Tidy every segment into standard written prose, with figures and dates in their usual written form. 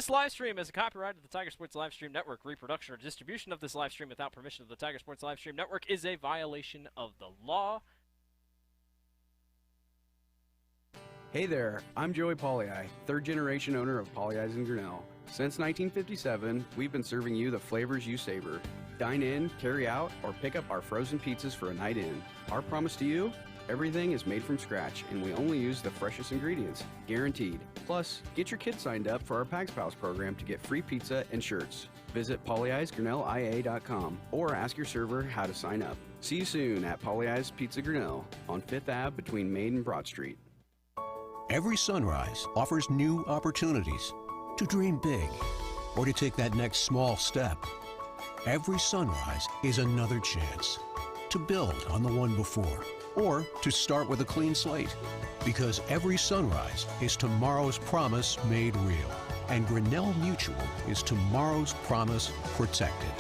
This live stream is a copyright of the Tiger Sports Livestream Network. Reproduction or distribution of this live stream without permission of the Tiger Sports Livestream Network is a violation of the law. Hey there, I'm Joey Pollyi, third generation owner of Pollyi's in Grinnell. Since 1957, we've been serving you the flavors you savor. Dine in, carry out, or pick up our frozen pizzas for a night in. Our promise to you? Everything is made from scratch, and we only use the freshest ingredients, guaranteed. Plus, get your kids signed up for our Pags Pals program to get free pizza and shirts. Visit pollyeyesgrinnellia.com or ask your server how to sign up. See you soon at Pollyi's Pizza Grinnell on 5th Ave between Main and Broad Street. Every sunrise offers new opportunities to dream big or to take that next small step. Every sunrise is another chance to build on the one before or to start with a clean slate, because every sunrise is tomorrow's promise made real, and Grinnell Mutual is tomorrow's promise protected.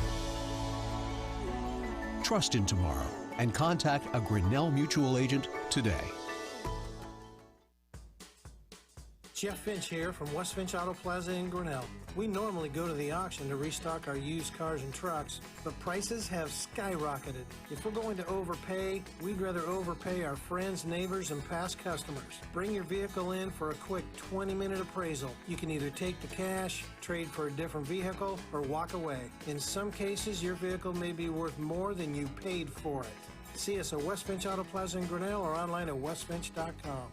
Trust in tomorrow and contact a Grinnell Mutual agent today. Jeff Finch here from West Finch Auto Plaza in Grinnell. We normally go to the auction to restock our used cars and trucks, but prices have skyrocketed. If we're going to overpay, we'd rather overpay our friends, neighbors, and past customers. Bring your vehicle in for a quick 20-minute appraisal. You can either take the cash, trade for a different vehicle, or walk away. In some cases, your vehicle may be worth more than you paid for it. See us at West Finch Auto Plaza in Grinnell or online at westfinch.com.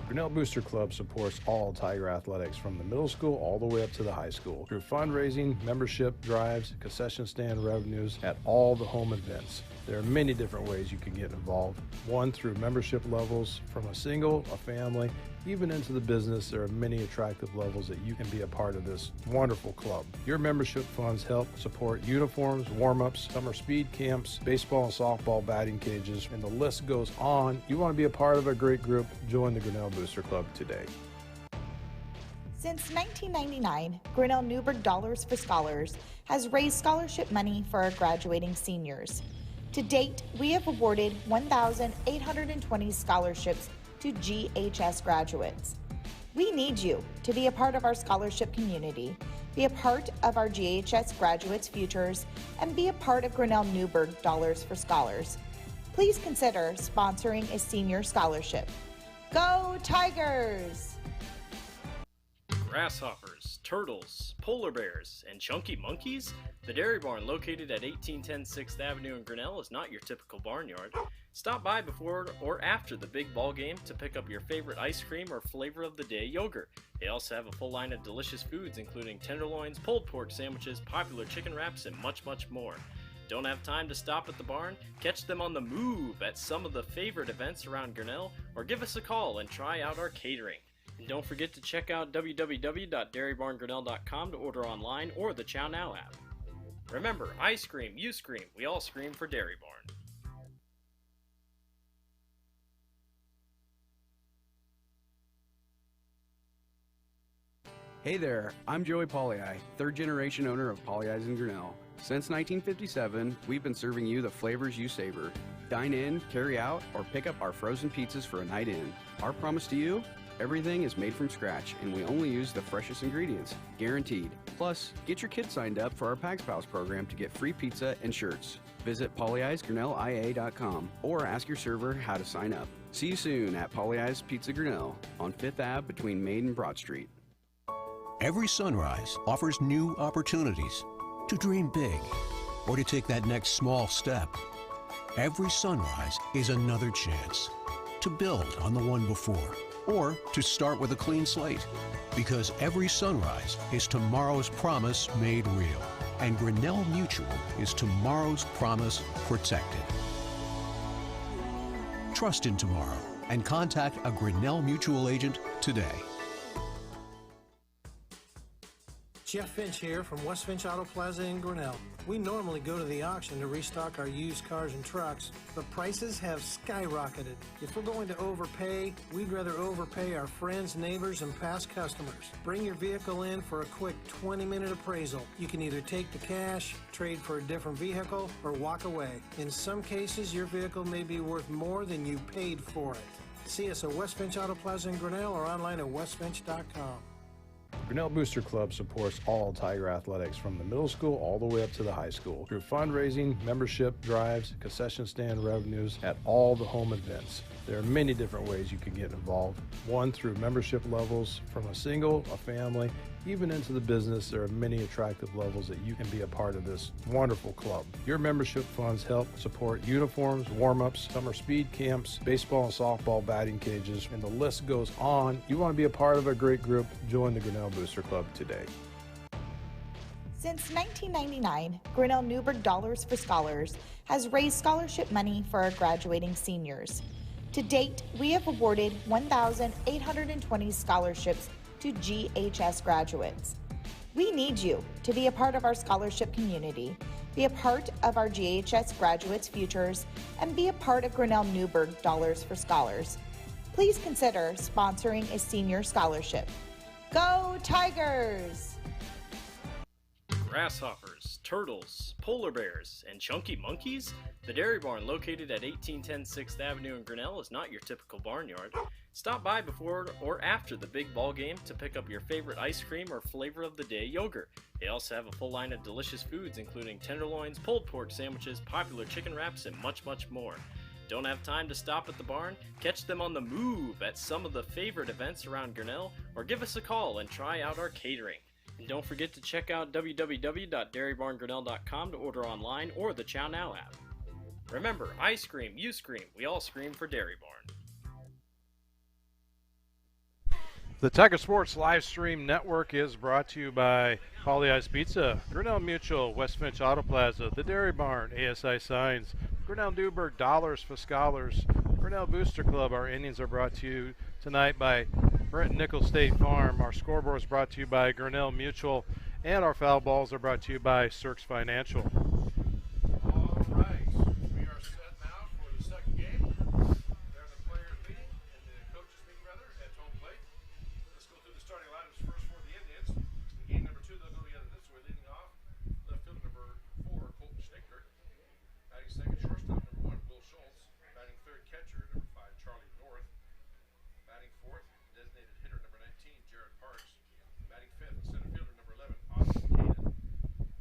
Grinnell Booster Club supports all Tiger athletics from the middle school all the way up to the high school through fundraising, membership drives, concession stand revenues at all the home events. There are many different ways you can get involved. One, through membership levels from a single, a family, even into the business. There are many attractive levels that you can be a part of this wonderful club. Your membership funds help support uniforms, warm-ups, summer speed camps, baseball and softball batting cages, and the list goes on. You want to be a part of a great group? Join the Grinnell Booster Club today. Since 1999, Grinnell Newburgh Dollars for Scholars has raised scholarship money for our graduating seniors. To date, we have awarded 1,820 scholarships to GHS graduates. We need you to be a part of our scholarship community, be a part of our GHS graduates' futures, and be a part of Grinnell Newburgh Dollars for Scholars. Please consider sponsoring a senior scholarship. Go Tigers! Grasshoppers, turtles, polar bears, and chunky monkeys? The Dairy Barn, located at 1810 6th Avenue in Grinnell, is not your typical barnyard. Stop by before or after the big ball game to pick up your favorite ice cream or flavor of the day yogurt. They also have a full line of delicious foods, including tenderloins, pulled pork sandwiches, popular chicken wraps, and much, much more. Don't have time to stop at the barn? Catch them on the move at some of the favorite events around Grinnell, or give us a call and try out our catering. And don't forget to check out www.dairybarngrinnell.com to order online or the Chow Now app. Remember, I scream, you scream, we all scream for Dairy Barn. Hey there, I'm Joey Pollyi, third generation owner of Pollyi's in Grinnell. Since 1957, we've been serving you the flavors you savor. Dine in, carry out, or pick up our frozen pizzas for a night in. Our promise to you? Everything is made from scratch, and we only use the freshest ingredients, guaranteed. Plus, get your kids signed up for our Pags Pals program to get free pizza and shirts. Visit pollyeyesgrinnellia.com or ask your server how to sign up. See you soon at Pollyi's Pizza Grinnell on 5th Ave between Main and Broad Street. Every sunrise offers new opportunities to dream big or to take that next small step. Every sunrise is another chance to build on the one before or to start with a clean slate, because every sunrise is tomorrow's promise made real, and Grinnell Mutual is tomorrow's promise protected. Trust in tomorrow and contact a Grinnell Mutual agent today. Jeff Finch here from West Finch Auto Plaza in Grinnell. We normally go to the auction to restock our used cars and trucks, but prices have skyrocketed. If we're going to overpay, we'd rather overpay our friends, neighbors, and past customers. Bring your vehicle in for a quick 20-minute appraisal. You can either take the cash, trade for a different vehicle, or walk away. In some cases, your vehicle may be worth more than you paid for it. See us at West Finch Auto Plaza in Grinnell or online at westfinch.com. Grinnell Booster Club supports all Tiger athletics from the middle school all the way up to the high school through fundraising, membership drives, concession stand revenues at all the home events. There are many different ways you can get involved. One, through membership levels from a single, a family, even into the business. There are many attractive levels that you can be a part of this wonderful club. Your membership funds help support uniforms, warm-ups, summer speed camps, baseball and softball batting cages, and the list goes on. You want to be a part of a great group, join the Grinnell Booster Club today. Since 1999, Grinnell Newberg Dollars for Scholars has raised scholarship money for our graduating seniors. To date, we have awarded 1,820 scholarships to GHS graduates. We need you to be a part of our scholarship community, be a part of our GHS graduates' futures, and be a part of Grinnell Newberg Dollars for Scholars. Please consider sponsoring a senior scholarship. Go Tigers! Grasshoppers, turtles, polar bears, and chunky monkeys? The Dairy Barn, located at 1810 6th Avenue in Grinnell, is not your typical barnyard. Stop by before or after the big ball game to pick up your favorite ice cream or flavor of the day yogurt. They also have a full line of delicious foods, including tenderloins, pulled pork sandwiches, popular chicken wraps, and much, much more. Don't have time to stop at the barn? Catch them on the move at some of the favorite events around Grinnell, or give us a call and try out our catering. And don't forget to check out www.dairybarngrinnell.com to order online or the Chow Now app. Remember, I scream, you scream, we all scream for Dairy Barn. The Tiger Sports live stream network is brought to you by Polly Ice Pizza, Grinnell Mutual, West Finch Auto Plaza, the Dairy Barn, ASI Signs, Grinnell Newberg Dollars for Scholars, Grinnell Booster Club. Our innings are brought to you tonight by Brent Nichols State Farm. Our scoreboard is brought to you by Grinnell Mutual, and our foul balls are brought to you by Cirques Financial. All right, we are set now for the second game. There's the players meeting and the coaches meeting rather at home plate. Let's go through the starting lineups first for the Indians. In game number 2, they'll go together this way, leading off left field number 4, Colton Schnickler. Batting second, shortstop number 1, Will Schultz. Batting third, catcher number 5, Charlie North. Batting fourth, designated hitter number 19, Jared Parks. Batting fifth, center fielder number 11, Austin Cannon.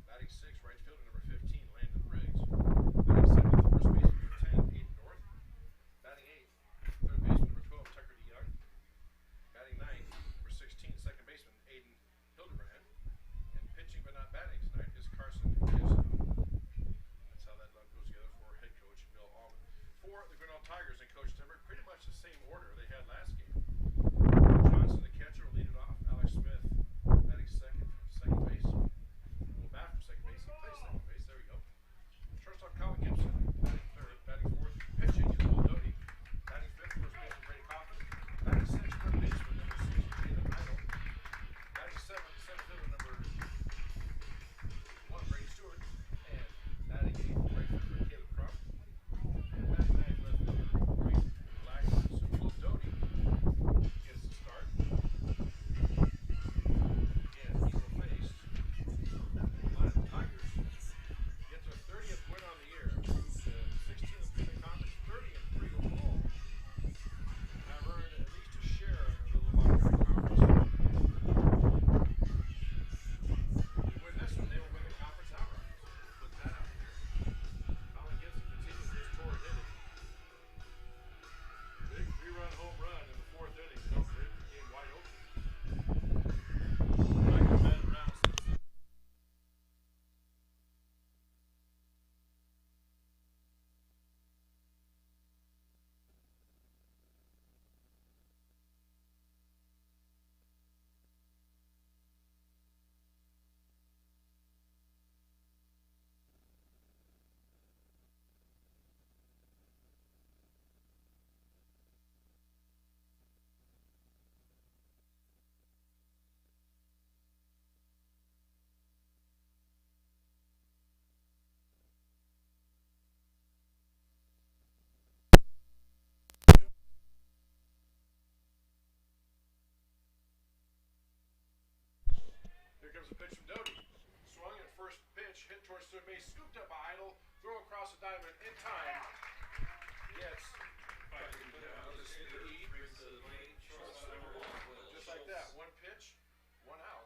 Batting sixth, right fielder number 15, Landon Riggs. Batting seventh, first baseman number 10, Aiden North. Batting eighth, third baseman number 12, Tucker DeYoung. Batting ninth, number 16, second baseman Aiden Hildebrand. And pitching but not batting tonight is Carson Gibson. That's how that goes together for head coach Bill Allman. For the Grinnell Tigers and Coach Timber, pretty much the same order they had last game. Johnson, the catcher, will lead it off. Alex Smith batting second base. Will bat from second base. He plays second base. There we go. Shortstop Colin Gibson batting third. Batting fourth, pitching is Will Doty. Batting fifth, first baseman Brady Coffin. Batting sixth, third baseman number 6, Jalen Idle. Batting seventh, center fielder number 1, Brady Stewart. And batting eighth, right fielder Caleb Crump. And batting ninth, left fielder Reese Blackburn. So Will Doty gets the start. Again, eagle faced. Line of Tigers get their 30th win on the year. Improved to 16th in the conference, 30 and 3 overall. Have earned at least a share of the Little Hawkeye Conference. If they win this one, they will win the conference outright. Put that out there. Colin Gibson continues his tour hitting. Big 3-run home run in the 4th inning. Don't hit the game wide open. Tigers been around since the Here comes a pitch from Doty. Swung at first pitch, hit towards third base, scooped up by Idle, throw across the diamond in time. Gets just like that. One pitch, one out.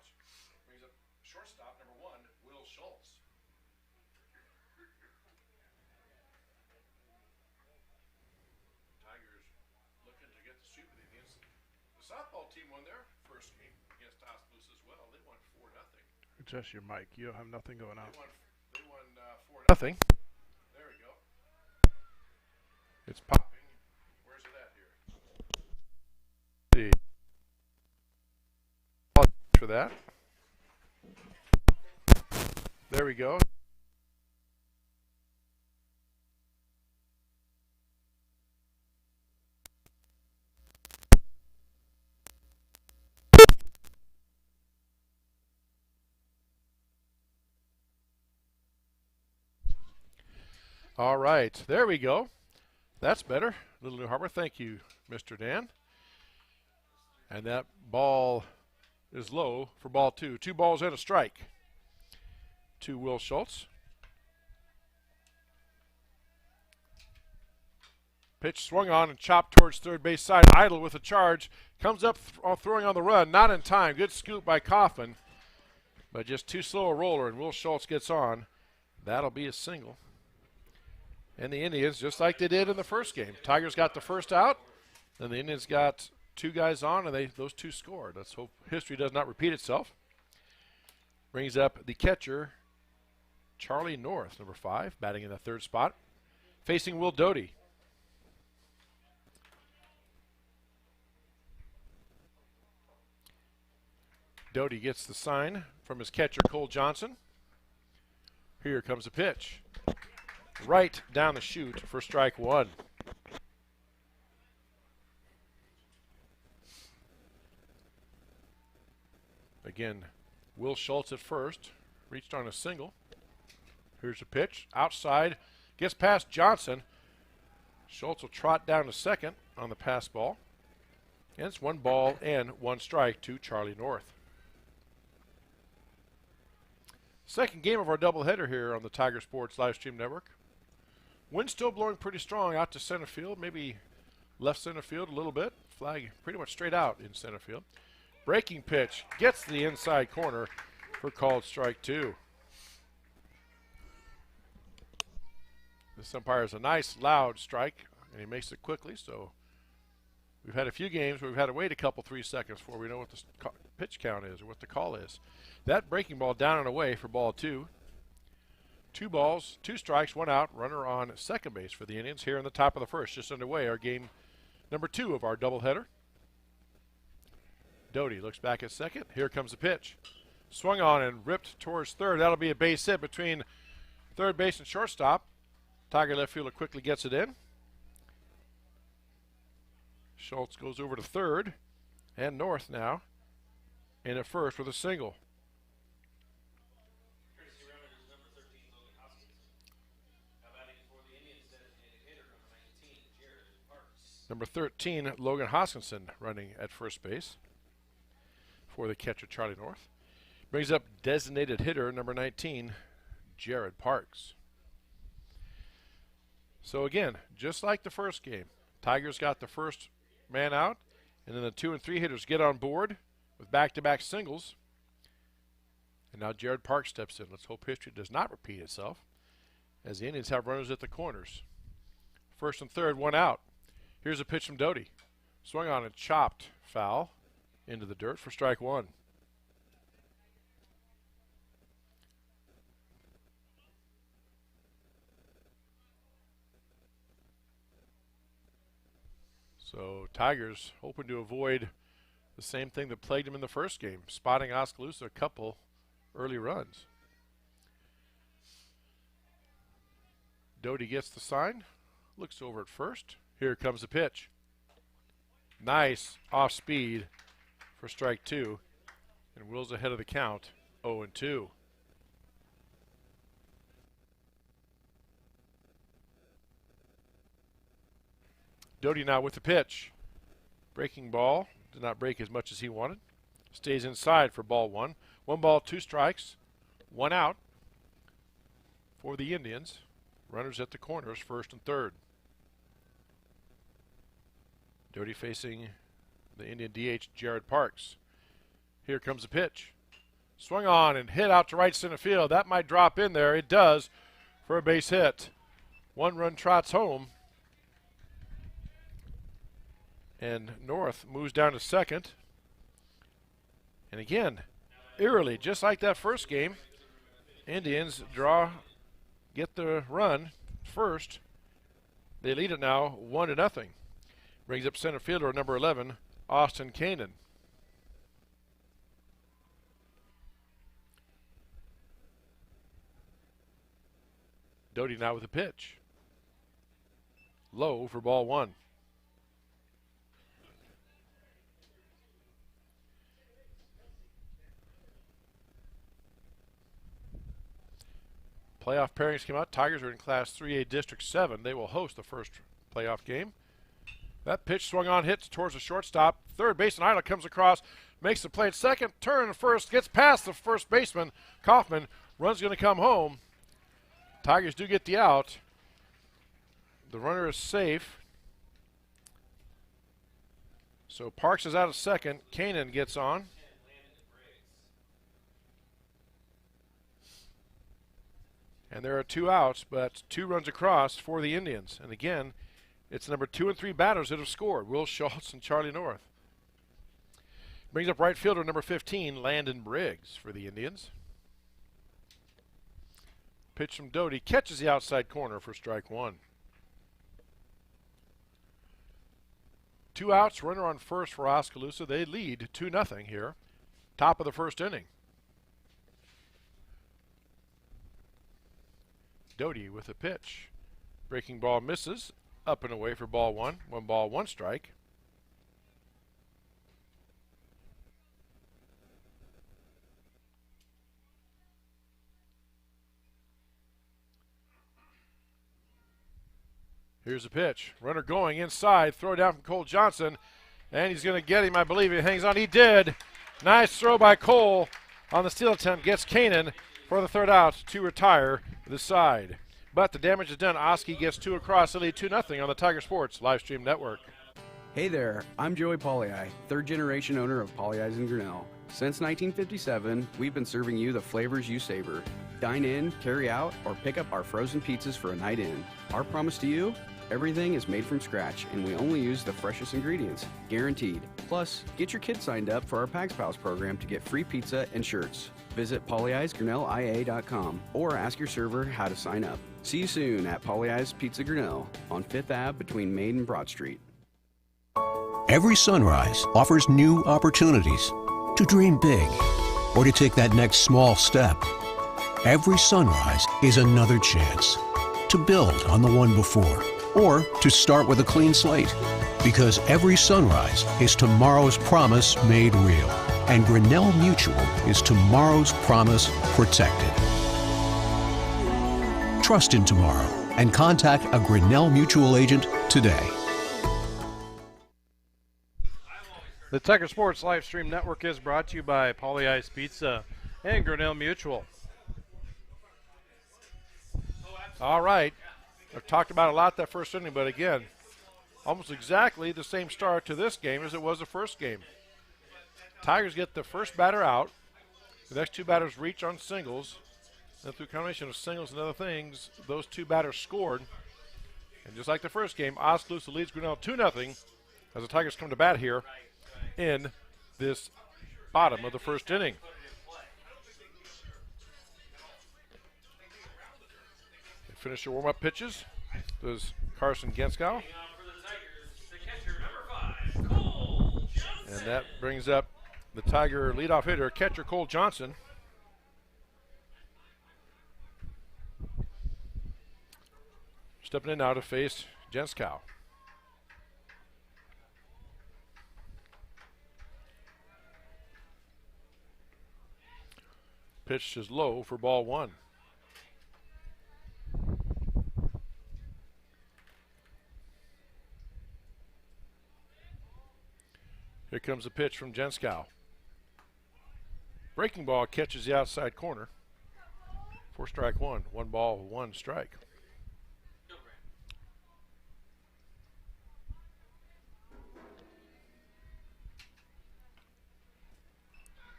Adjust your mic. You don't have nothing going on. They won 4-0. There we go. It's popping. Where's it at here? See. For that. There we go. All right, there we go. That's better. Little New Harbor, thank you, Mr. Dan. And that ball is low for ball 2. 2 balls and a strike to Will Schultz. Pitch swung on and chopped towards third base side. Idle with a charge. Comes up throwing on the run. Not in time. Good scoop by Coffin. But just too slow a roller, and Will Schultz gets on. That'll be a single. And the Indians, just like they did in the first game. Tigers got the first out, and the Indians got 2 guys on, and those 2 scored. Let's hope history does not repeat itself. Brings up the catcher, Charlie North, number 5, batting in the 3rd spot, facing Will Doty. Doty gets the sign from his catcher, Cole Johnson. Here comes a pitch. Right down the chute for strike 1. Again, Will Schultz at first. Reached on a single. Here's a pitch. Outside. Gets past Johnson. Schultz will trot down to second on the pass ball. And it's 1 ball and 1 strike to Charlie North. Second game of our doubleheader here on the Tiger Sports Livestream Network. Wind still blowing pretty strong out to center field, maybe left center field a little bit. Flag pretty much straight out in center field. Breaking pitch gets to the inside corner for called strike 2. This umpire is a nice loud strike, and he makes it quickly, so we've had a few games where we've had to wait a couple 3 seconds before we know what the pitch count is or what the call is. That breaking ball down and away for ball 2. 2 balls, 2 strikes, 1 out, runner on second base for the Indians here in the top of the first. Just underway, our game number 2 of our doubleheader. Doty looks back at second. Here comes the pitch. Swung on and ripped towards third. That'll be a base hit between third base and shortstop. Tiger left fielder quickly gets it in. Schultz goes over to third, and North now in at first with a single. Number 13, Logan Hoskinson running at first base for the catcher, Charlie North. Brings up designated hitter, number 19, Jared Parks. So again, just like the first game, Tigers got the first man out, and then the 2 and 3 hitters get on board with back-to-back singles. And now Jared Parks steps in. Let's hope history does not repeat itself, as the Indians have runners at the corners. First and third, 1 out. Here's a pitch from Doty. Swung on and chopped foul into the dirt for strike 1. So Tigers hoping to avoid the same thing that plagued them in the first game, spotting Oskaloosa a couple early runs. Doty gets the sign, looks over at first. Here comes the pitch. Nice off speed for strike 2, and Will's ahead of the count, 0-2. Doty now with the pitch. Breaking ball. Did not break as much as he wanted. Stays inside for ball 1. 1 ball, 2 strikes, 1 out for the Indians. Runners at the corners, first and third. Doty facing the Indian DH, Jared Parks. Here comes the pitch. Swung on and hit out to right center field. That might drop in there. It does for a base hit. 1 run trots home. And North moves down to second. And again, eerily, just like that first game. Indians get the run first. They lead it now 1-0. Brings up center fielder number 11, Austin Kanan. Doty now with a pitch. Low for ball one. Playoff pairings came out. Tigers are in Class 3A District 7. They will host the first playoff game. That pitch swung on, hits towards the shortstop. Third baseman Isla comes across, makes the play at second, turn first, gets past the first baseman, Kaufman. Run's going to come home. Tigers do get the out. The runner is safe. So Parks is out of second. Kanan gets on. And there are 2 outs, but 2 runs across for the Indians. And again, it's number 2 and 3 batters that have scored, Will Schultz and Charlie North. Brings up right fielder number 15, Landon Briggs for the Indians. Pitch from Doty, catches the outside corner for strike 1. 2 outs, runner on first for Oskaloosa. They lead 2-0 here. Top of the first inning. Doty with a pitch. Breaking ball misses. Up and away for ball 1. 1 ball, 1 strike. Here's a pitch. Runner going inside. Throw down from Cole Johnson. And he's going to get him, I believe. He hangs on. He did. Nice throw by Cole on the steal attempt. Gets Kanan for the 3rd out to retire the side. But the damage is done. Oski gets 2 across. They lead 2-0 on the Tiger Sports live stream network. Hey there, I'm Joey Pollei, 3rd generation owner of Polley's in Grinnell. Since 1957, we've been serving you the flavors you savor. Dine in, carry out, or pick up our frozen pizzas for a night in. Our promise to you? Everything is made from scratch, and we only use the freshest ingredients, guaranteed. Plus, get your kids signed up for our Pags Pals program to get free pizza and shirts. Visit polleisgrinnellia.com or ask your server how to sign up. See you soon at Polley's Pizza Grinnell on 5th Ave between Main and Broad Street. Every sunrise offers new opportunities to dream big or to take that next small step. Every sunrise is another chance to build on the one before or to start with a clean slate. Because every sunrise is tomorrow's promise made real. And Grinnell Mutual is tomorrow's promise protected. Trust in tomorrow and contact a Grinnell Mutual agent today. The Tiger Sports live stream network is brought to you by Polley's Pizza and Grinnell Mutual. All right. I've talked about a lot that first inning, but again, almost exactly the same start to this game as it was the first game. Tigers get the first batter out. The next 2 batters reach on singles. Then through a combination of singles and other things, those 2 batters scored. And just like the first game, Oskaloosa leads Grinnell 2-0 as the Tigers come to bat here in this bottom of the first inning. They finish their warm-up pitches. There's Carson Genskow. And that brings up the Tiger leadoff hitter, catcher Cole Johnson. Stepping in now to face Genskow. Pitch is low for ball 1. Here comes a pitch from Genskow. Breaking ball catches the outside corner for strike 1. 1 ball, 1 strike.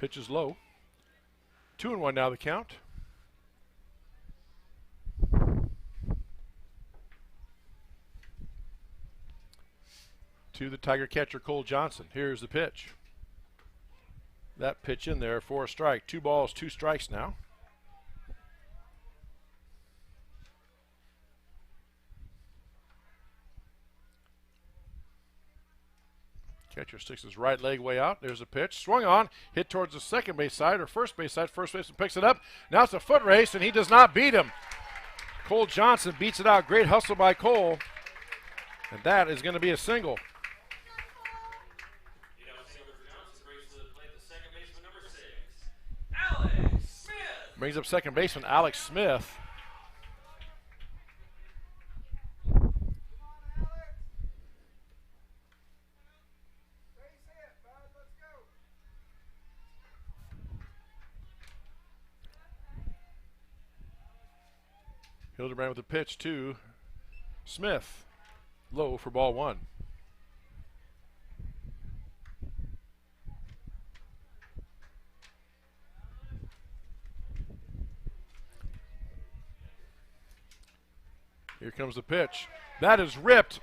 Pitch is low. 2-1 now the count. To the Tiger catcher Cole Johnson. Here's the pitch. that pitch in there for a strike. 2 balls, 2 strikes now. Catcher sticks his right leg way out. There's a pitch. Swung on. Hit towards the second base side or first base side. First baseman picks it up. Now it's a foot race, and he does not beat him. Cole Johnson beats it out. Great hustle by Cole. And that is going to be a single. Brings up second baseman Alex Smith. Hildebrand with a pitch to Smith. Low for ball 1. Here comes the pitch. That is ripped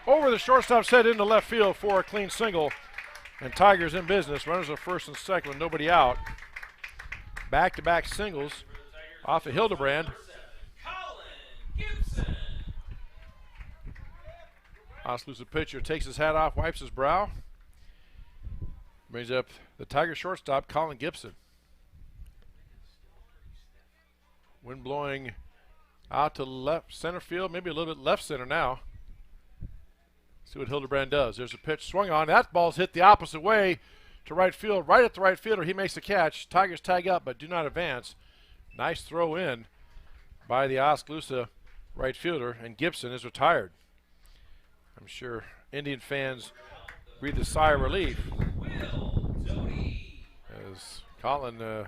over the shortstop's head into left field for a clean single. And Tigers in business. Runners are first and second with nobody out. Back-to-back singles off of Hildebrand. Oskaloosa pitcher takes his hat off, wipes his brow. Brings up the Tiger shortstop, Colin Gibson. Wind blowing out to left center field, maybe a little bit left center now. See what Hildebrand does. There's a pitch swung on. That ball's hit the opposite way to right field. Right at the right fielder, he makes the catch. Tigers tag up but do not advance. Nice throw in by the Oskaloosa right fielder, and Gibson is retired. I'm sure Indian fans breathe a sigh of relief as Colin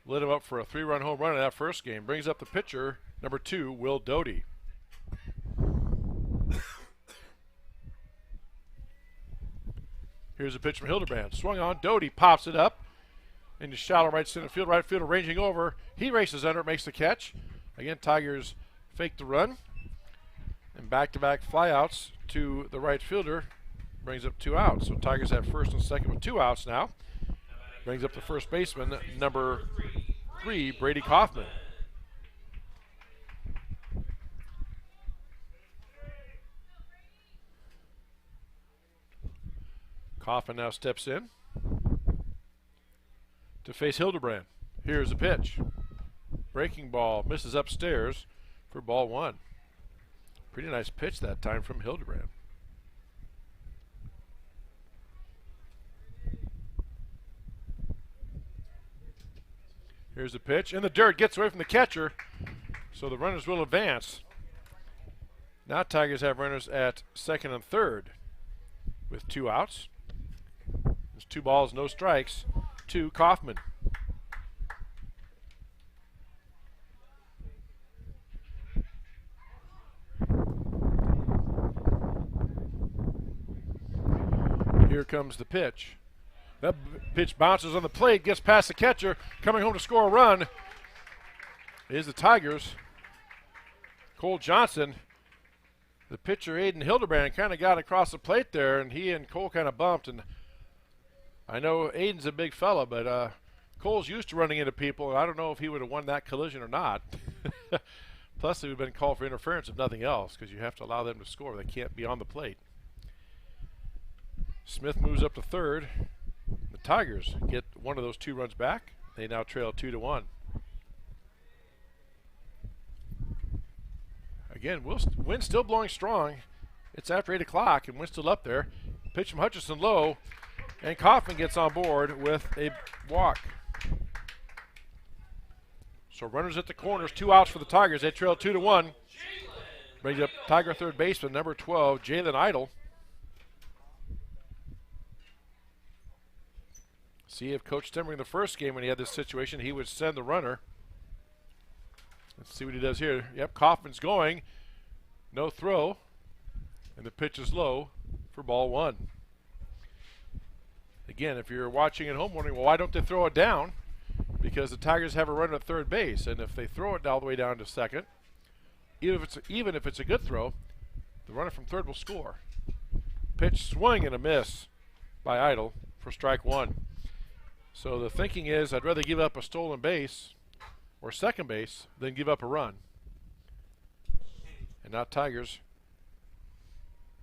lit him up for a 3-run home run in that first game. Brings up the pitcher, number 2, Will Doty. Here's a pitch from Hildebrand. Swung on. Doty pops it up into shallow right center field. Right fielder ranging over. He races under it, makes the catch. Again, Tigers fake the run. And back-to-back flyouts to the right fielder brings up 2 outs. So Tigers have first and second with 2 outs now. Brings up the first baseman, number 3, Brady Kaufman. Kaufman now steps in to face Hildebrand. Here's a pitch. Breaking ball misses upstairs for ball 1. Pretty nice pitch that time from Hildebrand. Here's a pitch in the dirt, gets away from the catcher, so the runners will advance. Now Tigers have runners at second and third with 2 outs. There's 2 balls, no strikes to Kaufman. Here comes the pitch. That pitch bounces on the plate, gets past the catcher. Coming home to score a run is the Tigers. Cole Johnson. The pitcher, Aiden Hildebrand, kind of got across the plate there, and he and Cole kind of bumped. And I know Aiden's a big fella, but Cole's used to running into people, and I don't know if he would have won that collision or not. Plus, he would have been called for interference if nothing else, because you have to allow them to score. They can't be on the plate. Smith moves up to third. The Tigers get one of those 2 runs back. They now trail 2-1. Again, wind still blowing strong. It's after 8 o'clock, and wind's still up there. Pitch from Hutchison low, and Kaufman gets on board with a walk. So runners at the corners, 2 outs for the Tigers. They trail 2-1. Brings up Tiger third baseman, number 12, Jalen Idle. See if Coach Stemmering the first game when he had this situation, he would send the runner. Let's see what he does here. Yep, Kaufman's going. No throw. And the pitch is low for ball 1. Again, if you're watching at home wondering, well, why don't they throw it down? Because the Tigers have a runner at third base, and if they throw it all the way down to second, even if it's a good throw, the runner from third will score. Pitch swing and a miss by Idle for strike 1. So the thinking is I'd rather give up a stolen base or second base than give up a run. And now Tigers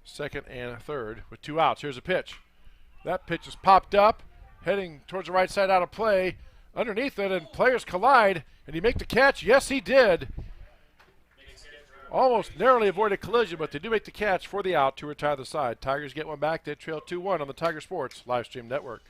second and third with 2 outs. Here's a pitch. That pitch is popped up, heading towards the right side, out of play. Underneath it, and players collide. And he make the catch? Yes, he did. Almost narrowly avoided collision, but they do make the catch for the out to retire the side. Tigers get one back. They trail 2-1 on the Tiger Sports live stream network.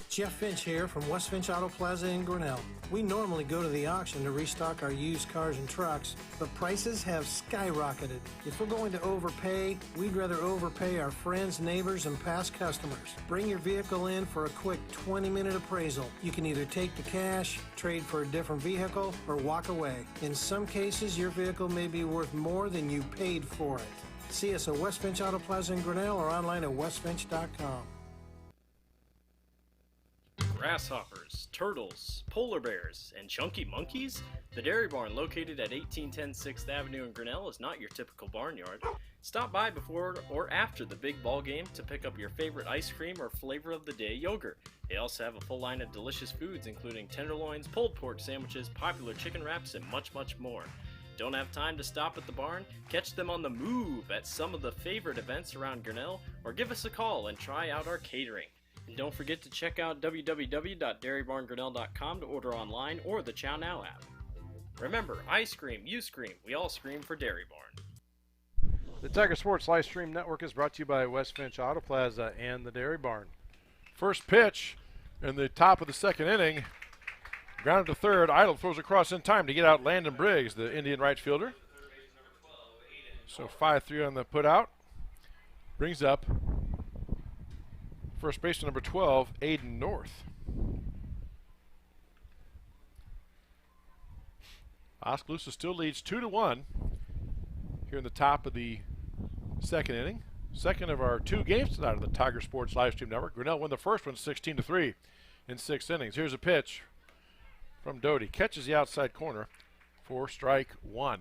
Jeff Finch here from West Finch Auto Plaza in Grinnell. We normally go to the auction to restock our used cars and trucks, but prices have skyrocketed. If we're going to overpay, we'd rather overpay our friends, neighbors, and past customers. Bring your vehicle in for a quick 20-minute appraisal. You can either take the cash, trade for a different vehicle, or walk away. In some cases, your vehicle may be worth more than you paid for it. See us at West Finch Auto Plaza in Grinnell or online at westfinch.com. Grasshoppers, turtles, polar bears, and chunky monkeys? The Dairy Barn, located at 1810 6th Avenue in Grinnell, is not your typical barnyard. Stop by before or after the big ball game to pick up your favorite ice cream or flavor of the day yogurt. They also have a full line of delicious foods, including tenderloins, pulled pork sandwiches, popular chicken wraps, and much, much more. Don't have time to stop at the barn? Catch them on the move at some of the favorite events around Grinnell, or give us a call and try out our catering. And don't forget to check out www.dairybarngrinnell.com to order online or the Chow Now app. Remember, I scream, you scream, we all scream for Dairy Barn. The Tiger Sports live stream network is brought to you by West Finch Auto Plaza and the Dairy Barn. First pitch in the top of the second inning. Grounded to third. Idle throws across in time to get out Landon Briggs, the Indian right fielder. So 5-3 on the put out. Brings up first baseman number 12, Aiden North. Oskaloosa still leads 2-1 here in the top of the second inning. Second of our 2 games tonight on the Tiger Sports live stream network. Grinnell won the first one 16-3 in 6 innings. Here's a pitch from Doty. Catches the outside corner for strike 1.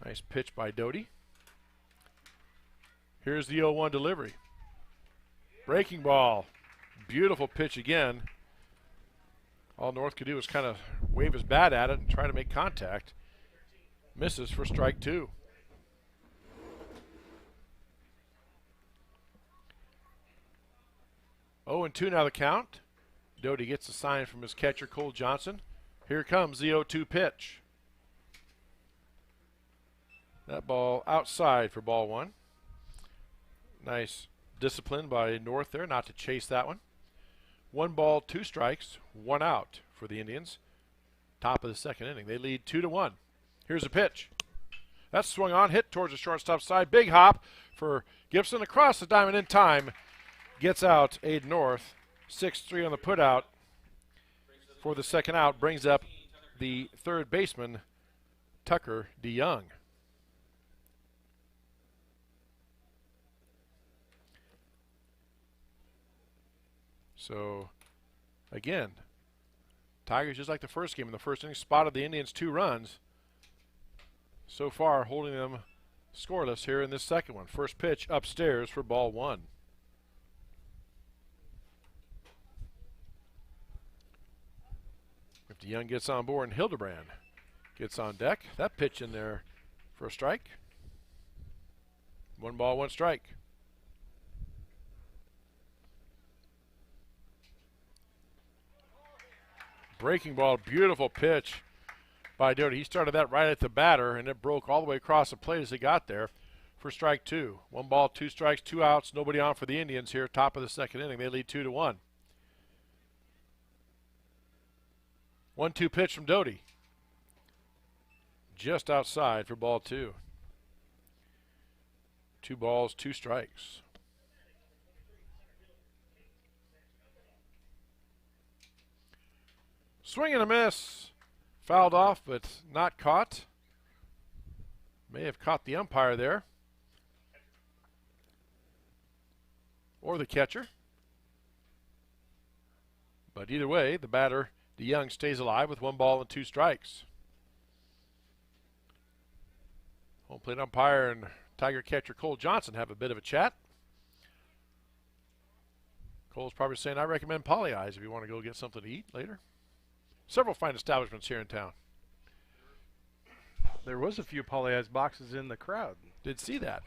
Nice pitch by Doty. Here's the 0-1 delivery. Breaking ball. Beautiful pitch again. All North could do was kind of wave his bat at it and try to make contact. Misses for strike 2. Oh, and 2 now the count. Doty gets a sign from his catcher, Cole Johnson. Here comes the 0-2 pitch. That ball outside for ball 1. Nice discipline by North there not to chase that one. 1 ball, 2 strikes, 1 out for the Indians. Top of the second inning. They lead 2-1. Here's a pitch. That's swung on, hit towards the shortstop side. Big hop for Gibson across the diamond in time. Gets out Aiden North. 6-3 on the put out for the second out. Brings up the third baseman, Tucker DeYoung. So, again, Tigers, just like the first game in the first inning, spotted the Indians 2 runs. So far, holding them scoreless here in this second one. First pitch upstairs for ball 1. If DeYoung gets on board and Hildebrand gets on deck, that pitch in there for a strike. 1 ball, 1 strike. Breaking ball, beautiful pitch by Doty. He started that right at the batter, and it broke all the way across the plate as he got there for strike 2. 1 ball, 2 strikes, 2 outs, nobody on for the Indians here, top of the second inning. They lead 2-1. 1-2 pitch from Doty. Just outside for ball 2. 2 balls, 2 strikes. Swing and a miss. Fouled off, but not caught. May have caught the umpire there. Or the catcher. But either way, the batter, DeYoung, stays alive with 1 ball and 2 strikes. Home plate umpire and Tiger catcher Cole Johnson have a bit of a chat. Cole's probably saying, I recommend Polly Eyes if you want to go get something to eat later. Several fine establishments here in town. There was a few Polly Eyes boxes in the crowd. Did see that.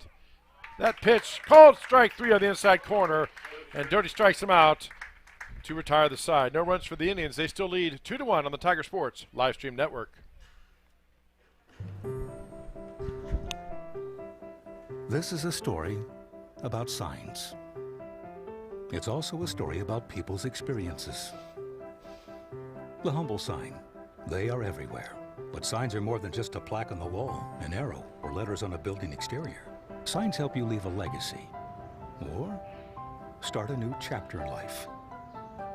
That pitch, called strike 3 on the inside corner, and Doty strikes him out to retire the side. No runs for the Indians. They still lead 2-1 on the Tiger Sports live stream network. This is a story about signs. It's also a story about people's experiences. The humble sign. They are everywhere. But signs are more than just a plaque on the wall, an arrow, or letters on a building exterior. Signs help you leave a legacy or start a new chapter in life.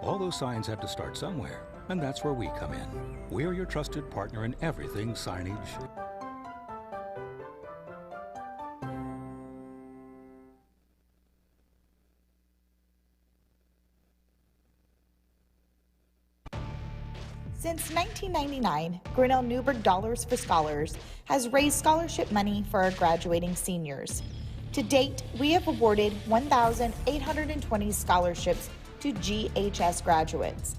All those signs have to start somewhere, and that's where we come in. We're your trusted partner in everything signage. Since 1999, Grinnell Newberg Dollars for Scholars has raised scholarship money for our graduating seniors. To date, we have awarded 1,820 scholarships to GHS graduates.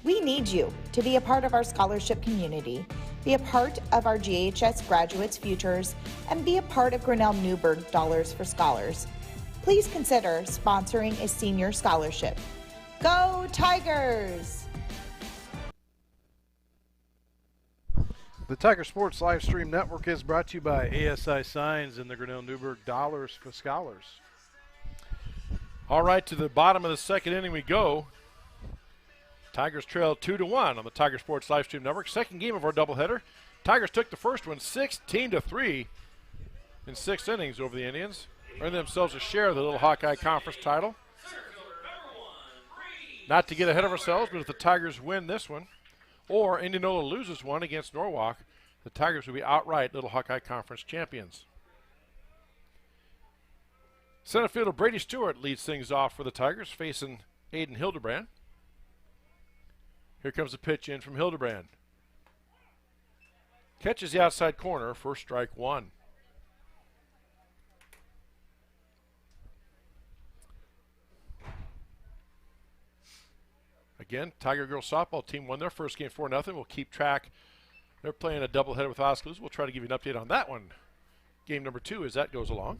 We need you to be a part of our scholarship community, be a part of our GHS graduates' futures, and be a part of Grinnell Newberg Dollars for Scholars. Please consider sponsoring a senior scholarship. Go Tigers! The Tiger Sports live stream network is brought to you by ASI Signs and the Grinnell Newberg Dollars for Scholars. All right, to the bottom of the second inning we go. Tigers trail 2-1 on the Tiger Sports live stream network. Second game of our doubleheader. Tigers took the first one 16-3 in 6 innings over the Indians. Earned themselves a share of the Little Hawkeye Conference title. Not to get ahead of ourselves, but if the Tigers win this one, or Indianola loses one against Norwalk, the Tigers will be outright Little Hawkeye Conference champions. Center fielder Brady Stewart leads things off for the Tigers, facing Aiden Hildebrand. Here comes the pitch in from Hildebrand. Catches the outside corner for strike 1. Again, Tiger Girls softball team won their first game 4-0. We'll keep track. They're playing a doubleheader with Oskaloosa. We'll try to give you an update on that one. Game number 2 as that goes along.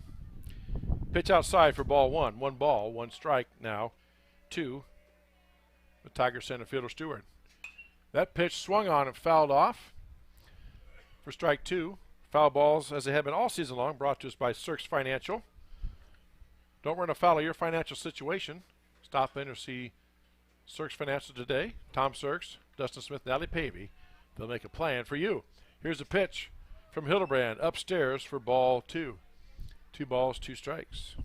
Pitch outside for ball 1. 1 ball, 1 strike now. 2. The Tiger center fielder Stewart. That pitch swung on and fouled off for strike 2. Foul balls, as they have been all season long, brought to us by Cirques Financial. Don't run afoul of your financial situation. Stop in or see Cirques Financial today. Tom Cirques, Dustin Smith, Natalie Pavey. They'll make a plan for you. Here's a pitch from Hildebrand upstairs for ball 2. 2 balls, 2 strikes.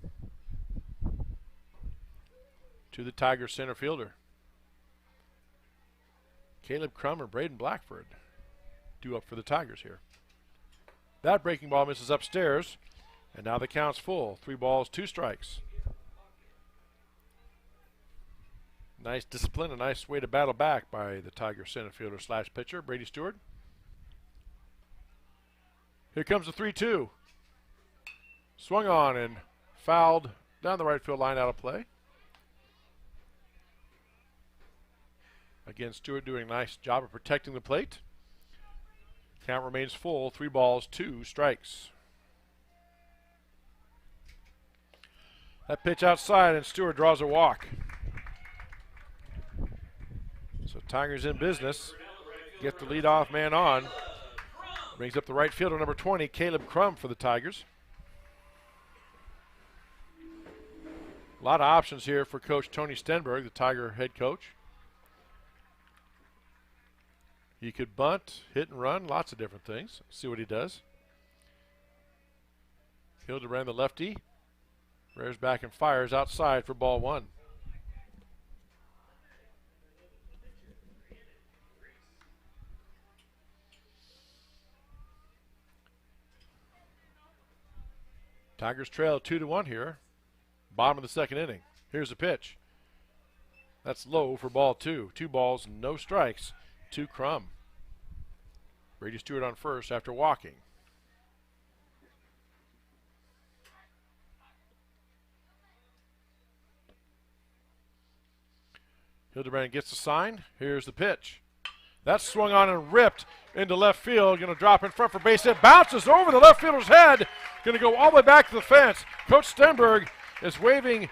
To the Tigers center fielder. Caleb Crum or Braden Blackford due up for the Tigers here. That breaking ball misses upstairs, and now the count's full. 3 balls, 2 strikes. Nice discipline, a nice way to battle back by the Tiger center fielder slash pitcher, Brady Stewart. Here comes the 3-2. Swung on and fouled down the right field line, out of play. Again, Stewart doing a nice job of protecting the plate. Count remains full, 3 balls, 2 strikes. That pitch outside, and Stewart draws a walk. So Tigers in business. Get the leadoff man on. Brings up the right fielder, number 20, Caleb Crum for the Tigers. A lot of options here for Coach Tony Stenberg, the Tiger head coach. He could bunt, hit and run, lots of different things. See what he does. Hildebrand, the lefty, rears back and fires outside for ball 1. Tigers trail 2-1 here. Bottom of the second inning. Here's a pitch. That's low for ball 2. 2 balls, no strikes to Crum. Brady Stewart on first after walking. Hildebrand gets the sign. Here's the pitch. That's swung on and ripped into left field. Going to drop in front for base hit. Bounces over the left fielder's head. Going to go all the way back to the fence. Coach Stenberg is waving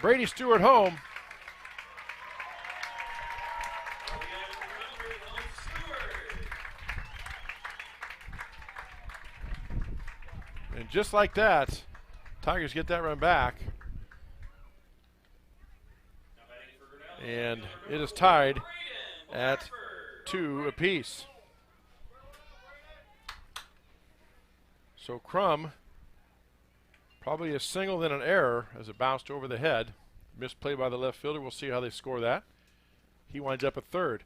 Brady Stewart home. And just like that, Tigers get that run back. And it is tied at 2 apiece. So Crum, probably a single then an error as it bounced over the head. Misplay by the left fielder. We'll see how they score that. He winds up at third.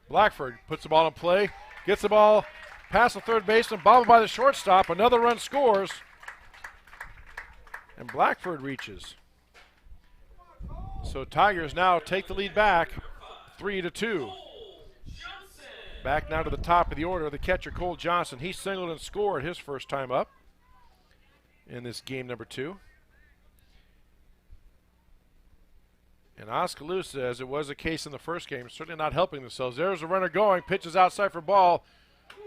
Blackford puts the ball in play, gets the ball past the third baseman, bobbled by the shortstop. Another run scores. And Blackford reaches. So Tigers now take the lead back, 3-2. Back now to the top of the order, the catcher Cole Johnson. He singled and scored his first time up in this game number 2. And Oskaloosa, as it was the case in the first game, certainly not helping themselves. There's a runner going, pitches outside for ball.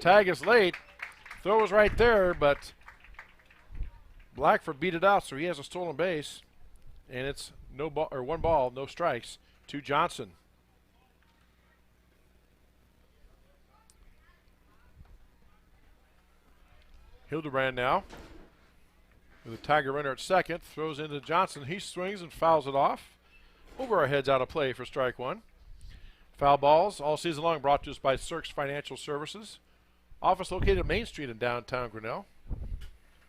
Tag is late. Throw was right there, but Blackford beat it out, so he has a stolen base. And it's no ball, or 1 ball, no strikes to Johnson. Hildebrand now with a Tiger runner at second, throws into Johnson. He swings and fouls it off. Over our heads, out of play for strike 1. Foul balls all season long brought to us by Cirques Financial Services. Office located at Main Street in downtown Grinnell.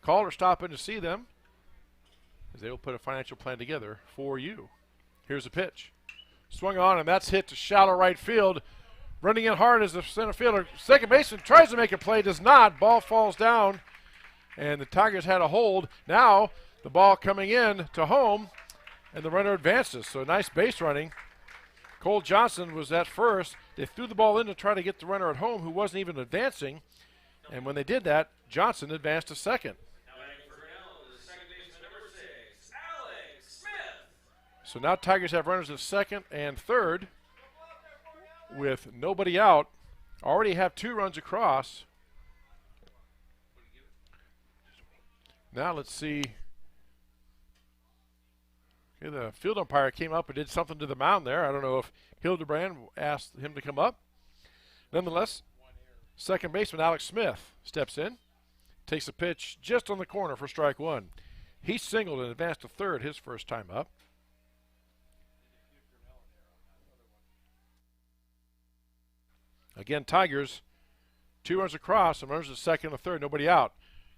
Call or stop in to see them, as they will put a financial plan together for you. Here's a pitch. Swung on, and that's hit to shallow right field. Running in hard as the center fielder. Second baseman tries to make a play, does not. Ball falls down, and the Tigers had a hold. Now the ball coming in to home, and the runner advances. So nice base running. Cole Johnson was at first. They threw the ball in to try to get the runner at home, who wasn't even advancing. And when they did that, Johnson advanced to second. So now Tigers have runners at second and third with nobody out. Already have 2 runs across. Now let's see. Okay, the field umpire came up and did something to the mound there. I don't know if Hildebrand asked him to come up. Nonetheless, second baseman Alex Smith steps in, takes a pitch just on the corner for strike 1. He singled and advanced to third his first time up. Again, Tigers, 2 runs across, and runners at second and third, nobody out.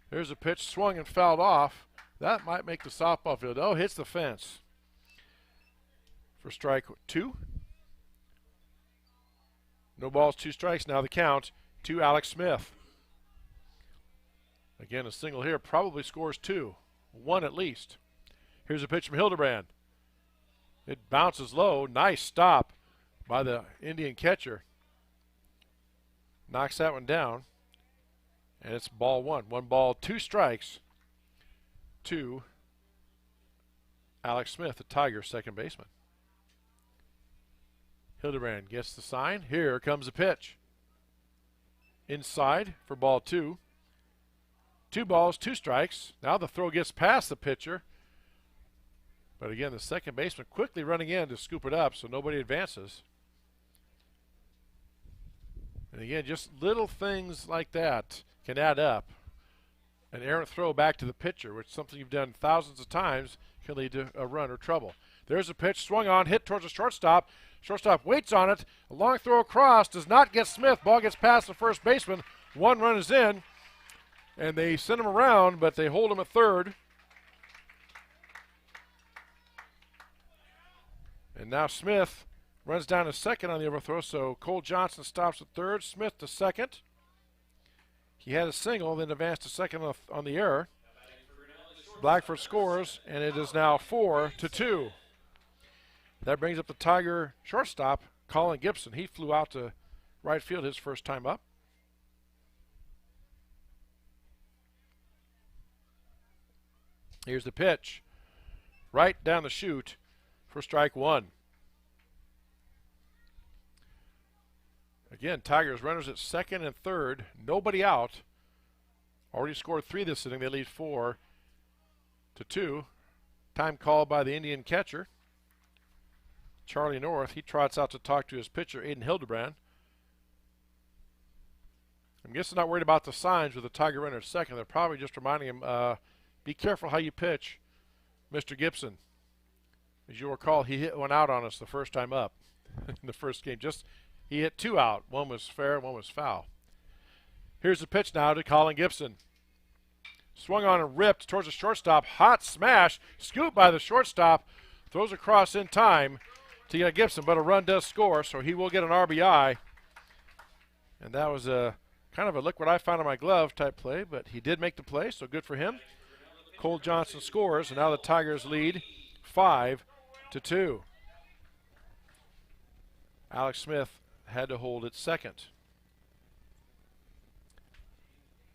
There's a pitch swung and fouled off. That might make the softball field. Oh, hits the fence for strike 2. No balls, 2 strikes. Now the count to Alex Smith. Again, a single here probably scores 2. 1 at least. Here's a pitch from Hildebrand. It bounces low. Nice stop by the Indian catcher. Knocks that one down, and it's ball 1. 1 ball, 2 strikes to Alex Smith, the Tigers' second baseman. Hildebrand gets the sign. Here comes the pitch. Inside for ball 2. 2 balls, 2 strikes. Now the throw gets past the pitcher. But again, the second baseman quickly running in to scoop it up so nobody advances. And again, just little things like that can add up. An errant throw back to the pitcher, which is something you've done thousands of times, can lead to a run or trouble. There's a pitch, swung on, hit towards the shortstop. Shortstop waits on it. A long throw across, does not get Smith. Ball gets past the first baseman. 1 run is in, and they send him around, but they hold him at third. And now Smith runs down to second on the overthrow, so Cole Johnson stops at third. Smith to second. He had a single, then advanced to second on the error. Blackford scores, and it is now 4-2. That brings up the Tiger shortstop, Colin Gibson. He flew out to right field his first time up. Here's the pitch. Right down the chute for strike 1. Again, Tigers runners at second and third. Nobody out. Already scored 3 this inning. They lead 4-2. Time called by the Indian catcher, Charlie North. He trots out to talk to his pitcher, Aiden Hildebrand. I'm guessing not worried about the signs with the Tiger runner at second. They're probably just reminding him, be careful how you pitch, Mr. Gibson. As you'll recall, he hit one out on us the first time up in the first game. He hit 2 out. One was fair, one was foul. Here's the pitch now to Colin Gibson. Swung on and ripped towards the shortstop. Hot smash. Scoop by the shortstop. Throws across in time to get Gibson, but a run does score, so he will get an RBI. And that was a kind of a look what I found in my glove type play, but he did make the play, so good for him. Cole Johnson scores, and now the Tigers lead 5-2. Alex Smith had to hold it second.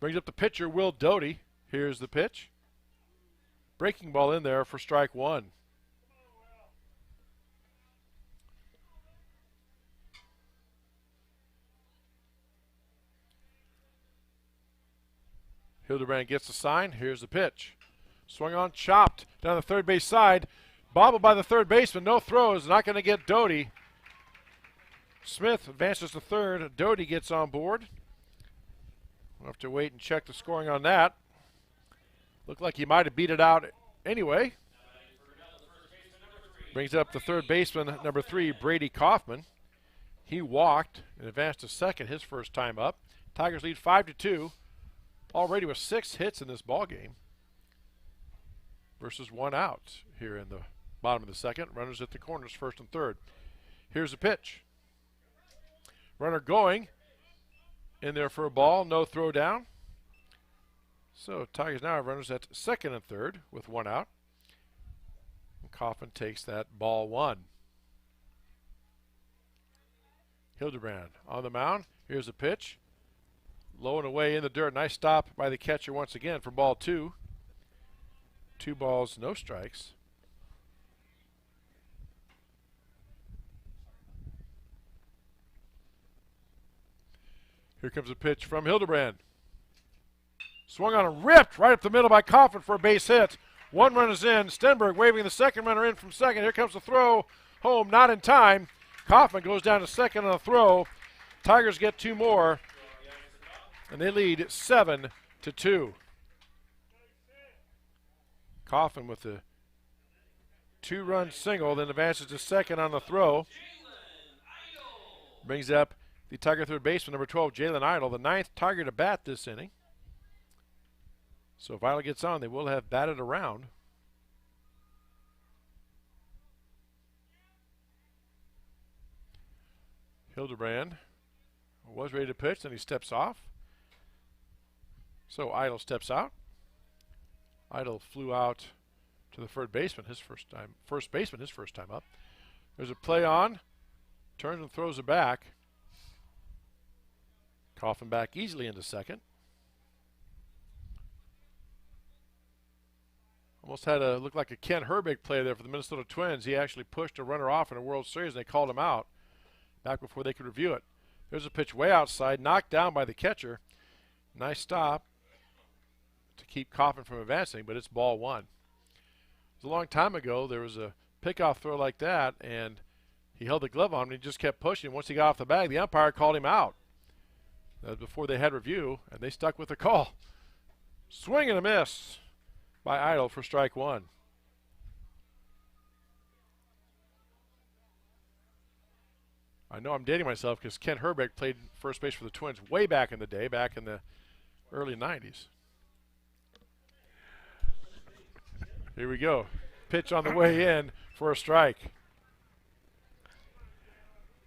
Brings up the pitcher, Will Doty. Here's the pitch. Breaking ball in there for strike 1. Hildebrand gets the sign. Here's the pitch. Swung on, chopped down the third base side. Bobbled by the third baseman. No throws. Not going to get Doty. Smith advances to third. Doty gets on board. We'll have to wait and check the scoring on that. Looked like he might have beat it out anyway. Brings up the third baseman, number 3, Brady Kaufman. He walked and advanced to second his first time up. Tigers lead 5-2. Already with 6 hits in this ball game versus 1 out here in the bottom of the second. Runners at the corners, first and third. Here's the pitch. Runner going in there for a ball, no throw down. So Tigers now have runners at second and third with 1 out. And Kaufman takes that ball 1. Hildebrand on the mound. Here's the pitch. Low and away in the dirt. Nice stop by the catcher once again for ball 2. 2 balls, no strikes. Here comes a pitch from Hildebrand. Swung on and ripped right up the middle by Kaufman for a base hit. 1 run is in. Stenberg waving the second runner in from second. Here comes the throw. Home, not in time. Kaufman goes down to second on a throw. Tigers get 2 more, and they lead 7-2. Kaufman with the 2-run single, then advances to second on the throw. Brings up the Tiger third baseman, number 12, Jalen Idle, the 9th Tiger to bat this inning. So if Idle gets on, they will have batted around. Hildebrand was ready to pitch, then he steps off. So Idle steps out. Idle flew out to the first baseman his first time up. There's a play on, turns and throws it back. Kaufman back easily into second. Almost had a look like a Ken Herbig play there for the Minnesota Twins. He actually pushed a runner off in a World Series, and they called him out back before they could review it. There's a pitch way outside, knocked down by the catcher. Nice stop to keep Kaufman from advancing, but it's ball 1. It was a long time ago. There was a pickoff throw like that, and he held the glove on him, and he just kept pushing. Once he got off the bag, the umpire called him out. That was before they had review, and they stuck with the call. Swing and a miss by Idle for strike 1. I know I'm dating myself because Ken Herbig played first base for the Twins way back in the day, back in the early 90s. Here we go. Pitch on the way in for a strike.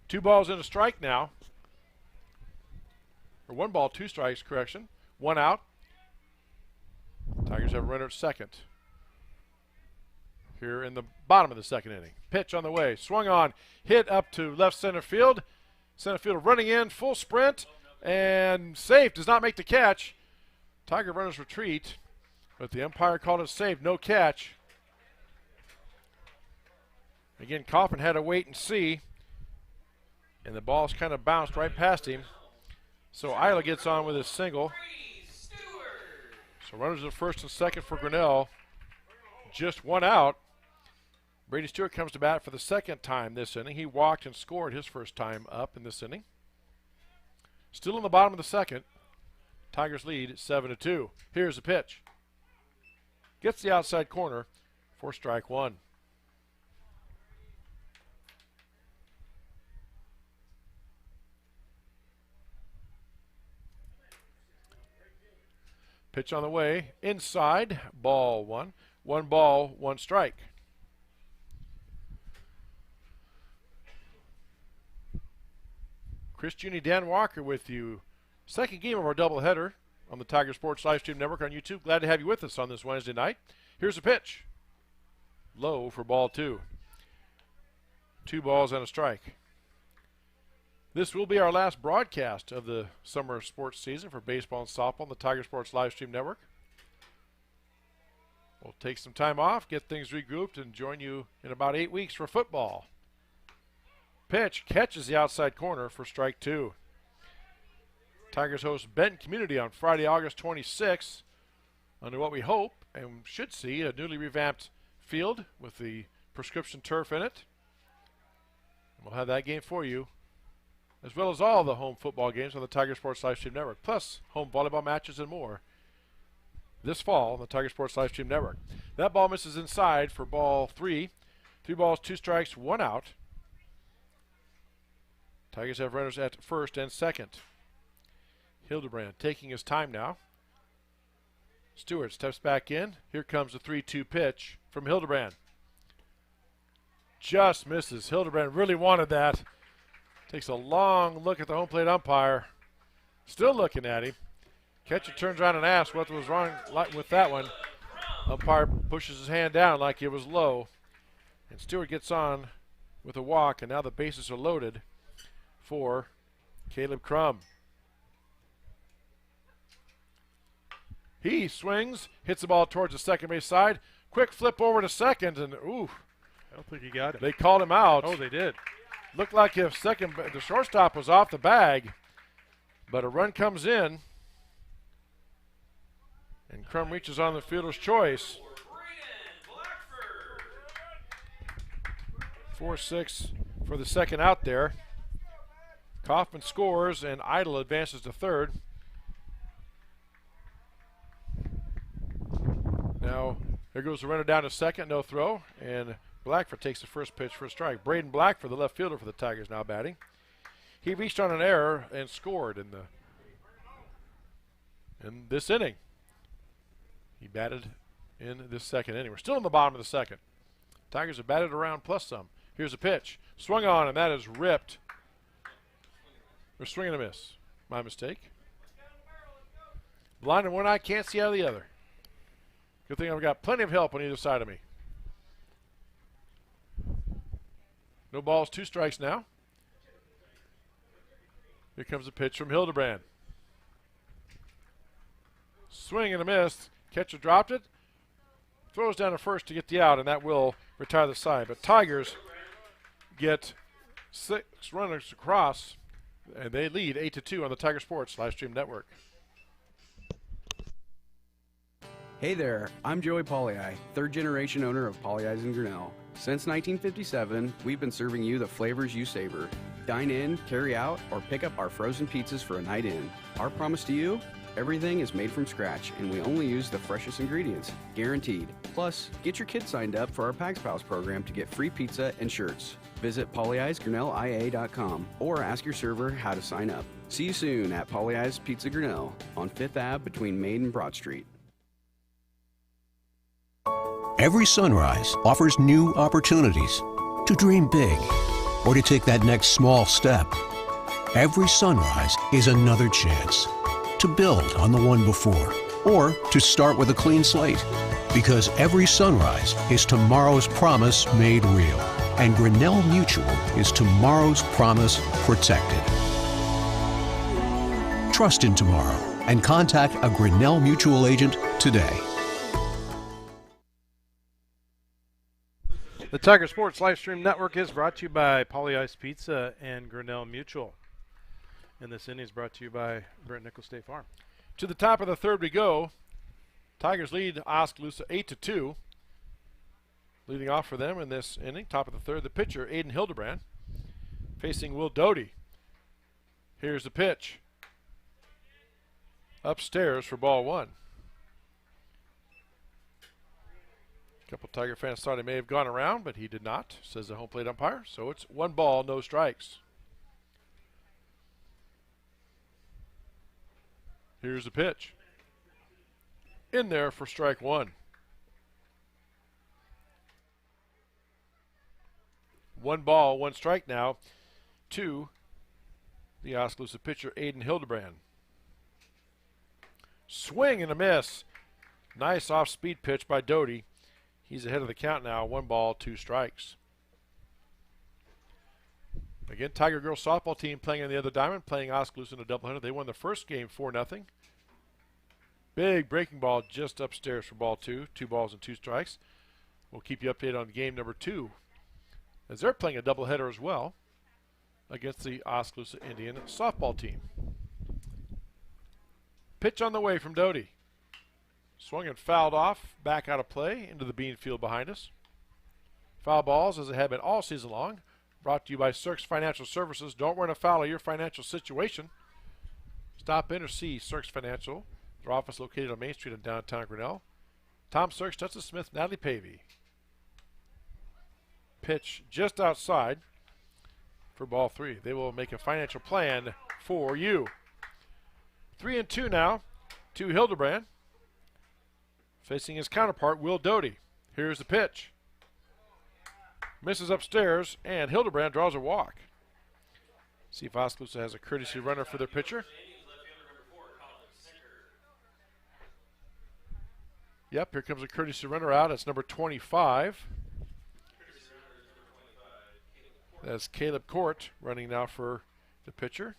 2 balls and a strike now. Or 1 ball, 2 strikes, correction. 1 out. Tigers have a runner at second. Here in the bottom of the second inning. Pitch on the way. Swung on. Hit up to left center field. Center fielder running in. Full sprint. And safe. Does not make the catch. Tiger runners retreat. But the umpire called it safe. No catch. Again, Kaufman had to wait and see. and the ball's kind of bounced right past him. So Isla gets on with his single. So runners at first and second for Grinnell. Just one out. Brady Stewart comes to bat for the second time this inning. He walked and scored his first time up in this inning. Still in the bottom of the second. Tigers lead 7-2. Here's the pitch. Gets the outside corner for strike one. Pitch on the way, inside, ball one. 1 ball, 1 strike. Chris Juni, Dan Walker with you. Second game of our doubleheader on the Tiger Sports Livestream Network on YouTube. Glad to have you with us on this Wednesday night. Here's a pitch. Low for ball 2. 2 balls and a strike. This will be our last broadcast of the summer sports season for baseball and softball on the Tiger Sports Livestream Network. We'll take some time off, get things regrouped, and join you in about 8 weeks for football. Pitch catches the outside corner for strike 2. Tigers host Benton Community on Friday, August 26th, under what we hope and should see a newly revamped field with the prescription turf in it. And we'll have that game for you, as well as all the home football games on the Tiger Sports Livestream Network, plus home volleyball matches and more this fall on the Tiger Sports Livestream Network. That ball misses inside for ball 3. 3 balls, 2 strikes, 1 out. Tigers have runners at first and second. Hildebrand taking his time now. Stewart steps back in. Here comes the 3-2 pitch from Hildebrand. Just misses. Hildebrand really wanted that. Takes a long look at the home plate umpire. Still looking at him. Catcher turns around and asks what was wrong with that one. Umpire pushes his hand down like it was low. And Stewart gets on with a walk, and now the bases are loaded for Caleb Crum. He swings, hits the ball towards the second base side. Quick flip over to second, and ooh. I don't think he got it. They called him out. Oh, they did. Looked like if the shortstop was off the bag, but a run comes in, and Crum reaches on the fielder's choice. 4-6 for the second out there. Kaufman scores, and Idle advances to third. Now, there goes the runner down to second, no throw, and Blackford takes the first pitch for a strike. Braden Blackford, the left fielder for the Tigers, now batting. He reached on an error and scored in this inning. He batted in this second inning. We're still in the bottom of the second. Tigers have batted around plus some. Here's a pitch. Swung on, and that is ripped. Or swing and a miss. My mistake. Blind in one eye, can't see out of the other. Good thing I've got plenty of help on either side of me. No balls, 2 strikes now. Here comes a pitch from Hildebrand. Swing and a miss. Catcher dropped it. Throws down to first to get the out, and that will retire the side. But Tigers get 6 runners across, and they lead 8-2 on the Tiger Sports Livestream Network. Hey there, I'm Joey Pollyi, third generation owner of Pollyi's in Grinnell. Since 1957, we've been serving you the flavors you savor. Dine in, carry out, or pick up our frozen pizzas for a night in. Our promise to you? Everything is made from scratch, and we only use the freshest ingredients, guaranteed. Plus, get your kids signed up for our Pags Pals program to get free pizza and shirts. Visit pollyi'sgrinnellia.com or ask your server how to sign up. See you soon at Pollyi's Pizza Grinnell on 5th Ave between Main and Broad Street. Every sunrise offers new opportunities to dream big or to take that next small step. Every sunrise is another chance to build on the one before or to start with a clean slate. Because every sunrise is tomorrow's promise made real. And Grinnell Mutual is tomorrow's promise protected. Trust in tomorrow and contact a Grinnell Mutual agent today. The Tiger Sports Livestream Network is brought to you by Poly Ice Pizza and Grinnell Mutual. And this inning is brought to you by Brent Nickel State Farm. To the top of the third we go. Tigers lead Oskaloosa 8-2. Leading off for them in this inning, top of the third, the pitcher, Aiden Hildebrand, facing Will Doty. Here's the pitch. Upstairs for ball one. A couple Tiger fans thought he may have gone around, but he did not, says the home plate umpire. So it's 1 ball, no strikes. Here's the pitch. In there for strike one. 1 ball, 1 strike now to the Oskaloosa pitcher, Aiden Hildebrand. Swing and a miss. Nice off-speed pitch by Doty. He's ahead of the count now. 1 ball, 2 strikes. Again, Tiger Girls softball team playing on the other diamond, playing Oskaloosa in a doubleheader. They won the first game 4-0. Big breaking ball just upstairs for ball 2. 2 balls and 2 strikes. We'll keep you updated on game number 2, as they're playing a doubleheader as well against the Oskaloosa Indian softball team. Pitch on the way from Doty. Swung and fouled off, back out of play into the bean field behind us. Foul balls, as they have been all season long, brought to you by Cirques Financial Services. Don't run afoul of your financial situation. Stop in or see Cirques Financial. Their office located on Main Street in downtown Grinnell. Tom Cirques, Justin Smith, Natalie Pavey. Pitch just outside for ball 3. They will make a financial plan for you. 3-2 now to Hildebrand, facing his counterpart, Will Doty. Here's the pitch. Misses upstairs, and Hildebrand draws a walk. See if Oskaloosa has a courtesy runner for their pitcher. Yep, here comes a courtesy runner out. It's number 25. That's Caleb Court running now for the pitcher.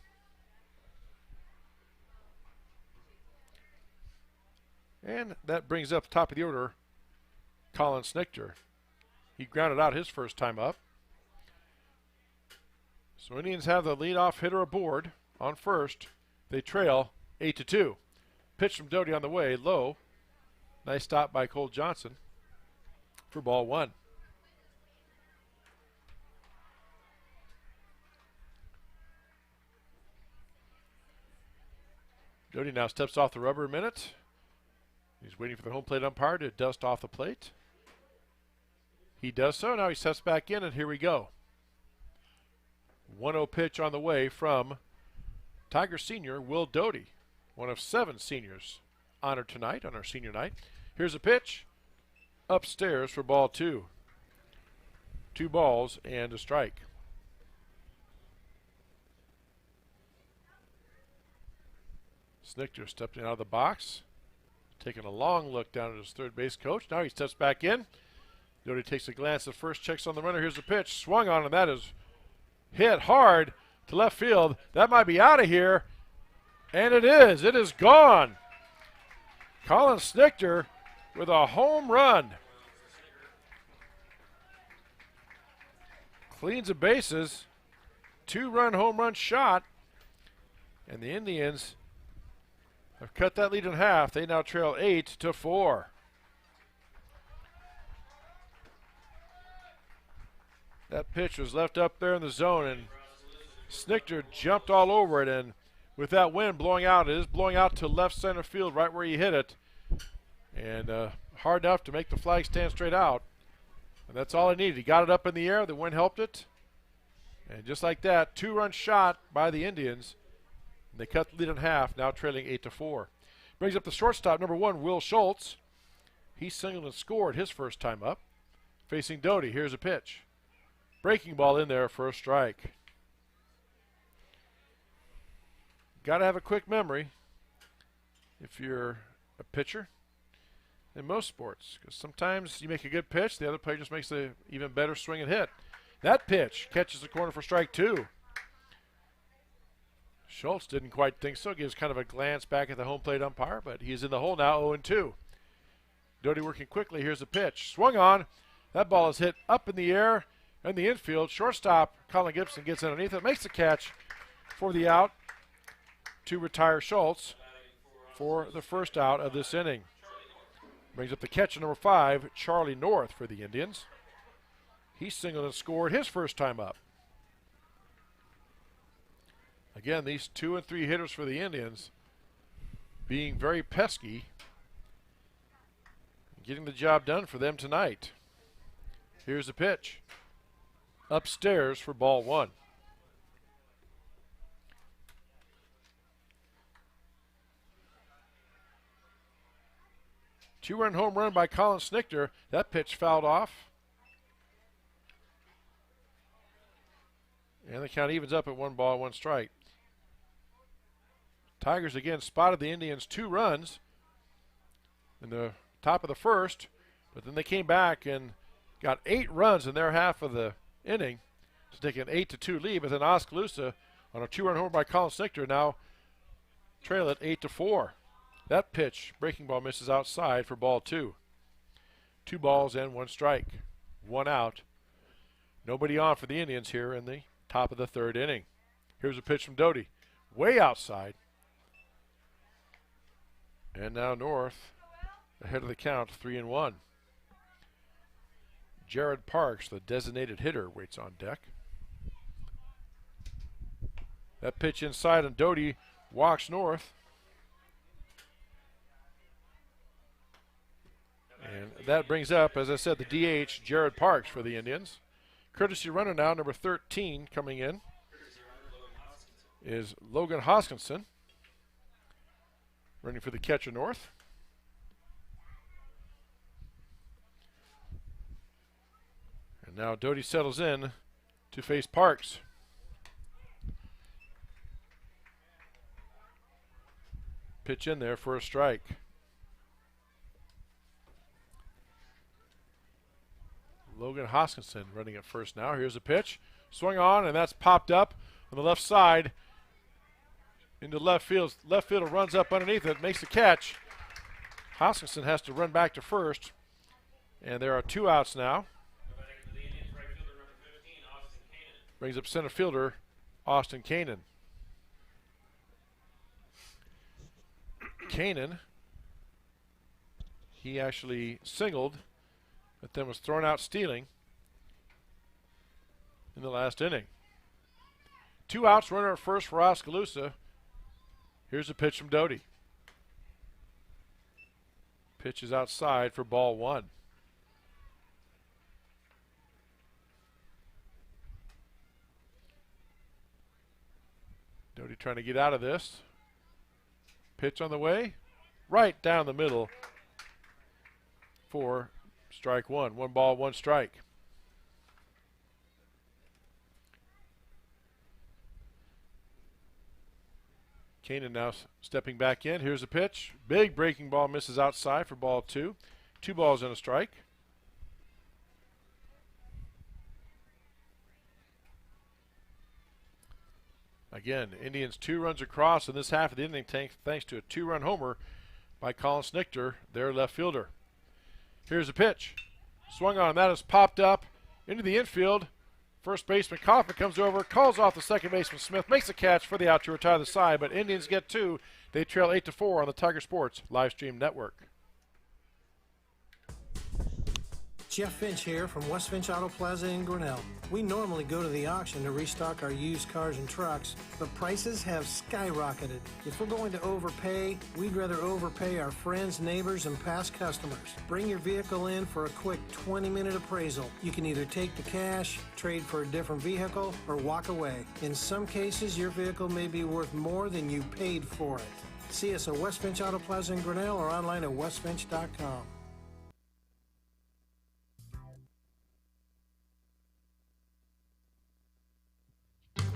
And that brings up top of the order Colin Snichter. He grounded out his first time up. So Indians have the leadoff hitter aboard on first. They trail 8-2. Pitch from Doty on the way, low. Nice stop by Cole Johnson for ball 1. Doty now steps off the rubber a minute. He's waiting for the home plate umpire to dust off the plate. He does so. Now he steps back in, and here we go. 1-0 pitch on the way from Tiger senior Will Doty, one of 7 seniors honored tonight on our senior night. Here's a pitch upstairs for ball 2. 2 balls and a strike. Snichter stepped in out of the box, taking a long look down at his third base coach. Now he steps back in. Doty takes a glance at first, checks on the runner. Here's the pitch. Swung on, and that is hit hard to left field. That might be out of here. And it is. It is gone. Colin Snichter with a home run. Cleans the bases. 2-run home run shot. And the Indians have cut that lead in half. They now trail 8-4. That pitch was left up there in the zone, and Snichter jumped all over it. And with that wind blowing out, it is blowing out to left center field right where he hit it. And hard enough to make the flag stand straight out. And that's all he needed. He got it up in the air. The wind helped it. And just like that, 2-run shot by the Indians. They cut the lead in half, now trailing 8-4. Brings up the shortstop, number 1, Will Schultz. He singled and scored his first time up. Facing Doty, here's a pitch. Breaking ball in there for a strike. Got to have a quick memory if you're a pitcher in most sports, because sometimes you make a good pitch, the other player just makes an even better swing and hit. That pitch catches the corner for strike 2. Schultz didn't quite think so. Gives kind of a glance back at the home plate umpire, but he's in the hole now, 0-2. Doty working quickly. Here's the pitch. Swung on. That ball is hit up in the air in the infield. Shortstop Colin Gibson gets underneath it, makes the catch for the out to retire Schultz for the first out of this inning. Brings up the catcher, number 5, Charlie North for the Indians. He singled and scored his first time up. Again, these 2 and 3 hitters for the Indians being very pesky, getting the job done for them tonight. Here's the pitch. Upstairs for ball 1. Two-run home run by Colin Snichter. That pitch fouled off. And the count evens up at 1 ball, 1 strike. Tigers again spotted the Indians 2 runs in the top of the first, but then they came back and got 8 runs in their half of the inning to take an 8-2 lead. But then Oskaloosa, on a 2-run homer by Colin Snichter, now trail it 8-4. That pitch, breaking ball, misses outside for ball 2. 2 balls and 1 strike. 1 out. Nobody on for the Indians here in the top of the 3rd inning. Here's a pitch from Doty. Way outside. And now North ahead of the count, 3-1. Jared Parks, the designated hitter, waits on deck. That pitch inside, and Doty walks North. And that brings up, as I said, the DH, Jared Parks for the Indians. Courtesy runner now, number 13, coming in, is Logan Hoskinson, running for the catcher, North. And now Doty settles in to face Parks. Pitch in there for a strike. Logan Hoskinson running at first now. Here's a pitch. Swung on, and that's popped up on the left side into left field. Left fielder runs up underneath it, makes the catch. Hoskinson has to run back to first, and there are 2 outs now. Brings up center fielder Austin Kanan. Kanan, he actually singled, but then was thrown out stealing in the last inning. 2 outs, runner at first for Oskaloosa. Here's a pitch from Doty. Pitch is outside for ball 1. Doty trying to get out of this. Pitch on the way. Right down the middle for strike 1. 1 ball, 1 strike. Kanan now stepping back in. Here's a pitch. Big breaking ball, misses outside for ball 2. 2 balls and a strike. Again, Indians 2 runs across in this half of the inning thanks to a 2-run homer by Colin Snichter, their left fielder. Here's a pitch. Swung on, that is popped up into the infield. First baseman Kaufman comes over, calls off the second baseman Smith, makes a catch for the out to retire the side, but Indians get 2. They trail 8-4 on the Tiger Sports live stream network. Jeff Finch here from West Finch Auto Plaza in Grinnell. We normally go to the auction to restock our used cars and trucks, but prices have skyrocketed. If we're going to overpay, we'd rather overpay our friends, neighbors, and past customers. Bring your vehicle in for a quick 20-minute appraisal. You can either take the cash, trade for a different vehicle, or walk away. In some cases, your vehicle may be worth more than you paid for it. See us at West Finch Auto Plaza in Grinnell or online at westfinch.com.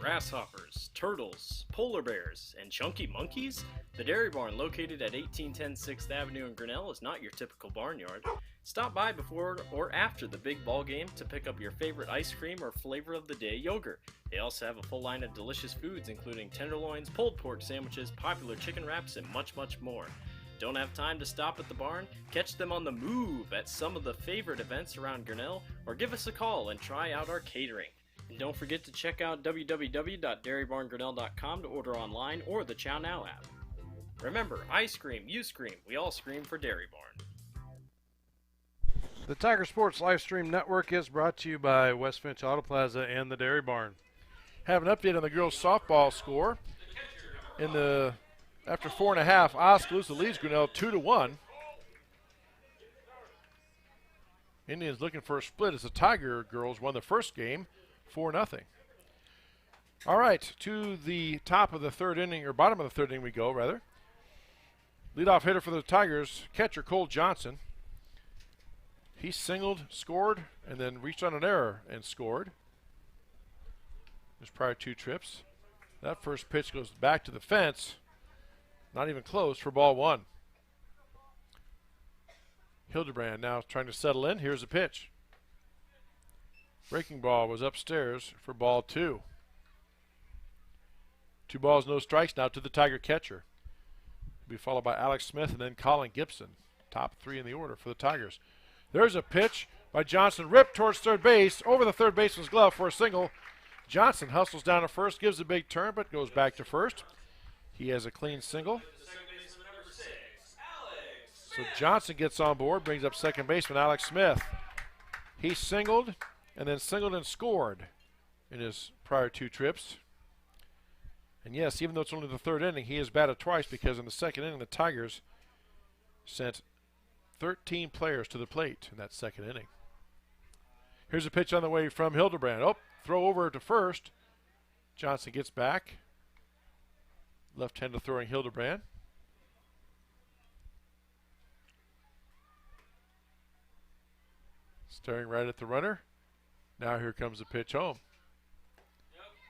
Grasshoppers, turtles, polar bears, and chunky monkeys? The Dairy Barn, located at 1810 6th Avenue in Grinnell, is not your typical barnyard. Stop by before or after the big ball game to pick up your favorite ice cream or flavor of the day yogurt. They also have a full line of delicious foods, including tenderloins, pulled pork sandwiches, popular chicken wraps, and much, much more. Don't have time to stop at the barn? Catch them on the move at some of the favorite events around Grinnell, or give us a call and try out our catering. And don't forget to check out www.dairybarngrinnell.com to order online or the Chow Now app. Remember, I scream, you scream, we all scream for Dairy Barn. The Tiger Sports Livestream Network is brought to you by West Finch Auto Plaza and the Dairy Barn. Have an update on the girls' softball score. After 4.5, Oskaloosa leads Grinnell 2-1. Indians looking for a split as the Tiger girls won the first game 4-0. All right, to the top of the third inning, or bottom of the third inning we go, rather. Leadoff hitter for the Tigers, catcher Cole Johnson. He singled, scored, and then reached on an error and scored. His prior 2 trips. That first pitch goes back to the fence. Not even close for ball 1. Hildebrand now trying to settle in. Here's a pitch. Breaking ball was upstairs for ball 2. 2 balls, no strikes now to the Tiger catcher. He'll be followed by Alex Smith and then Colin Gibson. Top 3 in the order for the Tigers. There's a pitch by Johnson, ripped towards third base, over the third baseman's glove for a single. Johnson hustles down to first, gives a big turn, but goes back to first. He has a clean single. So Johnson gets on board, brings up second baseman Alex Smith. He singled and scored in his prior 2 trips. And yes, even though it's only the third inning, he has batted twice because in the second inning the Tigers sent 13 players to the plate in that second inning. Here's a pitch on the way from Hildebrand. Oh, throw over to first. Johnson gets back. Left-hander throwing Hildebrand. Staring right at the runner. Now here comes the pitch home.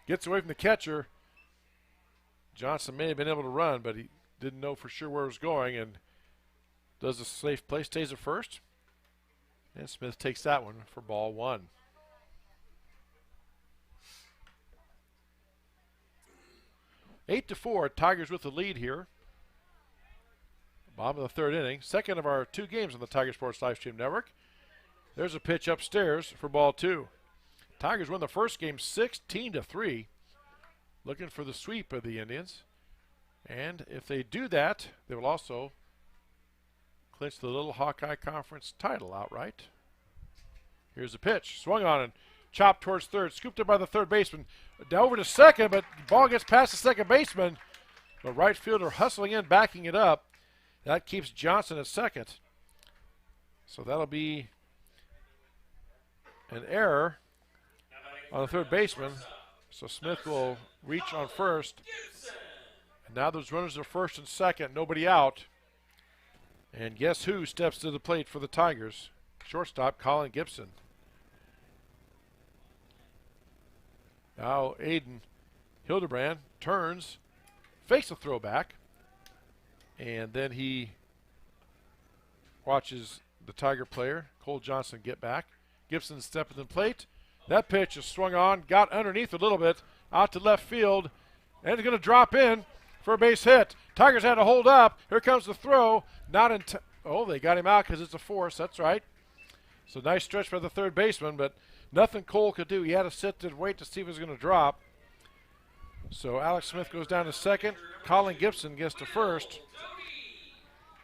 Gets away from the catcher. Johnson may have been able to run, but he didn't know for sure where it was going and does a safe play, stays at first. And Smith takes that one for ball 1. Eight to 4, Tigers with the lead here. Bottom of the third inning. Second of our 2 games on the Tiger Sports Livestream Network. There's a pitch upstairs for ball 2. Tigers won the first game 16-3. Looking for the sweep of the Indians. And if they do that, they will also clinch the Little Hawkeye Conference title outright. Here's a pitch. Swung on and chopped towards third. Scooped up by the third baseman. Down over to second, but the ball gets past the second baseman. The right fielder hustling in, backing it up. That keeps Johnson at second. So that'll be an error on the third baseman. So Smith will reach on first. And now those runners are first and second, nobody out. And guess who steps to the plate for the Tigers? Shortstop Colin Gibson. Now Aiden Hildebrand turns, fakes a throwback, and then he watches the Tiger player, Cole Johnson, get back. Gibson steps to the plate. That pitch is swung on, got underneath a little bit, out to left field, and it's going to drop in for a base hit. Tigers had to hold up. Here comes the throw. Not in oh, they got him out because it's a force. That's right. So nice stretch by the third baseman, but nothing Cole could do. He had to sit and wait to see if it was going to drop. So Alex Smith goes down to second. Colin Gibson gets to first.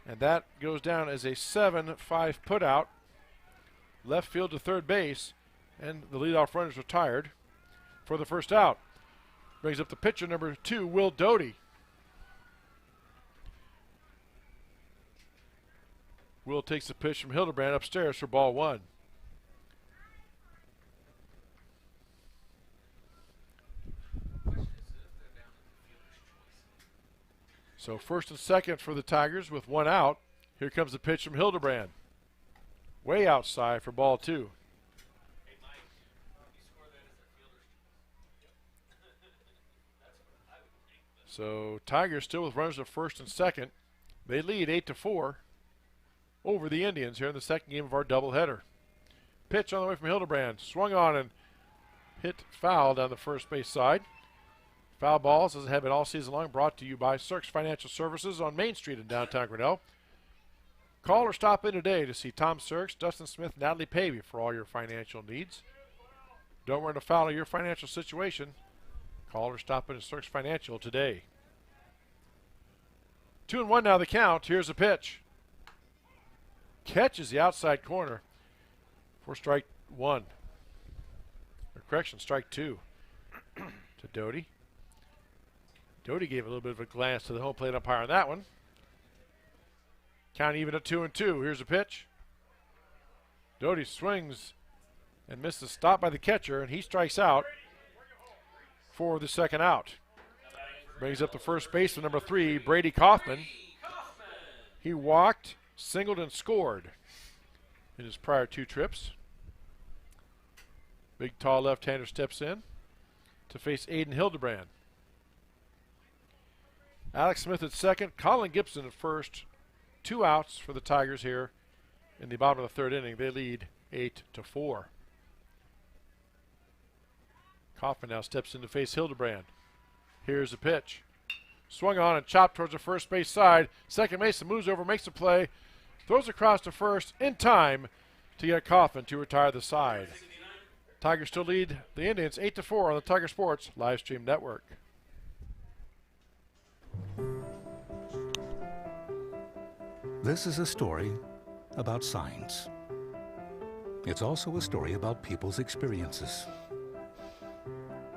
And that goes down as a 7-5 putout. Left field to third base. And the leadoff runner is retired for the first out. Brings up the pitcher, number 2, Will Doty. Will takes the pitch from Hildebrand upstairs for ball 1. So first and second for the Tigers with 1 out. Here comes the pitch from Hildebrand. Way outside for ball 2. So Tigers still with runners at first and second. They lead 8-4 over the Indians here in the second game of our doubleheader. Pitch on the way from Hildebrand. Swung on and hit foul down the first base side. Foul balls, as have been all season long, brought to you by Cirques Financial Services on Main Street in downtown Grinnell. Call or stop in today to see Tom Cirques, Dustin Smith, Natalie Pavey for all your financial needs. Don't run afoul of your financial situation. Call or stop in to Cirques Financial today. 2-1 now the count. Here's a pitch. Catches the outside corner for strike one. Or correction, strike two to Doty. Doty gave a little bit of a glance to the home plate umpire on that one. Count even at 2-2. Here's a pitch. Doty swings and misses. Stop by the catcher, and he strikes out for the second out. Brings up the first baseman, number 3, Brady Kaufman. He walked, singled, and scored in his prior 2 trips. Big, tall left-hander steps in to face Aiden Hildebrand. Alex Smith at second, Colin Gibson at first. 2 outs for the Tigers here in the bottom of the 3rd inning. They lead 8-4. Kaufman now steps in to face Hildebrand. Here's the pitch. Swung on and chopped towards the first base side. Second Mason moves over, makes a play, throws across to first in time to get Kaufman to retire the side. Tigers still lead the Indians 8-4 on the Tiger Sports live stream network. This is a story about signs. It's also a story about people's experiences.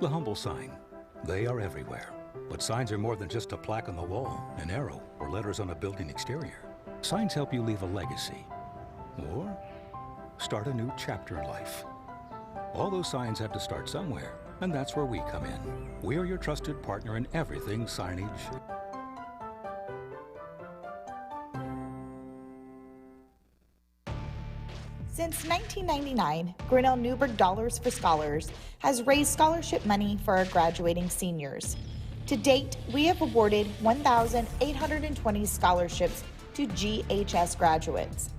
The humble sign. They are everywhere. But signs are more than just a plaque on the wall, an arrow, or letters on a building exterior. Signs help you leave a legacy or start a new chapter in life. All those signs have to start somewhere, and that's where we come in. We're your trusted partner in everything signage. Since 1999, Grinnell Newberg Dollars for Scholars has raised scholarship money for our graduating seniors. To date, we have awarded 1,820 scholarships to GHS graduates.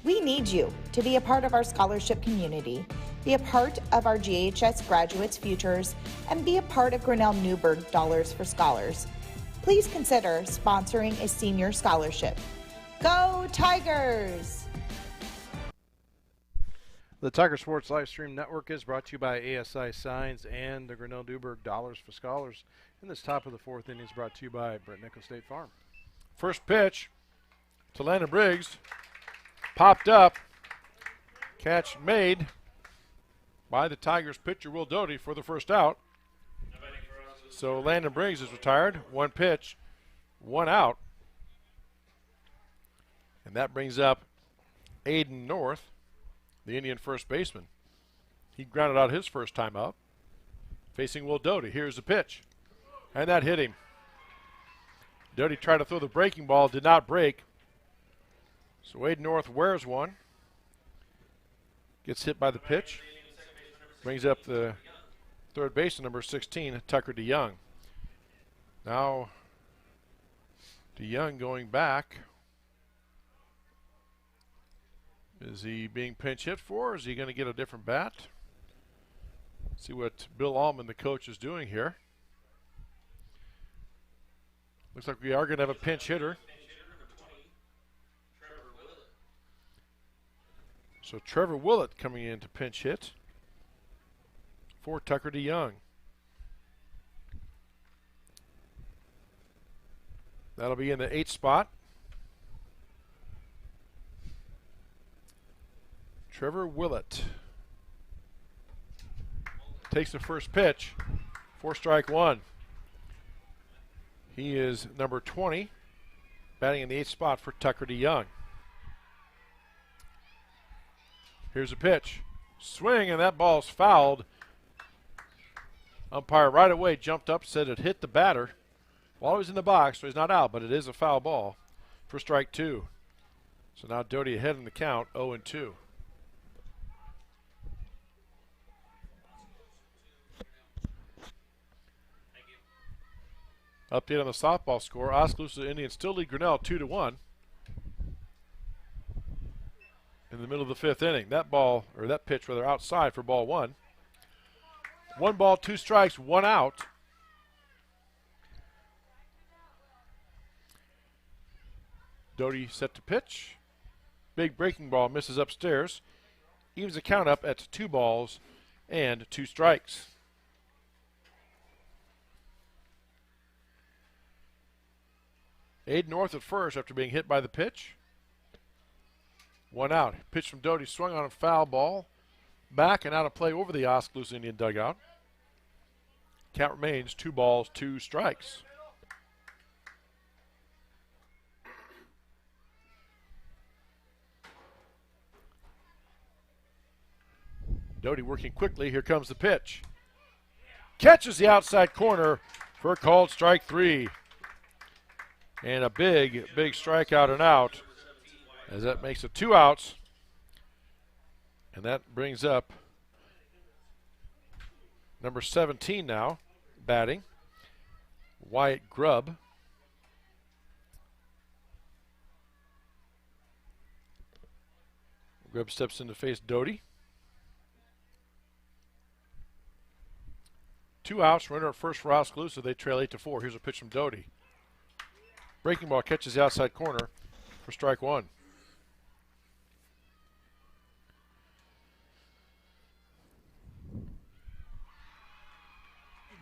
We need you to be a part of our scholarship community, be a part of our GHS graduates' futures, and be a part of Grinnell Newberg Dollars for Scholars. Please consider sponsoring a senior scholarship. Go Tigers! The Tiger Sports Live Stream Network is brought to you by ASI Signs and the Grinnell Newberg Dollars for Scholars. And this top of the 4th inning is brought to you by Brett Nickel State Farm. First pitch to Landon Briggs. Popped up. Catch made by the Tigers pitcher Will Doty for the first out. So Landon Briggs is retired. 1 pitch, 1 out. And that brings up Aiden North, the Indian first baseman. He grounded out his first time up. Facing Will Doty. Here's the pitch. And that hit him. Doty tried to throw the breaking ball, did not break. So Aiden North wears one. Gets hit by the pitch. Brings up the third baseman, number 16, Tucker DeYoung. Now DeYoung going back. Is he being pinch hit for, or is he going to get a different bat? See what Bill Allman, the coach, is doing here. Looks like we are going to have a pinch hitter. So Trevor Willett coming in to pinch hit for Tucker DeYoung. That'll be in the 8th spot. Trevor Willett takes the first pitch for strike 1. He is number 20, batting in the 8th spot for Tucker DeYoung. Here's a pitch. Swing, and that ball's fouled. Umpire right away jumped up, said it hit the batter while he was in the box, so he's not out, but it is a foul ball for strike 2. So now Doty ahead in the count, 0-2. Update on the softball score. Oskaloosa Indians still lead Grinnell 2-1 in the middle of the 5th inning. That ball, or that pitch rather, outside for ball 1. 1 ball, 2 strikes, 1 out. Doty set to pitch. Big breaking ball misses upstairs. Evens the count up at 2 balls and 2 strikes. Aiden North at first after being hit by the pitch. 1 out. Pitch from Doty, swung on a foul ball. Back and out of play over the Oskaloosa Indian dugout. Count remains 2 balls, 2 strikes. Doty working quickly. Here comes the pitch. Catches the outside corner for a called strike 3. And a big strikeout and out, as that makes it 2 outs. And that brings up number 17 now, batting, Wyatt Grubb. Grubb steps in to face Doty. 2 outs, runner at first for Oskaloosa. They trail 8-4. Here's a pitch from Doty. Breaking ball catches the outside corner for strike 1.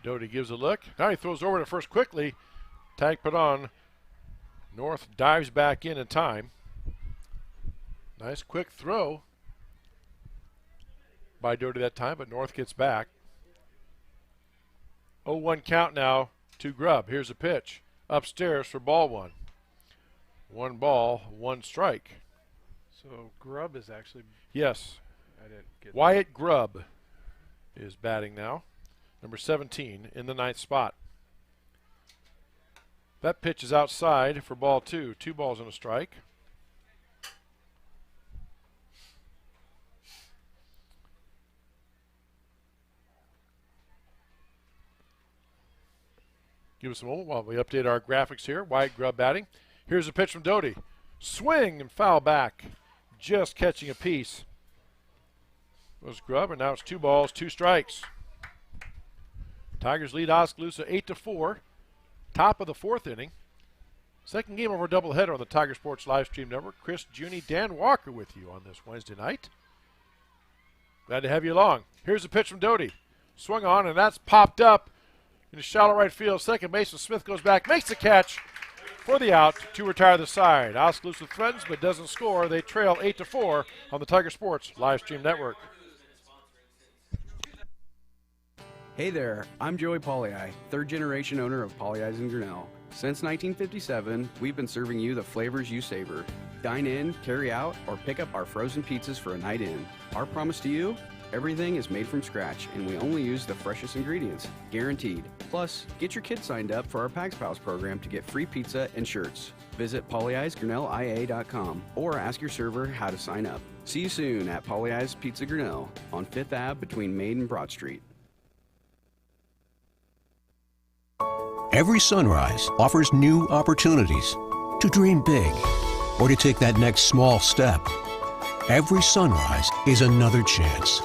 Doty gives a look. Now he throws over to first quickly. Tag put on. North dives back in time. Nice quick throw by Doty that time, but North gets back. 0-1 count now to Grubb. Here's a pitch. Upstairs for ball 1. 1 ball, 1 strike. So Grubb is actually... Yes. I didn't get Wyatt Grubb is batting now. Number 17 in the 9th spot. That pitch is outside for ball 2. 2 balls and a strike. Give us a moment while we update our graphics here. Wyatt Grubb batting. Here's a pitch from Doty. Swing and foul back. Just catching a piece was Grubb, and now it's 2 balls, 2 strikes. Tigers lead Oskaloosa 8-4. Top of the 4th inning. Second game of our doubleheader on the Tiger Sports Live Stream Network. Chris Juni, Dan Walker with you on this Wednesday night. Glad to have you along. Here's a pitch from Doty. Swung on, and that's popped up in the shallow right field. Second baseman Smith goes back, makes the catch for the out to retire the side. Oskaloosa threatens but doesn't score. They trail 8-4 on the Tiger Sports Live Stream Network. Hey there, I'm Joey Pauley, 3rd generation owner of Pauley in Grinnell. Since 1957, we've been serving you the flavors you savor. Dine in, carry out, or pick up our frozen pizzas for a night in. Our promise to you? Everything is made from scratch, and we only use the freshest ingredients, guaranteed. Plus, get your kids signed up for our Pags Pals program to get free pizza and shirts. Visit polyeisgrinnellia.com or ask your server how to sign up. See you soon at Polyeis Pizza Grinnell on 5th Ave between Main and Broad Street. Every sunrise offers new opportunities to dream big or to take that next small step. Every sunrise is another chance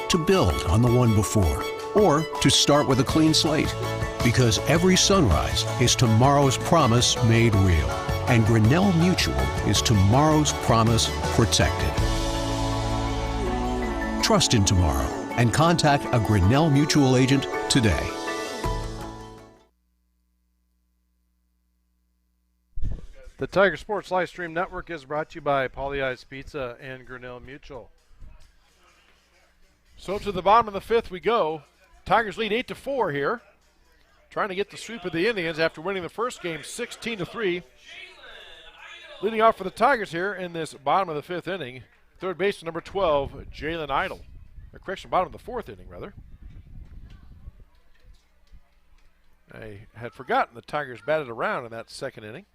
to build on the one before or to start with a clean slate. Because every sunrise is tomorrow's promise made real. And Grinnell Mutual is tomorrow's promise protected. Trust in tomorrow and contact a Grinnell Mutual agent today. The Tiger Sports Live Stream Network is brought to you by Pauley's Pizza and Grinnell Mutual. So to the bottom of the 5th we go. Tigers lead 8-4 here. Trying to get the sweep of the Indians after winning the first game 16-3. Leading off for the Tigers here in this bottom of the 5th inning, 3rd baseman number 12, Jalen Idle. Or correction, bottom of the 4th inning, rather. I had forgotten the Tigers batted around in that 2nd inning.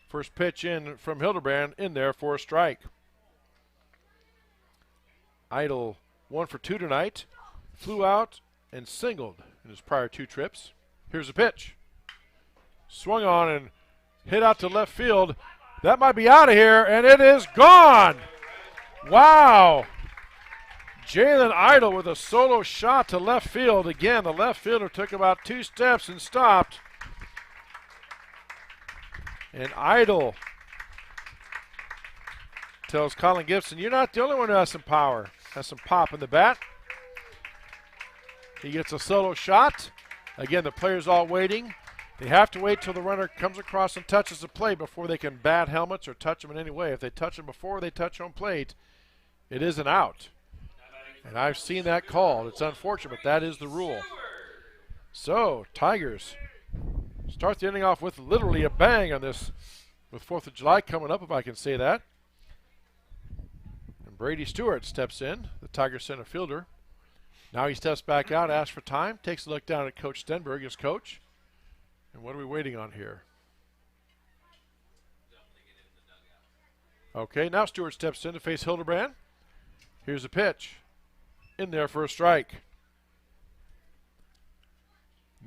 First pitch in from Hildebrand, in there for a strike. Idle 1 for 2 tonight. Flew out and singled in his prior 2 trips. Here's a pitch. Swung on and hit out to left field. That might be out of here, and it is gone. Wow. Jalen Idle with a solo shot to left field. Again, the left fielder took about 2 steps and stopped. And idle. Tells Colin Gibson, you're not the only one who has some power, has some pop in the bat. He gets a solo shot. Again, the players all waiting. They have to wait till the runner comes across and touches the plate before they can bat helmets or touch them in any way. If they touch them before they touch home plate, it is an out. And I've seen that called. It's unfortunate, but that is the rule. So, Tigers start the inning off with literally a bang on this, with 4th of July coming up, if I can say that. And Brady Stewart steps in, the Tigers center fielder. Now he steps back out, asks for time, takes a look down at Coach Stenberg, his coach. And what are we waiting on here? Okay, now Stewart steps in to face Hildebrand. Here's a pitch. In there for a strike.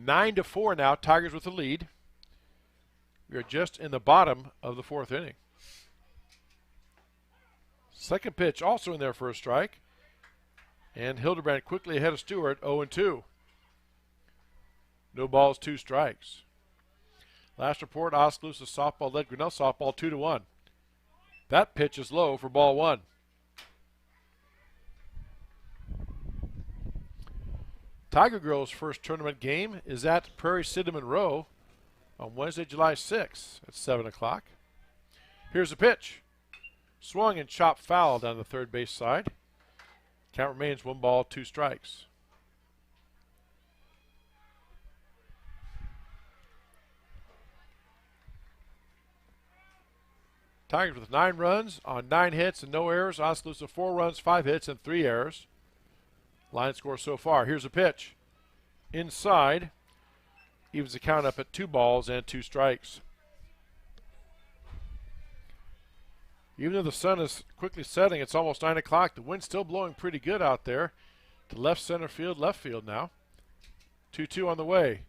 9-4 now, Tigers with the lead. We are just in the bottom of the 4th inning. Second pitch also in there for a strike. And Hildebrand quickly ahead of Stewart, 0-2. No balls, 2 strikes. Last report, Oskaloosa softball led Grinnell softball 2-1. That pitch is low for ball 1. Tiger Girls' first tournament game is at Prairie City Monroe on Wednesday, July 6th at 7 o'clock. Here's a pitch. Swung and chopped foul down the third base side. Count remains 1 ball, 2 strikes. Tigers with 9 runs on 9 hits and no errors. Oskaloosa 4 runs, 5 hits, and 3 errors. Line score so far. Here's a pitch. Inside. Evens the count up at 2 balls and 2 strikes. Even though the sun is quickly setting, it's almost 9 o'clock. The wind's still blowing pretty good out there. To left center field, left field now. 2-2 on the way.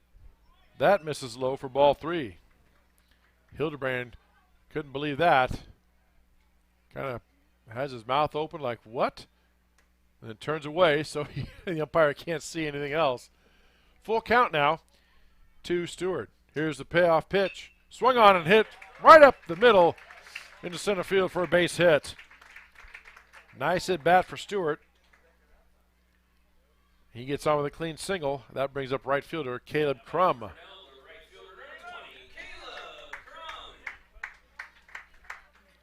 That misses low for ball 3. Hildebrand couldn't believe that. Kind of has his mouth open like, what? And then turns away so the umpire can't see anything else. Full count now to Stewart. Here's the payoff pitch. Swung on and hit right up the middle into center field for a base hit. Nice at bat for Stewart. He gets on with a clean single. That brings up right fielder Caleb Crum.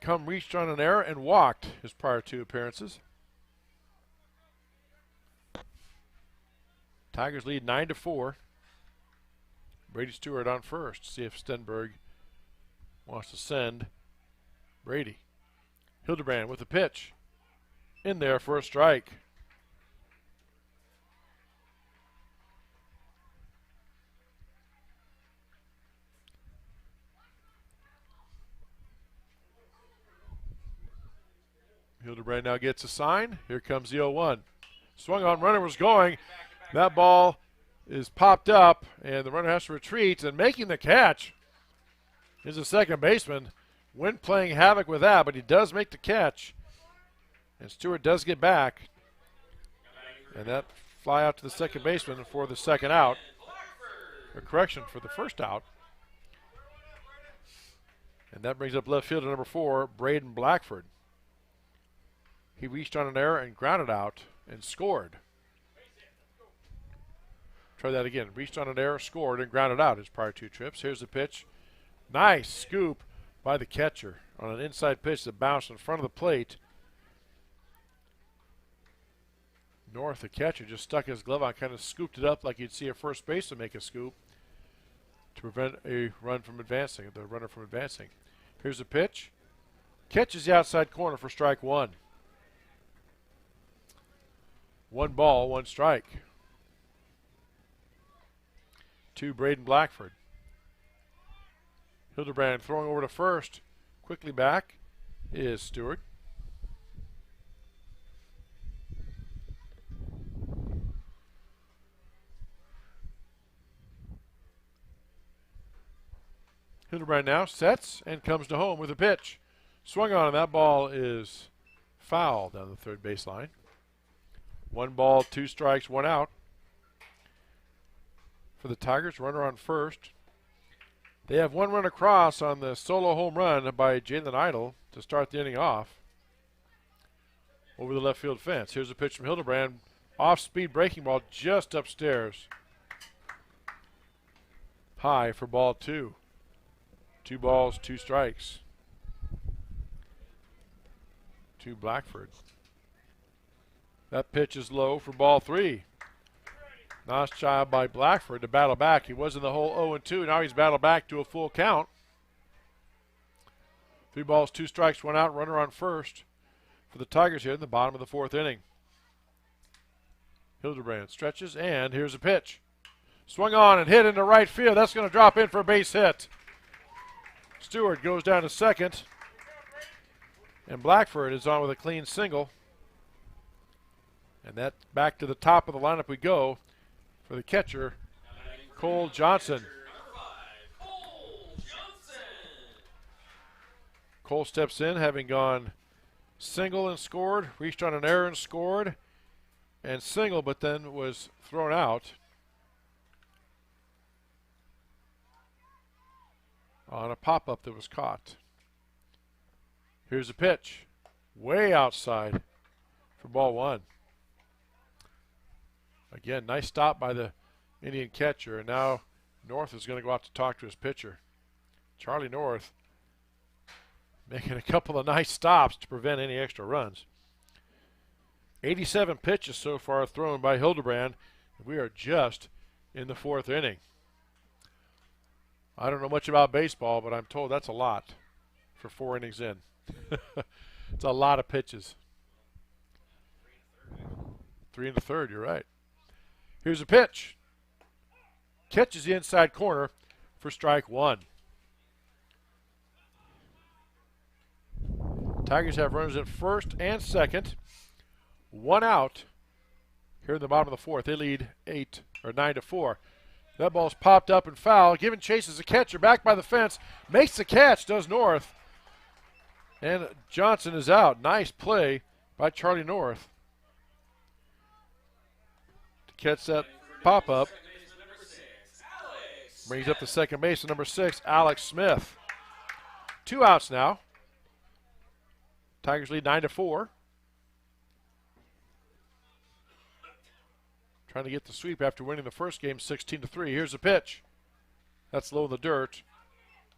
Crum reached on an error and walked his prior 2 appearances. Tigers lead 9-4. Brady Stewart on first. See if Stenberg wants to send Brady. Hildebrand with a pitch. In there for a strike. Hildebrand now gets a sign. Here comes the 0-1. Swung on, runner was going. That ball is popped up, and the runner has to retreat. And making the catch is the second baseman. Wind playing havoc with that, but he does make the catch. And Stewart does get back. And that fly out to the second baseman for the second out. A correction for the first out. And that brings up left fielder number 4, Braden Blackford. He reached on an error and grounded out and scored. Try that again. Reached on an error, scored, and grounded out his prior 2 trips. Here's the pitch. Nice scoop by the catcher on an inside pitch that bounced in front of the plate. North, the catcher, just stuck his glove on, kind of scooped it up like you'd see a first baseman make a scoop to prevent a run from advancing, the runner from advancing. Here's the pitch. Catches the outside corner for strike 1. 1 ball, 1 strike. To Braden Blackford. Hildebrand throwing over to first. Quickly back is Stewart. Hildebrand now sets and comes to home with a pitch. Swung on, and that ball is foul down the third baseline. 1 ball, 2 strikes, 1 out. For the Tigers, runner on first. They have one run across on the solo home run by Jalen Idle to start the inning off over the left field fence. Here's a pitch from Hildebrand. Off-speed breaking ball just upstairs. High for ball 2. 2 balls, 2 strikes. To Blackford. That pitch is low for ball 3. Nice job by Blackford to battle back. He was in the hole 0-2. Now he's battled back to a full count. 3 balls, 2 strikes, 1 out. Runner on first for the Tigers here in the bottom of the 4th inning. Hildebrand stretches, and here's a pitch. Swung on and hit into right field. That's going to drop in for a base hit. Stewart goes down to second. And Blackford is on with a clean single. And that back to the top of the lineup we go for the catcher, Cole Johnson. Cole steps in, having gone single and scored, reached on an error and scored, and single, but then was thrown out on a pop-up that was caught. Here's a pitch, way outside for ball 1. Again, nice stop by the Indian catcher, and now North is going to go out to talk to his pitcher. Charlie North making a couple of nice stops to prevent any extra runs. 87 pitches so far thrown by Hildebrand. We are just in the 4th inning. I don't know much about baseball, but I'm told that's a lot for 4 innings in. It's a lot of pitches. 3 1/3, you're right. Here's a pitch. Catches the inside corner for strike 1. Tigers have runners at first and second. 1 out here in the bottom of the 4th. They lead 9-4. That ball's popped up and foul. Giving chase as a catcher back by the fence. Makes the catch, does North. And Johnson is out. Nice play by Charlie North to catch that pop-up. Brings up the second baseman, number 6, Alex Smith. 2 outs now. Tigers lead 9-4. Trying to get the sweep after winning the first game 16-3. Here's the pitch. That's low in the dirt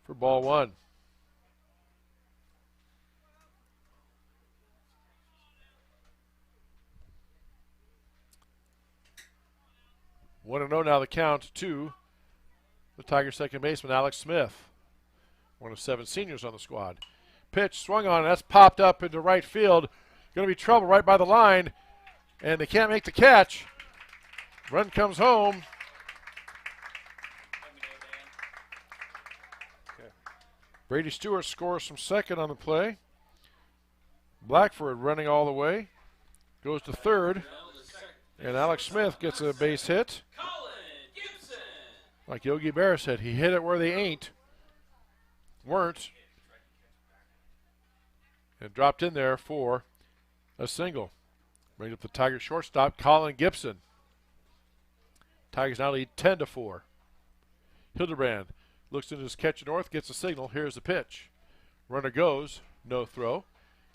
for ball 1. One and 0 now the count to the Tigers' second baseman, Alex Smith, one of 7 seniors on the squad. Pitch swung on, and that's popped up into right field. Going to be trouble right by the line, and they can't make the catch. Run comes home. Brady Stewart scores from second on the play. Blackford running all the way. Goes to third. And Alex Smith gets a base hit. Like Yogi Berra said, he hit it where they weren't. And dropped in there for a single. Brings up the Tigers shortstop, Colin Gibson. Tigers now lead 10-4. Hildebrand looks into his catcher North, gets a signal. Here's the pitch. Runner goes, no throw.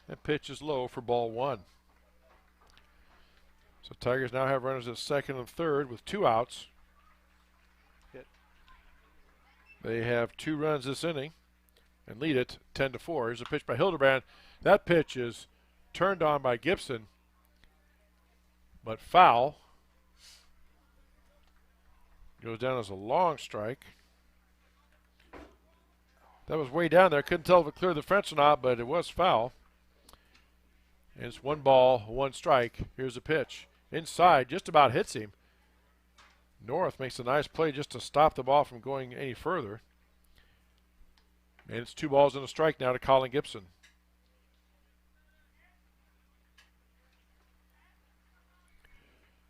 And pitch is low for ball 1. So Tigers now have runners at second and third with 2 outs. They have 2 runs this inning and lead it 10-4. Here's a pitch by Hildebrand. That pitch is turned on by Gibson, but foul. Goes down as a long strike. That was way down there. Couldn't tell if it cleared the fence or not, but it was foul. And it's 1 ball, 1 strike. Here's a pitch. Inside, just about hits him. North makes a nice play just to stop the ball from going any further. And it's 2 balls and a strike now to Colin Gibson.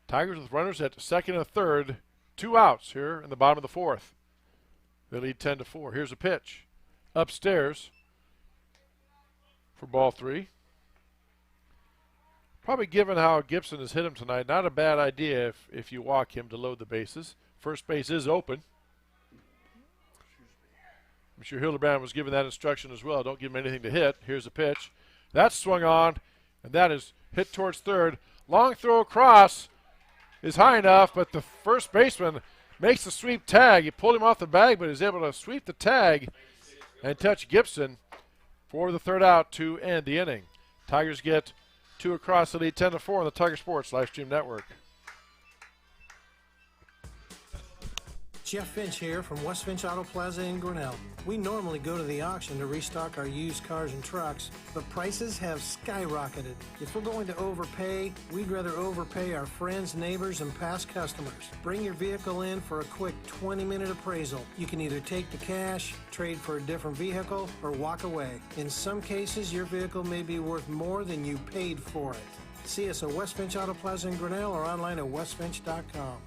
Tigers with runners at second and third. 2 outs here in the bottom of the 4th. They lead 10-4. Here's a pitch. Upstairs for ball 3. Probably given how Gibson has hit him tonight, not a bad idea if you walk him to load the bases. First base is open. I'm sure Hildebrand was given that instruction as well. Don't give him anything to hit. Here's a pitch. That's swung on, and that is hit towards third. Long throw across is high enough, but the first baseman makes the sweep tag. He pulled him off the bag, but is able to sweep the tag and touch Gibson for the third out to end the inning. Tigers get 2 across the lead, 10-4 on the Tiger Sports Livestream Network. Jeff Finch here from West Finch Auto Plaza in Grinnell. We normally go to the auction to restock our used cars and trucks, but prices have skyrocketed. If we're going to overpay, we'd rather overpay our friends, neighbors, and past customers. Bring your vehicle in for a quick 20-minute appraisal. You can either take the cash, trade for a different vehicle, or walk away. In some cases, your vehicle may be worth more than you paid for it. See us at West Finch Auto Plaza in Grinnell or online at westfinch.com.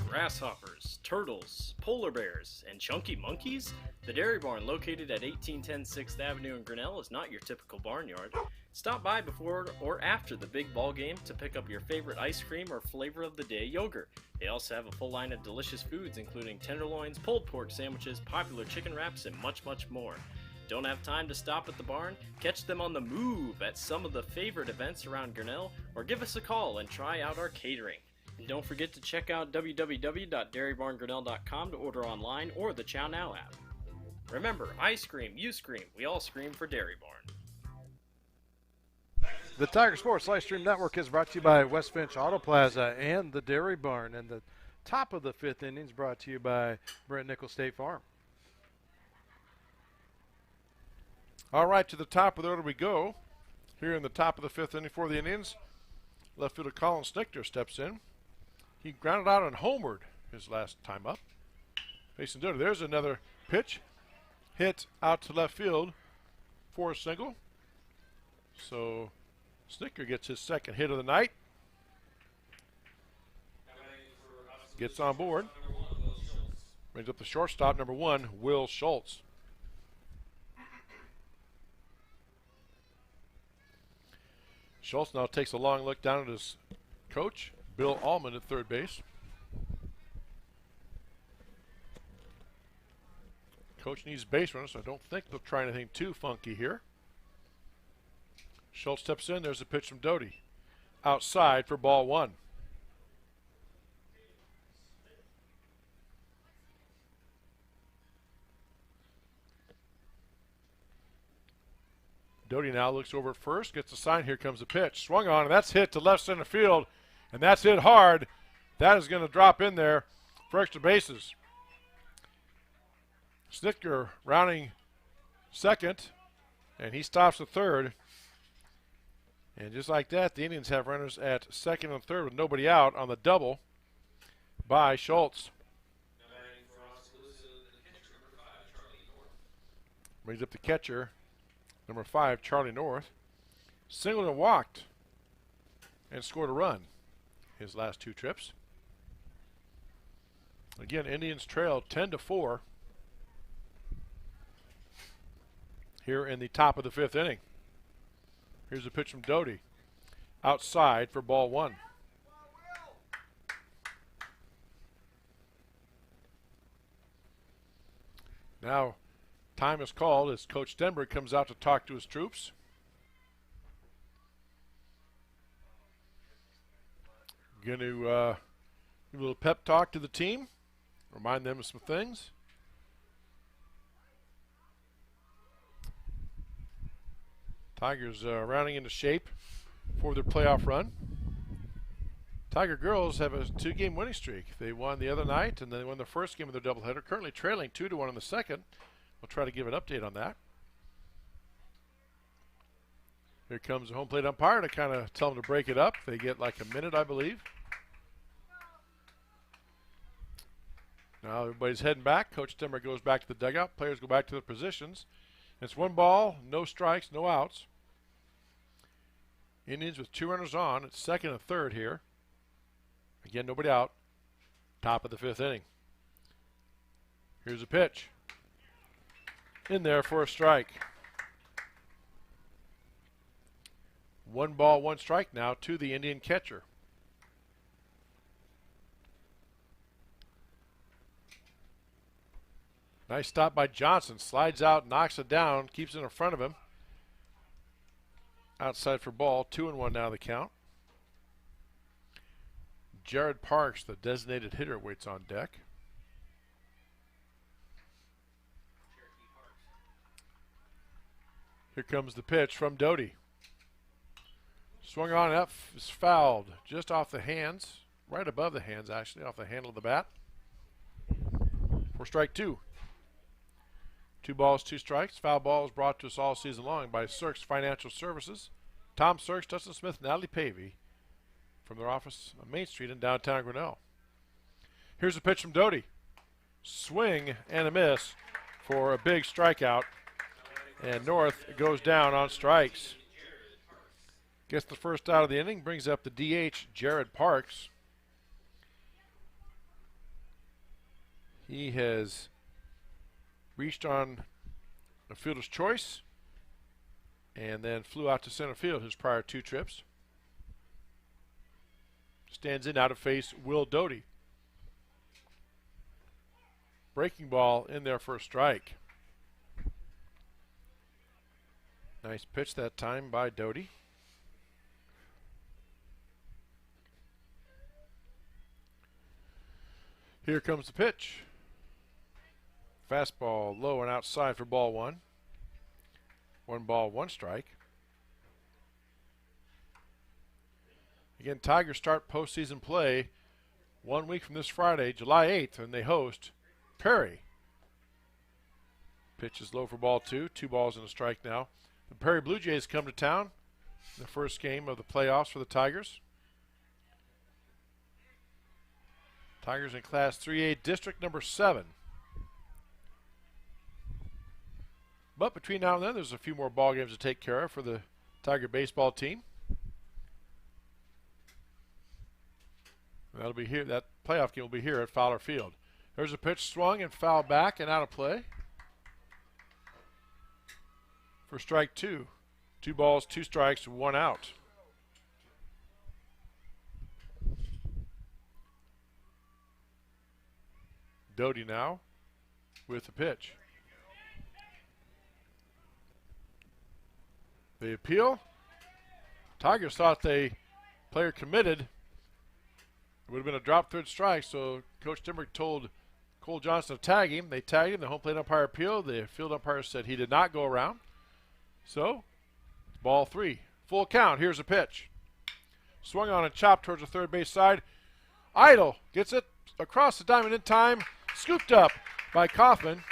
Grasshoppers, turtles, polar bears, and chunky monkeys? The Dairy Barn, located at 1810 6th Avenue in Grinnell, is not your typical barnyard. Stop by before or after the big ball game to pick up your favorite ice cream or flavor of the day yogurt. They also have a full line of delicious foods, including tenderloins, pulled pork sandwiches, popular chicken wraps, and much, much more. Don't have time to stop at the barn? Catch them on the move at some of the favorite events around Grinnell, or give us a call and try out our catering. And don't forget to check out www.dairybarngrinnell.com to order online or the Chow Now app. Remember, I scream, you scream, we all scream for Dairy Barn. The Tiger Sports Livestream Network is brought to you by West Finch Auto Plaza and the Dairy Barn. And the top of the 5th inning is brought to you by Brent Nickel State Farm. All right, to the top of the order we go. Here in the top of the 5th inning for the Indians, left fielder Colin Snichter steps in. He grounded out and homered his last time up. Facing Doty. There's another pitch. Hit out to left field for a single. So Snicker gets his second hit of the night. Gets on board. Brings up the shortstop, number 1, Will Schultz. Schultz now takes a long look down at his coach, Bill Allman, at third base. Coach needs base runners, so I don't think they'll try anything too funky here. Schultz steps in. There's a pitch from Doty. Outside for ball 1. Doty now looks over at first, gets a sign. Here comes the pitch. Swung on, and that's hit to left center field. And that's hit hard. That is going to drop in there for extra bases. Snicker rounding second, and he stops at third. And just like that, the Indians have runners at second and third with nobody out on the double by Schultz. Brings up the catcher, number 5, Charlie North. Singled and walked and scored a run his last 2 trips. Again, Indians trail 10-4 here in the top of the 5th inning. Here's a pitch from Doty. Outside for ball 1. Now, time is called as Coach Stenberg comes out to talk to his troops. Going to give a little pep talk to the team, remind them of some things. Tigers rounding into shape for their playoff run. Tiger girls have a 2-game winning streak. They won the other night, and they won the first game of their doubleheader, currently trailing 2-1 in the second. We'll try to give an update on that. Here comes the home plate umpire to kind of tell them to break it up. They get like a minute, I believe. Now everybody's heading back. Coach Timmer goes back to the dugout. Players go back to their positions. It's 1 ball, no strikes, no outs. Indians with 2 runners on. It's second and third here. Again, nobody out. Top of the 5th inning. Here's a pitch. In there for a strike. 1 ball, 1 strike now to the Indian catcher. Nice stop by Johnson. Slides out, knocks it down, keeps it in front of him. Outside for ball. 2-1 now the count. Jared Parks, the designated hitter, waits on deck. Here comes the pitch from Doty. Swung on up, is fouled just off the hands, right above the hands actually, off the handle of the bat. For strike 2. 2 balls, 2 strikes. Foul ball is brought to us all season long by Sirks Financial Services. Tom Sirks, Dustin Smith, Natalie Pavey from their office on Main Street in downtown Grinnell. Here's a pitch from Doty. Swing and a miss for a big strikeout. And North goes down on strikes. Gets the first out of the inning, brings up the DH, Jared Parks. He has reached on a fielder's choice and then flew out to center field his prior 2 trips. Stands in now to face Will Doty. Breaking ball in there for a strike. Nice pitch that time by Doty. Here comes the pitch. Fastball low and outside for ball 1. 1 ball, 1 strike. Again, Tigers start postseason play 1 week from this Friday, July 8th, and they host Perry. Pitch is low for ball 2. 2 balls and a strike now. The Perry Blue Jays come to town in the first game of the playoffs for the Tigers. Tigers in Class 3A, District number 7. But between now and then, there's a few more ball games to take care of for the Tiger baseball team. That'll be here. That playoff game will be here at Fowler Field. There's a pitch swung and fouled back and out of play for strike 2. 2 balls, 2 strikes, 1 out. Doty now with the pitch. The appeal. Tigers thought the player committed. It would have been a drop 3rd strike, so Coach Dimbrick told Cole Johnson to tag him. They tagged him. The home plate umpire appealed. The field umpire said he did not go around. So, ball 3. Full count. Here's a pitch. Swung on and chopped towards the third base side. Idle gets it across the diamond in time. Scooped up by Kaufman.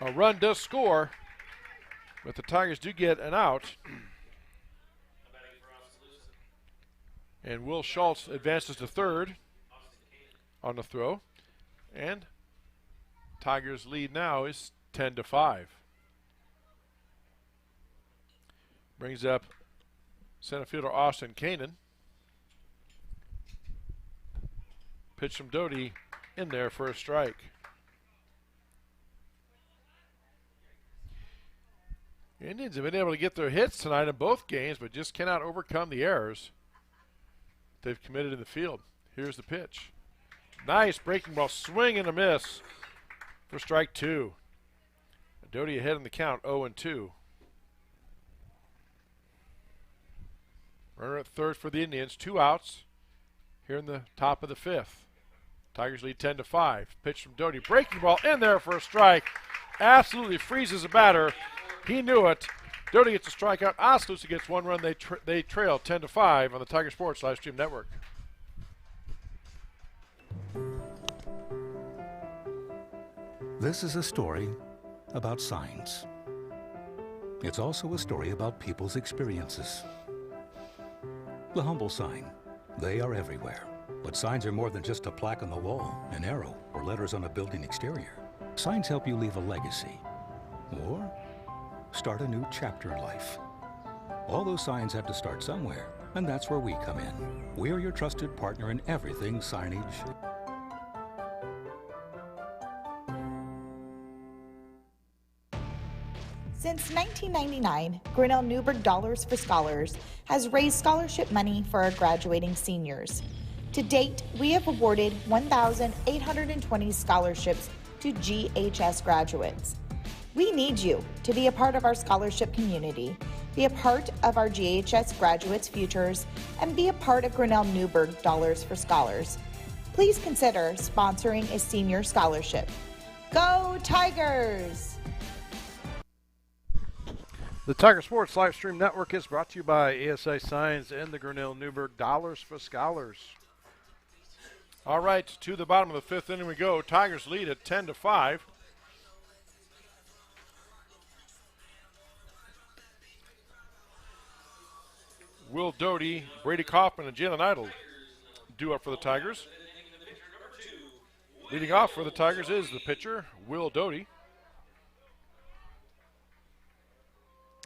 A run does score, but the Tigers do get an out. And Will Schultz advances to third on the throw. And Tigers' lead now is 10-5. Brings up center fielder Austin Kanan. Pitch from Doty in there for a strike. The Indians have been able to get their hits tonight in both games, but just cannot overcome the errors they've committed in the field. Here's the pitch. Nice breaking ball, swing and a miss for strike 2. Doty ahead in the count, 0-2. Runner at third for the Indians, 2 outs here in the top of the 5th. Tigers lead 10-5. Pitch from Doty, breaking ball in there for a strike. Absolutely freezes the batter. He knew it. Doty gets a strikeout. Oskaloosa gets 1 run. They trail 10-5 on the Tiger Sports Live Stream Network. This is a story about signs. It's also a story about people's experiences. The humble sign. They are everywhere. But signs are more than just a plaque on the wall, an arrow, or letters on a building exterior. Signs help you leave a legacy or start a new chapter in life. All those signs have to start somewhere, and that's where we come in. We're your trusted partner in everything signage. Since 1999, Grinnell Newberg Dollars for Scholars has raised scholarship money for our graduating seniors. To date, we have awarded 1,820 scholarships to GHS graduates. We need you to be a part of our scholarship community, be a part of our GHS graduates' futures, and be a part of Grinnell Newburgh Dollars for Scholars. Please consider sponsoring a senior scholarship. Go Tigers! The Tiger Sports Live Stream Network is brought to you by ASI Signs and the Grinnell Newburgh Dollars for Scholars. All right, to the bottom of the fifth inning we go. Tigers lead at 10-5. Will Doty, Brady Kaufman, and Jalen Idle due up for the Tigers. Leading off for the Tigers is the pitcher, Will Doty.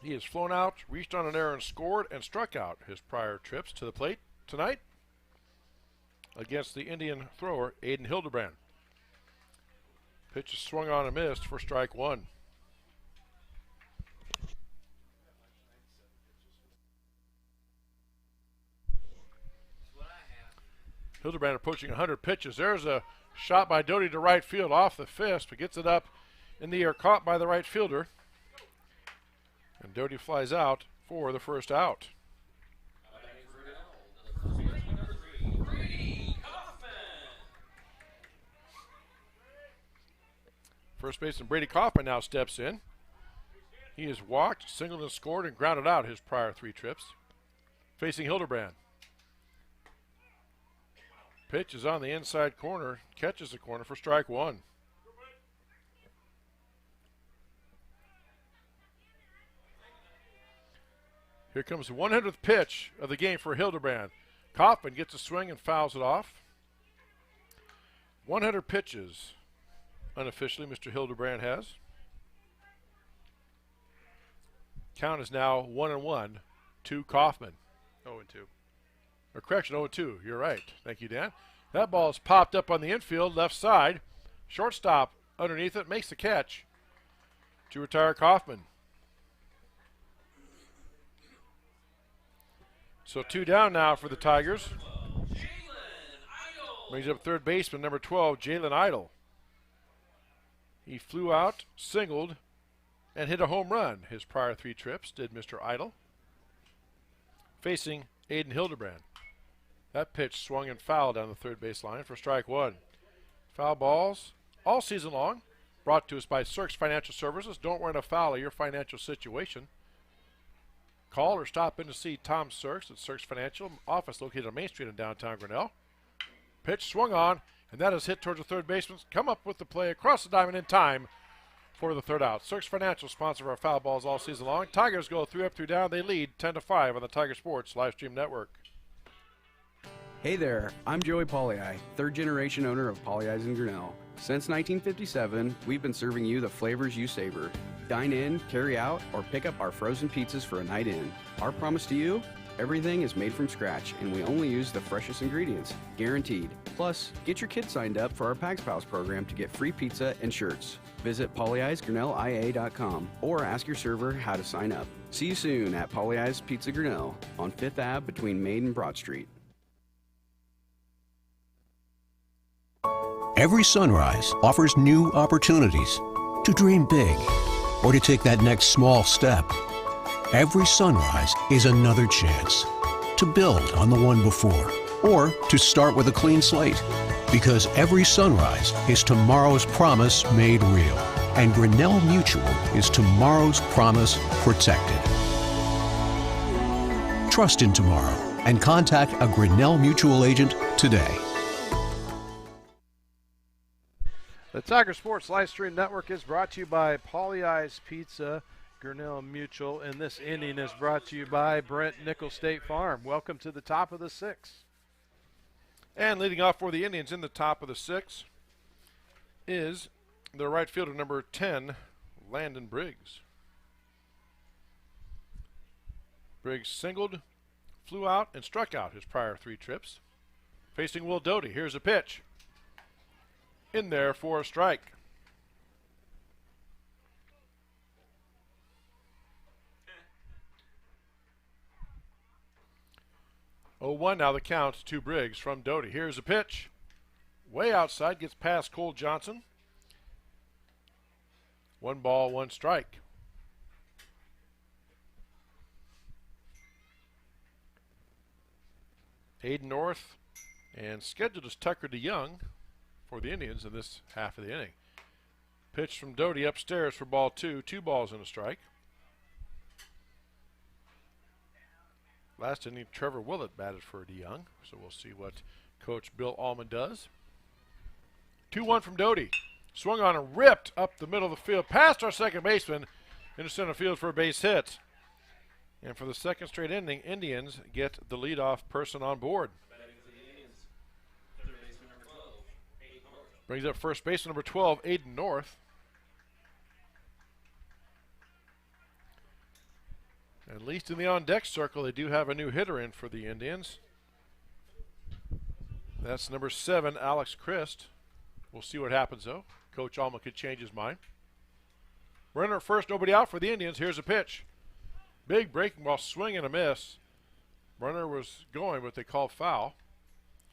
He has flown out, reached on an error, and scored and struck out his prior trips to the plate tonight against the Indian thrower, Aiden Hildebrand. Pitch is swung on and missed for strike one. Hildebrand approaching 100 pitches. There's a shot by Doty to right field off the fist, but gets it up in the air, caught by the right fielder. And Doty flies out for the first out. First baseman Brady Kaufman now steps in. He has walked, singled, and scored and grounded out his prior three trips. Facing Hildebrand. Pitch is on the inside corner, catches the corner for strike one. Here comes the 100th pitch of the game for Hildebrand. Kaufman gets a swing and fouls it off. 100 pitches, unofficially, Mr. Hildebrand has. Count is now 1-1 to Kaufman. 0-2. Or correction, 0-2. You're right. Thank you, Dan. That ball is popped up on the infield, left side. Shortstop underneath it makes the catch to retire Kaufman. So two down now for the Tigers. Brings up third baseman, number 12, Jalen Idle. He flew out, singled, and hit a home run. His prior three trips did Mr. Idle. Facing Aiden Hildebrand. That pitch swung and fouled down the third base line for strike one. Foul balls all season long, brought to us by Cirques Financial Services. Don't run afoul of your financial situation. Call or stop in to see Tom Cirques at Cirques Financial, office located on Main Street in downtown Grinnell. Pitch swung on, and that is hit towards the third baseman. Come up with the play across the diamond in time for the third out. Cirques Financial, sponsor of our foul balls all season long. Tigers go 3 up, 3 down. They lead 10-5 on the Tiger Sports Live Stream Network. Hey there, I'm Joey Pollei, third generation owner of Polley's in Grinnell. Since 1957, we've been serving you the flavors you savor. Dine in, carry out, or pick up our frozen pizzas for a night in. Our promise to you? Everything is made from scratch, and we only use the freshest ingredients, guaranteed. Plus, get your kids signed up for our Pags Pals program to get free pizza and shirts. Visit polleisgrinnellia.com or ask your server how to sign up. See you soon at Polley's Pizza Grinnell on 5th Ave between Main and Broad Street. Every sunrise offers new opportunities to dream big or to take that next small step. Every sunrise is another chance to build on the one before or to start with a clean slate. Because every sunrise is tomorrow's promise made real. And Grinnell Mutual is tomorrow's promise protected. Trust in tomorrow and contact a Grinnell Mutual agent today. The Tiger Sports Live Stream Network is brought to you by Polley's Pizza, Grinnell Mutual, and this inning is brought to you by Brent Nickel State Farm. Welcome to the top of the sixth. And leading off for the Indians in the top of the sixth is the right fielder, number 10, Landon Briggs. Briggs singled, flew out, and struck out his prior three trips. Facing Will Doty, here's a pitch. In there for a strike. Oh, 1 now the count to Briggs from Doty. Here's a pitch. Way outside, gets past Cole Johnson. 1 ball, 1 strike. Aiden North and scheduled as Tucker DeYoung for the Indians in this half of the inning. Pitch from Doty upstairs for ball 2. 2 balls and a strike. Last inning, Trevor Willett batted for DeYoung, so we'll see what Coach Bill Allman does. 2-1 from Doty. Swung on and ripped up the middle of the field, past our second baseman, into center field for a base hit. And for the second straight inning, Indians get the leadoff person on board. Brings up first baseman number 12, Aiden North. At least in the on-deck circle, they do have a new hitter in for the Indians. That's number 7, Alex Christ. We'll see what happens, though. Coach Allman could change his mind. Runner at first, nobody out for the Indians. Here's a pitch. Big breaking ball, swing and a miss. Runner was going, but they called foul.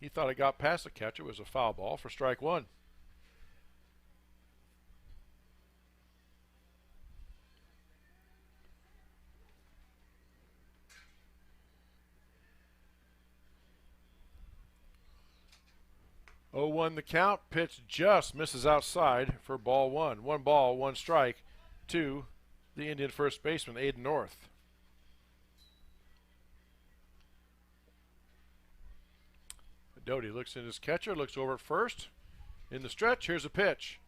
He thought it got past the catcher. It was a foul ball for strike 1. Oh, 1 the count. Pitch just misses outside for ball 1. 1 ball, 1 strike to the Indian first baseman, Aiden North. Doty looks in his catcher, looks over at first. In the stretch, here's a pitch.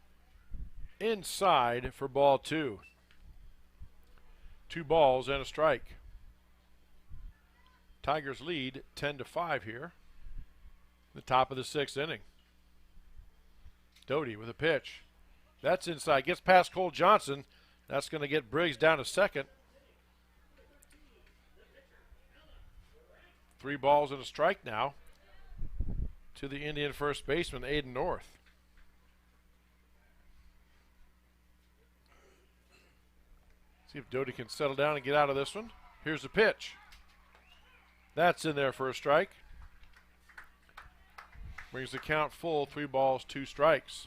Inside for ball 2. 2 balls and a strike. Tigers lead 10-5 here. The top of the 6th inning. Doty with a pitch. That's inside. Gets past Cole Johnson. That's going to get Briggs down to second. 3 balls and a strike now to the Indian first baseman, Aiden North. See if Doty can settle down and get out of this one. Here's the pitch. That's in there for a strike. Brings the count full, 3 balls, 2 strikes.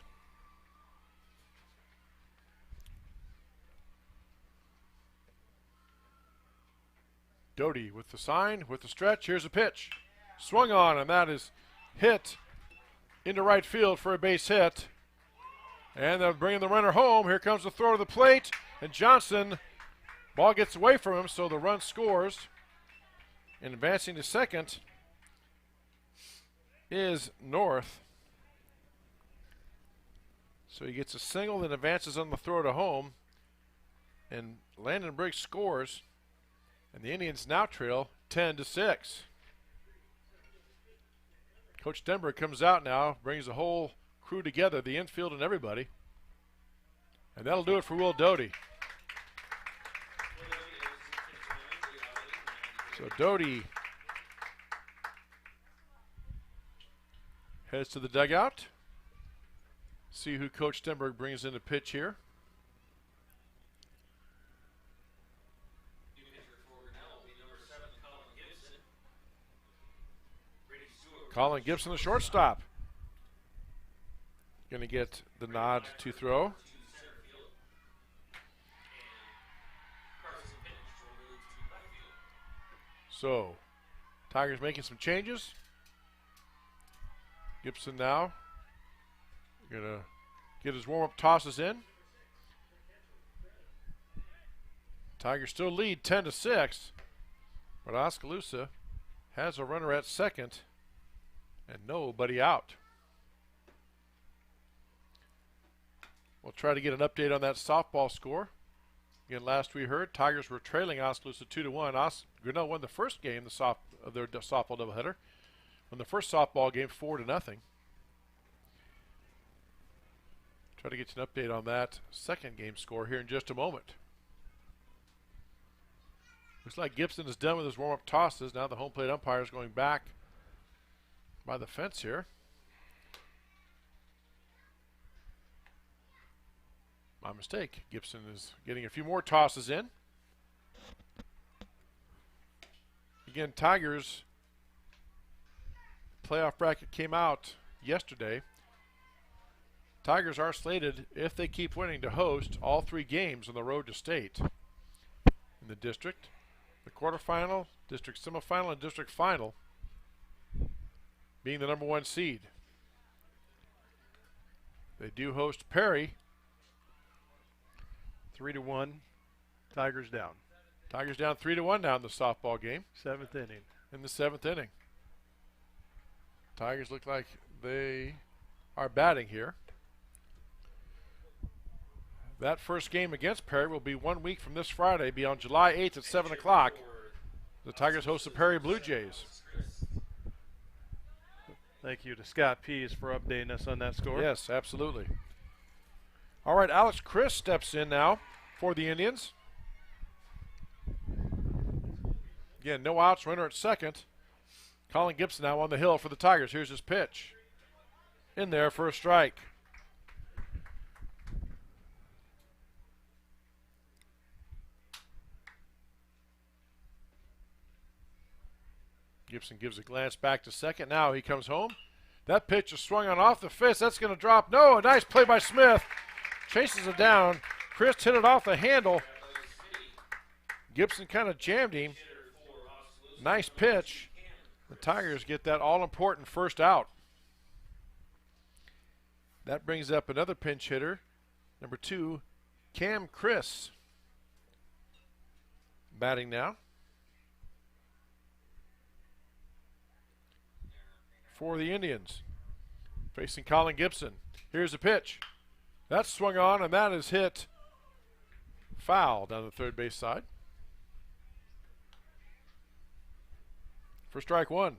Doty with the sign, with the stretch. Here's a pitch. Swung on, and that is hit into right field for a base hit. And they're bringing the runner home. Here comes the throw to the plate, and Johnson, ball gets away from him, so the run scores. And advancing to second is North. So he gets a single, then advances on the throw to home. And Landon Briggs scores. And the Indians now trail 10-6. Coach Denberg comes out now, brings the whole crew together, the infield and everybody. And that'll do it for Will Doty. So Doty heads to the dugout. See who Coach Stenberg brings in to pitch here. Colin Gibson, the shortstop. Going to get the nod to throw. So, Tigers making some changes. Gibson now going to get his warm-up tosses in. Tigers still lead 10-6, but Oskaloosa has a runner at second and nobody out. We'll try to get an update on that softball score. Again, last we heard, Tigers were trailing Oskaloosa 2-1. Grinnell won the first game of their softball doubleheader. Won the first softball game 4-0. Try to get you an update on that second game score here in just a moment. Looks like Gibson is done with his warm-up tosses. Now the home plate umpire is going back by the fence here. My mistake. Gibson is getting a few more tosses in. Again, Tigers playoff bracket came out yesterday. Tigers are slated, if they keep winning, to host all 3 games on the road to state in the district. The quarterfinal, district semifinal, and district final being the number 1 seed. They do host Perry. 3-1. Tigers down. Tigers down 3-1 now in the softball game. 7th inning. In the 7th inning. Tigers look like they are batting here. That first game against Perry will be 1 week from this Friday, be on July 8th at 7 o'clock. The Tigers host the Perry Blue Jays. Thank you to Scott Pease for updating us on that score. Yes, absolutely. All right, Alex Chris steps in now for the Indians. Again, no outs, runner at second. Colin Gibson now on the hill for the Tigers. Here's his pitch. In there for a strike. Gibson gives a glance back to second. Now he comes home. That pitch is swung on off the fist. That's going to drop. No, a nice play by Smith. Chases it down. Chris hit it off the handle. Gibson kind of jammed him. Nice pitch. The Tigers get that all-important first out. That brings up another pinch hitter, number 2, Cam Chris. Batting now. For the Indians. Facing Colin Gibson. Here's the pitch. That's swung on, and that is hit foul down the third base side. For strike 1.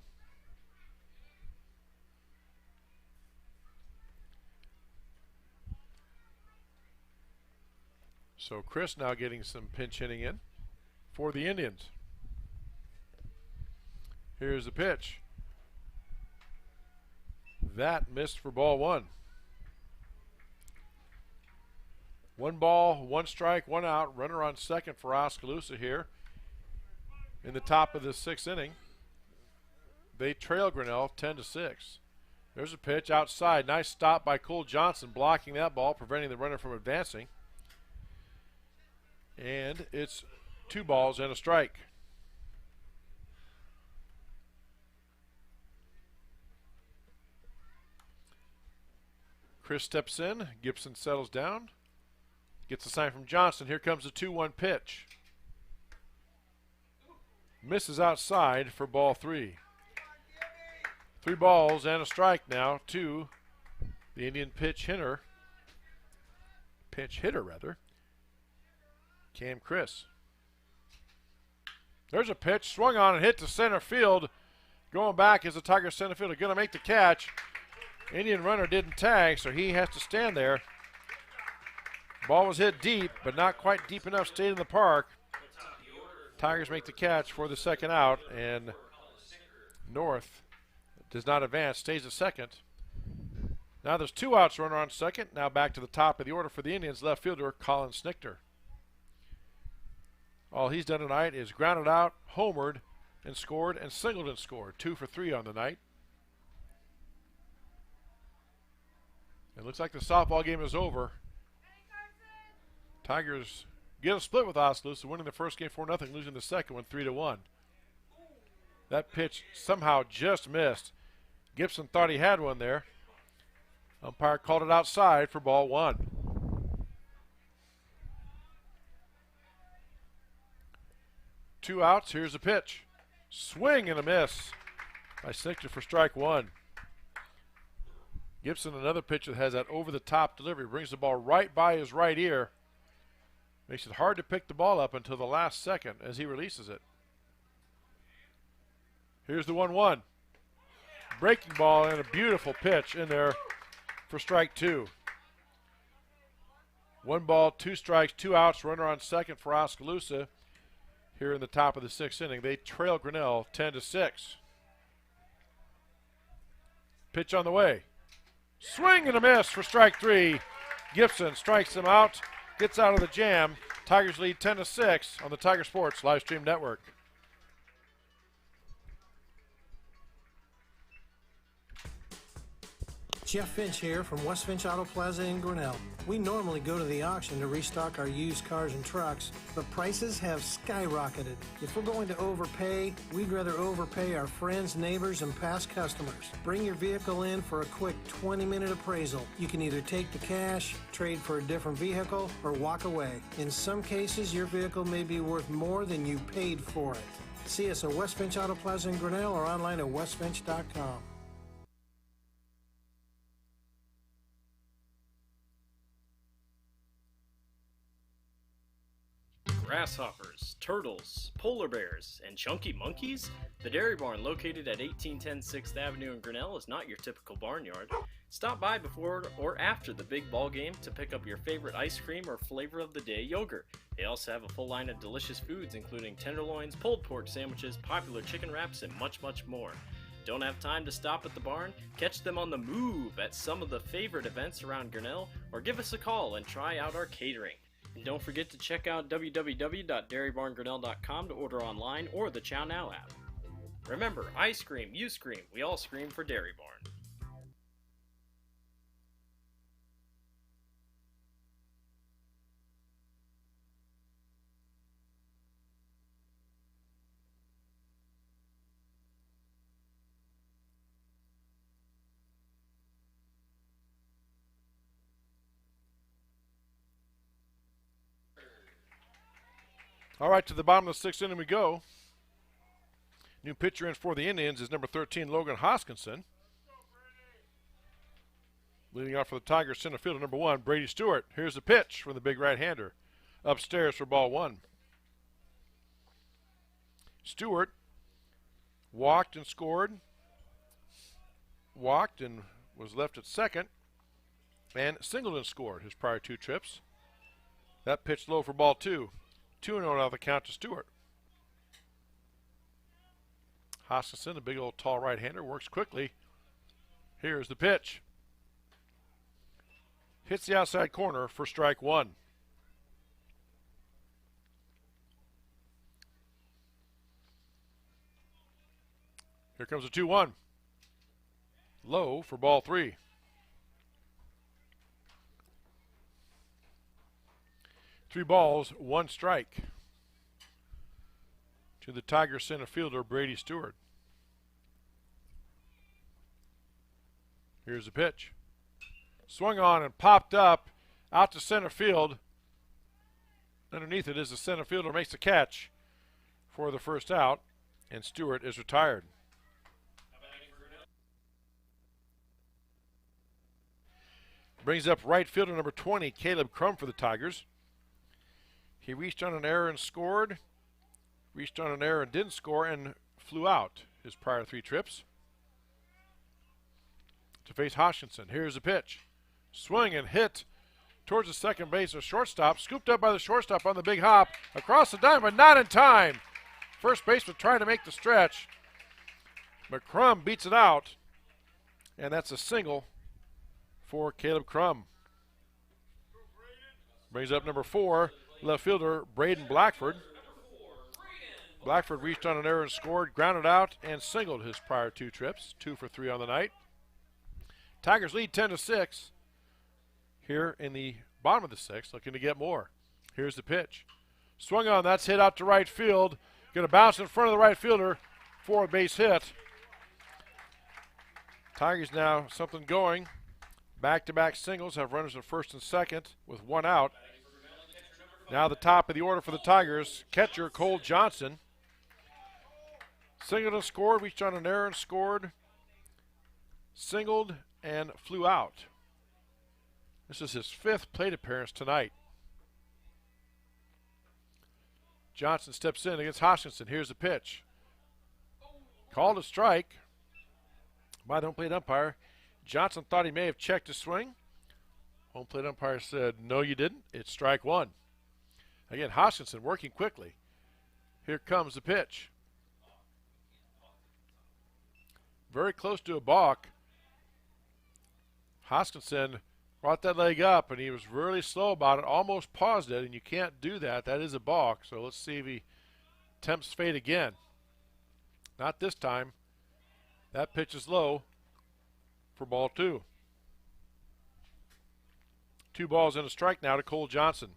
So Chris now getting some pinch hitting in for the Indians. Here's the pitch. That missed for ball 1. 1 ball, 1 strike, 1 out. Runner on second for Oskaloosa here in the top of the 6th inning. They trail Grinnell 10-6. There's a pitch outside. Nice stop by Cole Johnson, blocking that ball, preventing the runner from advancing. And it's 2 balls and a strike. Chris steps in. Gibson settles down. Gets a sign from Johnson. Here comes the 2-1 pitch. Misses outside for ball 3. 3 balls and a strike now to the Indian pinch hitter, Cam Chris. There's a pitch swung on and hit to center field. Going back is the Tigers center fielder going to make the catch. Indian runner didn't tag, so he has to stand there. Ball was hit deep, but not quite deep enough, stayed in the park. Tigers make the catch for the second out, and North does not advance, stays at second. Now there's 2 outs, runner on second. Now back to the top of the order for the Indians, left fielder Colin Snichter. All he's done tonight is grounded out, homered, and scored, and Singleton scored. 2 for 3 on the night. It looks like the softball game is over. Tigers get a split with Oskaloosa, winning the first game 4-0, losing the second one 3-1. That pitch somehow just missed. Gibson thought he had one there. Umpire called it outside for ball 1. 2 outs. Here's the pitch. Swing and a miss by Snichter for strike 1. Gibson, another pitcher that has that over-the-top delivery, brings the ball right by his right ear. Makes it hard to pick the ball up until the last second as he releases it. Here's the 1-1. Breaking ball and a beautiful pitch in there for strike 2. 1 ball, 2 strikes, 2 outs, runner on second for Oskaloosa here in the top of the 6th inning. They trail Grinnell 10-6. Pitch on the way. Swing and a miss for strike 3. Gibson strikes him out, gets out of the jam. Tigers lead 10-6 on the Tiger Sports live stream network. Jeff Finch here from West Finch Auto Plaza in Grinnell. We normally go to the auction to restock our used cars and trucks, but prices have skyrocketed. If we're going to overpay, we'd rather overpay our friends, neighbors, and past customers. Bring your vehicle in for a quick 20-minute appraisal. You can either take the cash, trade for a different vehicle, or walk away. In some cases, your vehicle may be worth more than you paid for it. See us at West Finch Auto Plaza in Grinnell or online at westfinch.com. Grasshoppers, turtles, polar bears, and chunky monkeys? The Dairy Barn, located at 1810 6th Avenue in Grinnell, is not your typical barnyard. Stop by before or after the big ball game to pick up your favorite ice cream or flavor of the day yogurt. They also have a full line of delicious foods, including tenderloins, pulled pork sandwiches, popular chicken wraps, and much, much more. Don't have time to stop at the barn? Catch them on the move at some of the favorite events around Grinnell, or give us a call and try out our catering. And don't forget to check out www.dairybarngrinnell.com to order online or the Chow Now app. Remember, I scream, you scream, we all scream for Dairy Barn. All right, to the bottom of the sixth inning we go. New pitcher in for the Indians is number 13, Logan Hoskinson. Leading off for the Tigers, center fielder number 1, Brady Stewart. Here's the pitch from the big right-hander. Upstairs for ball 1. Stewart walked and scored. Walked and was left at second. And singled and scored his prior 2 trips. That pitch low for ball 2. 2-0 out of the count to Stewart. Hoskinson, a big old tall right-hander, works quickly. Here's the pitch. Hits the outside corner for strike 1. Here comes a 2-1. Low for ball 3. 3 balls, 1 strike to the Tigers center fielder, Brady Stewart. Here's the pitch. Swung on and popped up out to center field. Underneath it is the center fielder makes the catch for the first out, and Stewart is retired. Brings up right fielder number 20, Caleb Crum, for the Tigers. He reached on an error and scored, reached on an error and didn't score, and flew out his prior 3 trips. To face Hoskinson, here's the pitch. Swing and hit towards the second base or shortstop, scooped up by the shortstop on the big hop, across the diamond, but not in time. First baseman trying to make the stretch, but Crum beats it out, and that's a single for Caleb Crum. Brings up number 4, left fielder Braden Blackford. Blackford reached on an error and scored, grounded out, and singled his prior 2 trips, 2 for 3 on the night. Tigers lead 10-6 here in the bottom of the 6th, looking to get more. Here's the pitch. Swung on, that's hit out to right field. Going to bounce in front of the right fielder for a base hit. Tigers now something going. Back-to-back singles, have runners at first and second with 1 out. Now the top of the order for the Tigers, catcher Cole Johnson. Singled and scored, reached on an error and scored. Singled and flew out. This is his 5th plate appearance tonight. Johnson steps in against Hoskinson. Here's the pitch. Called a strike by the home plate umpire. Johnson thought he may have checked his swing. Home plate umpire said, no, you didn't. It's strike 1. Again, Hoskinson working quickly. Here comes the pitch. Very close to a balk. Hoskinson brought that leg up, and he was really slow about it, almost paused it, and you can't do that. That is a balk, so let's see if he tempts fate again. Not this time. That pitch is low for ball 2. 2 balls and a strike now to Cole Johnson.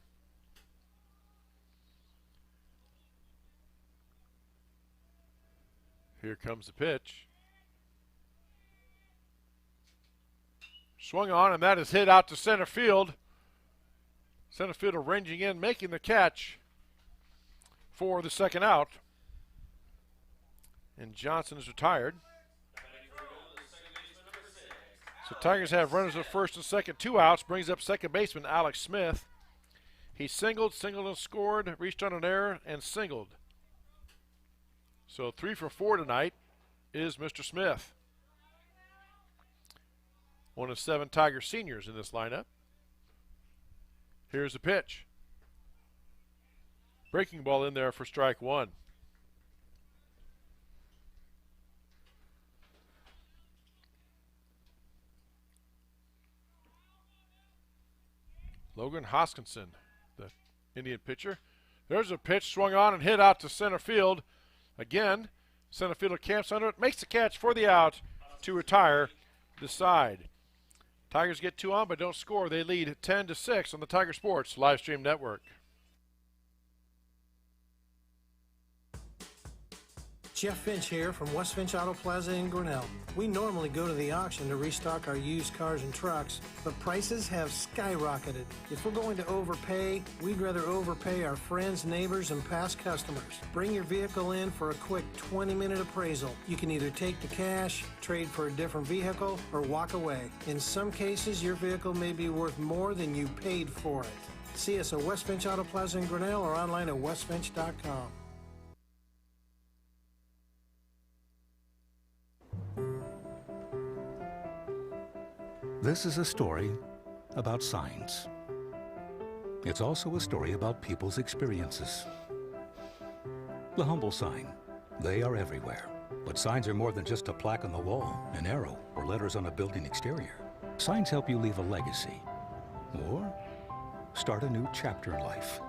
Here comes the pitch. Swung on, and that is hit out to center field. Center fielder ranging in, making the catch for the second out. And Johnson is retired. So Tigers have runners at first and second, 2 outs, brings up second baseman Alex Smith. He singled and scored, reached on an error, and singled. So 3 for 4 tonight is Mr. Smith. One of 7 Tiger seniors in this lineup. Here's the pitch. Breaking ball in there for strike 1. Logan Hoskinson, the Indian pitcher. There's a pitch swung on and hit out to center field. Again, center fielder camps under it, makes the catch for the out to retire the side. Tigers get 2 on but don't score. They lead 10-6 on the Tiger Sports live stream network. Jeff Finch here from West Finch Auto Plaza in Grinnell. We normally go to the auction to restock our used cars and trucks, but prices have skyrocketed. If we're going to overpay, we'd rather overpay our friends, neighbors, and past customers. Bring your vehicle in for a quick 20-minute appraisal. You can either take the cash, trade for a different vehicle, or walk away. In some cases, your vehicle may be worth more than you paid for it. See us at West Finch Auto Plaza in Grinnell or online at westfinch.com. This is a story about signs. It's also a story about people's experiences. The humble sign. They are everywhere. But signs are more than just a plaque on the wall, an arrow, or letters on a building exterior. Signs help you leave a legacy or start a new chapter in life.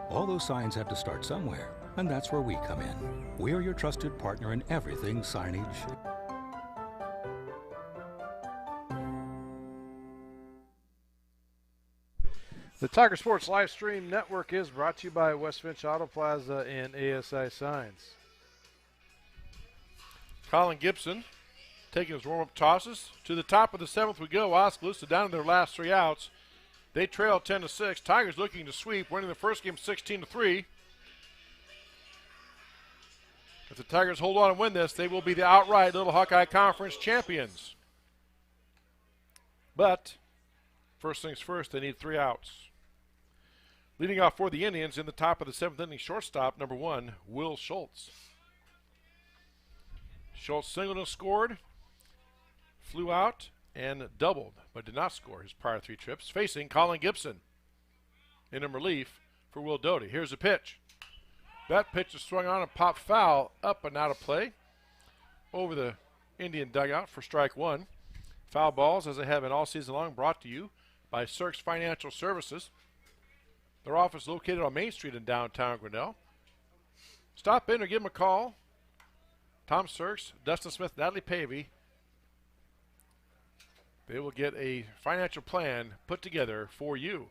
All those signs have to start somewhere, and that's where we come in. We're your trusted partner in everything signage. The Tiger Sports live stream network is brought to you by West Finch Auto Plaza and ASI Signs. Colin Gibson taking his warm-up tosses. To the top of the 7th we go. Oskaloosa down to their last 3 outs. They trail 10-6. Tigers looking to sweep, winning the first game 16-3. If the Tigers hold on and win this, they will be the outright Little Hawkeye Conference champions. But first things first, they need 3 outs. Leading off for the Indians in the top of the 7th inning, shortstop, number 1, Will Schultz. Schultz singled and scored, flew out, and doubled, but did not score his prior 3 trips, facing Colin Gibson. In relief for Will Doty. Here's a pitch. That pitch is swung on and popped foul, up and out of play, over the Indian dugout for strike 1. Foul balls, as they have been all season long, brought to you by Sirks Financial Services. Their office is located on Main Street in downtown Grinnell. Stop in or give them a call. Tom Sirks, Dustin Smith, Natalie Pavey. They will get a financial plan put together for you.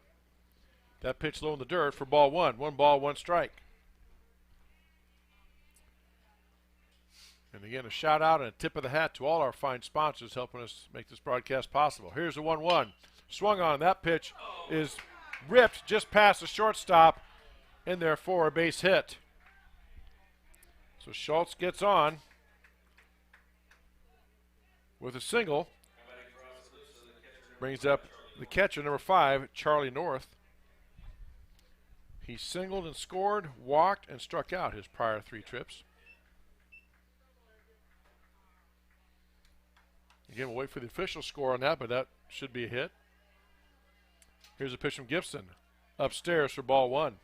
That pitch low in the dirt for ball 1. 1 ball, 1 strike. And again, a shout out and a tip of the hat to all our fine sponsors helping us make this broadcast possible. Here's the 1-1. Swung on. That pitch is ripped just past the shortstop in there for a base hit. So Schultz gets on with a single. Brings up the catcher, number 5, Charlie North. He singled and scored, walked, and struck out his prior 3 trips. Again, we'll wait for the official score on that, but that should be a hit. Here's a pitch from Gibson. Upstairs for ball 1.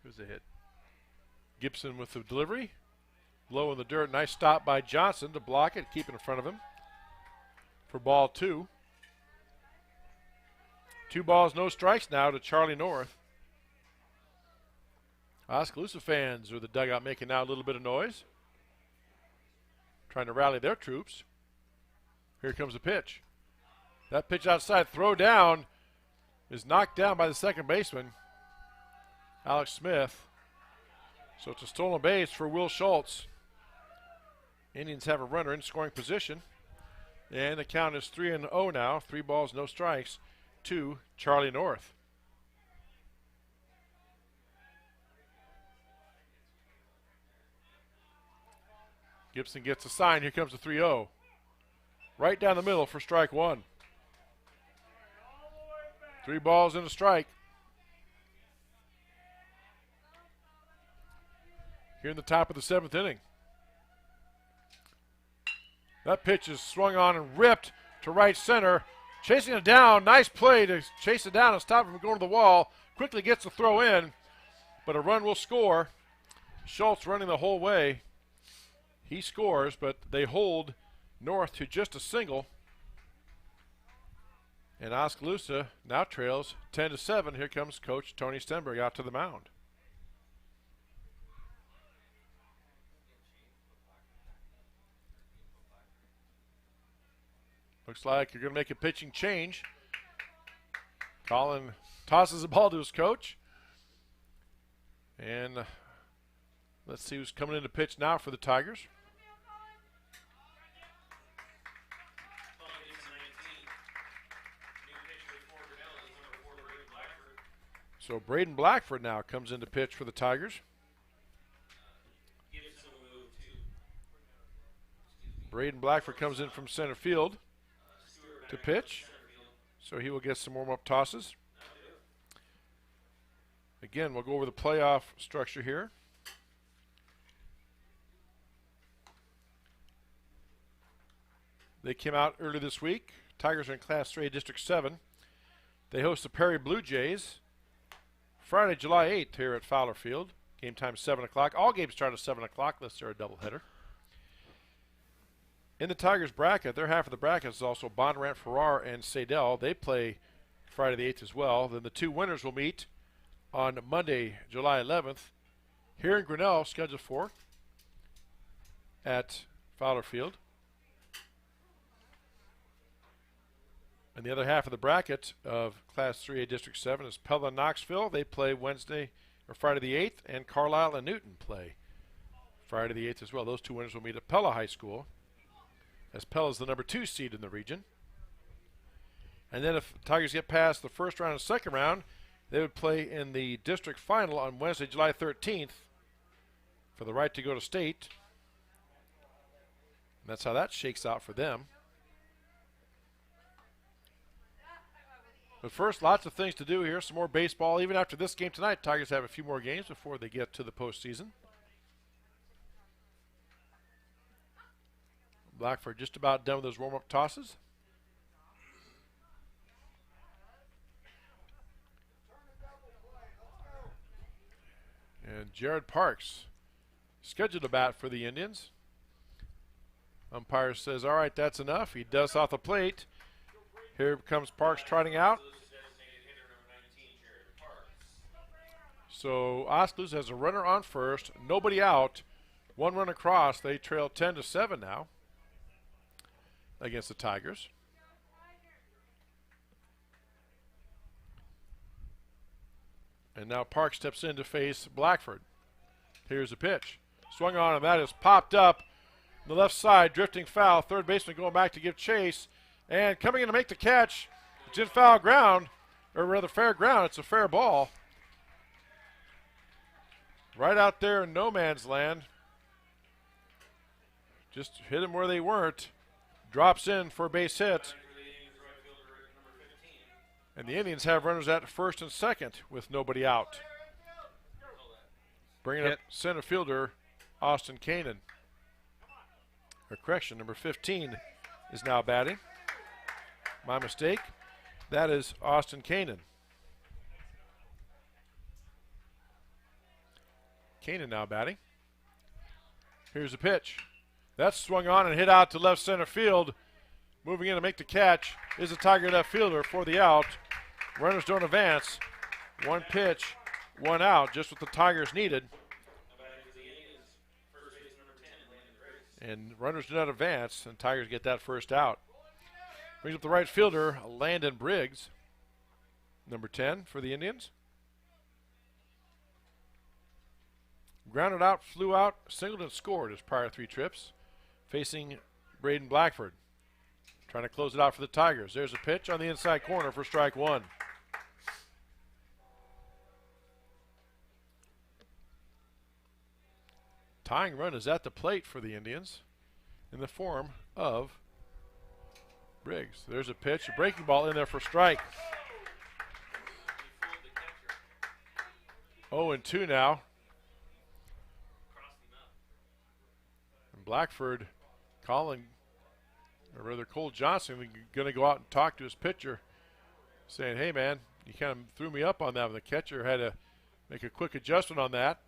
Here's a hit. Gibson with the delivery. Low in the dirt. Nice stop by Johnson to block it, keep it in front of him for ball 2. 2 balls, no strikes now to Charlie North. Oskaloosa fans are the dugout making now a little bit of noise, trying to rally their troops. Here comes the pitch. That pitch outside, throw down, is knocked down by the second baseman, Alex Smith. So it's a stolen base for Will Schultz. Indians have a runner in scoring position. And the count is 3-0 now. 3 balls, no strikes to Charlie North. Gibson gets a sign. Here comes the 3-0. Right down the middle for strike 1. 3 balls and a strike. Here in the top of the 7th inning. That pitch is swung on and ripped to right center. Chasing it down. Nice play to chase it down and stop it from going to the wall. Quickly gets the throw in, but a run will score. Schultz running the whole way. He scores, but they hold North to just a single. And Oskaloosa now trails 10-7. Here comes Coach Tony Stenberg out to the mound. Looks like you're going to make a pitching change. Colin tosses the ball to his coach. And let's see who's coming in to pitch now for the Tigers. So Braden Blackford now comes in to pitch for the Tigers. Braden Blackford comes in from center field to pitch, so he will get some warm-up tosses. Again, we'll go over the playoff structure here. They came out early this week. Tigers are in Class 3, District 7. They host the Perry Blue Jays Friday, July 8th here at Fowler Field. Game time 7 o'clock. All games start at 7 o'clock unless they're a doubleheader. In the Tigers bracket, their half of the bracket is also Bondurant, Farrar, and Sadell. They play Friday the 8th as well. Then the 2 winners will meet on Monday, July 11th, here in Grinnell, scheduled for at Fowler Field. And the other half of the bracket of Class 3A District 7 is Pella and Knoxville. They play Wednesday or Friday the 8th, and Carlisle and Newton play Friday the 8th as well. Those 2 winners will meet at Pella High School, as Pella is the number 2 seed in the region. And then if Tigers get past the first round and second round, they would play in the district final on Wednesday, July 13th for the right to go to state. And that's how that shakes out for them. But first, lots of things to do here. Some more baseball. Even after this game tonight, Tigers have a few more games before they get to the postseason. Blackford just about done with those warm-up tosses. And Jared Parks scheduled to bat for the Indians. Umpire says, all right, that's enough. He dusts off the plate. Here comes Parks trotting out. So Oskaloosa has a runner on first, nobody out, 1 run across. They trail 10-7 now against the Tigers. And now Parks steps in to face Blackford. Here's the pitch. Swung on, and that is popped up. On the left side, drifting foul. Third baseman going back to give chase. And coming in to make the catch. It's in foul ground, or rather fair ground. It's a fair ball. Right out there in no man's land. Just hit them where they weren't. Drops in for a base hit. And the Indians have runners at first and second with nobody out. Bringing up center fielder Austin Kanan. Or correction, number 15 is now batting. My mistake. That is Austin Kanan. Kanan now batting. Here's the pitch. That's swung on and hit out to left center field. Moving in to make the catch is the Tiger left fielder for the out. Runners don't advance. One pitch one out, just what the Tigers needed. And runners do not advance, and Tigers get that first out. Brings up the right fielder, Landon Briggs, number 10 for the Indians. Grounded out, flew out, singled and scored his prior 3 trips, facing Braden Blackford. Trying to close it out for the Tigers. There's a pitch on the inside corner for strike 1. Tying run is at the plate for the Indians in the form of Briggs. There's a pitch, a breaking ball in there for strike. 0-2 now. And Blackford calling, or rather Cole Johnson, going to go out and talk to his pitcher, saying, hey man, you kind of threw me up on that. The catcher had to make a quick adjustment on that.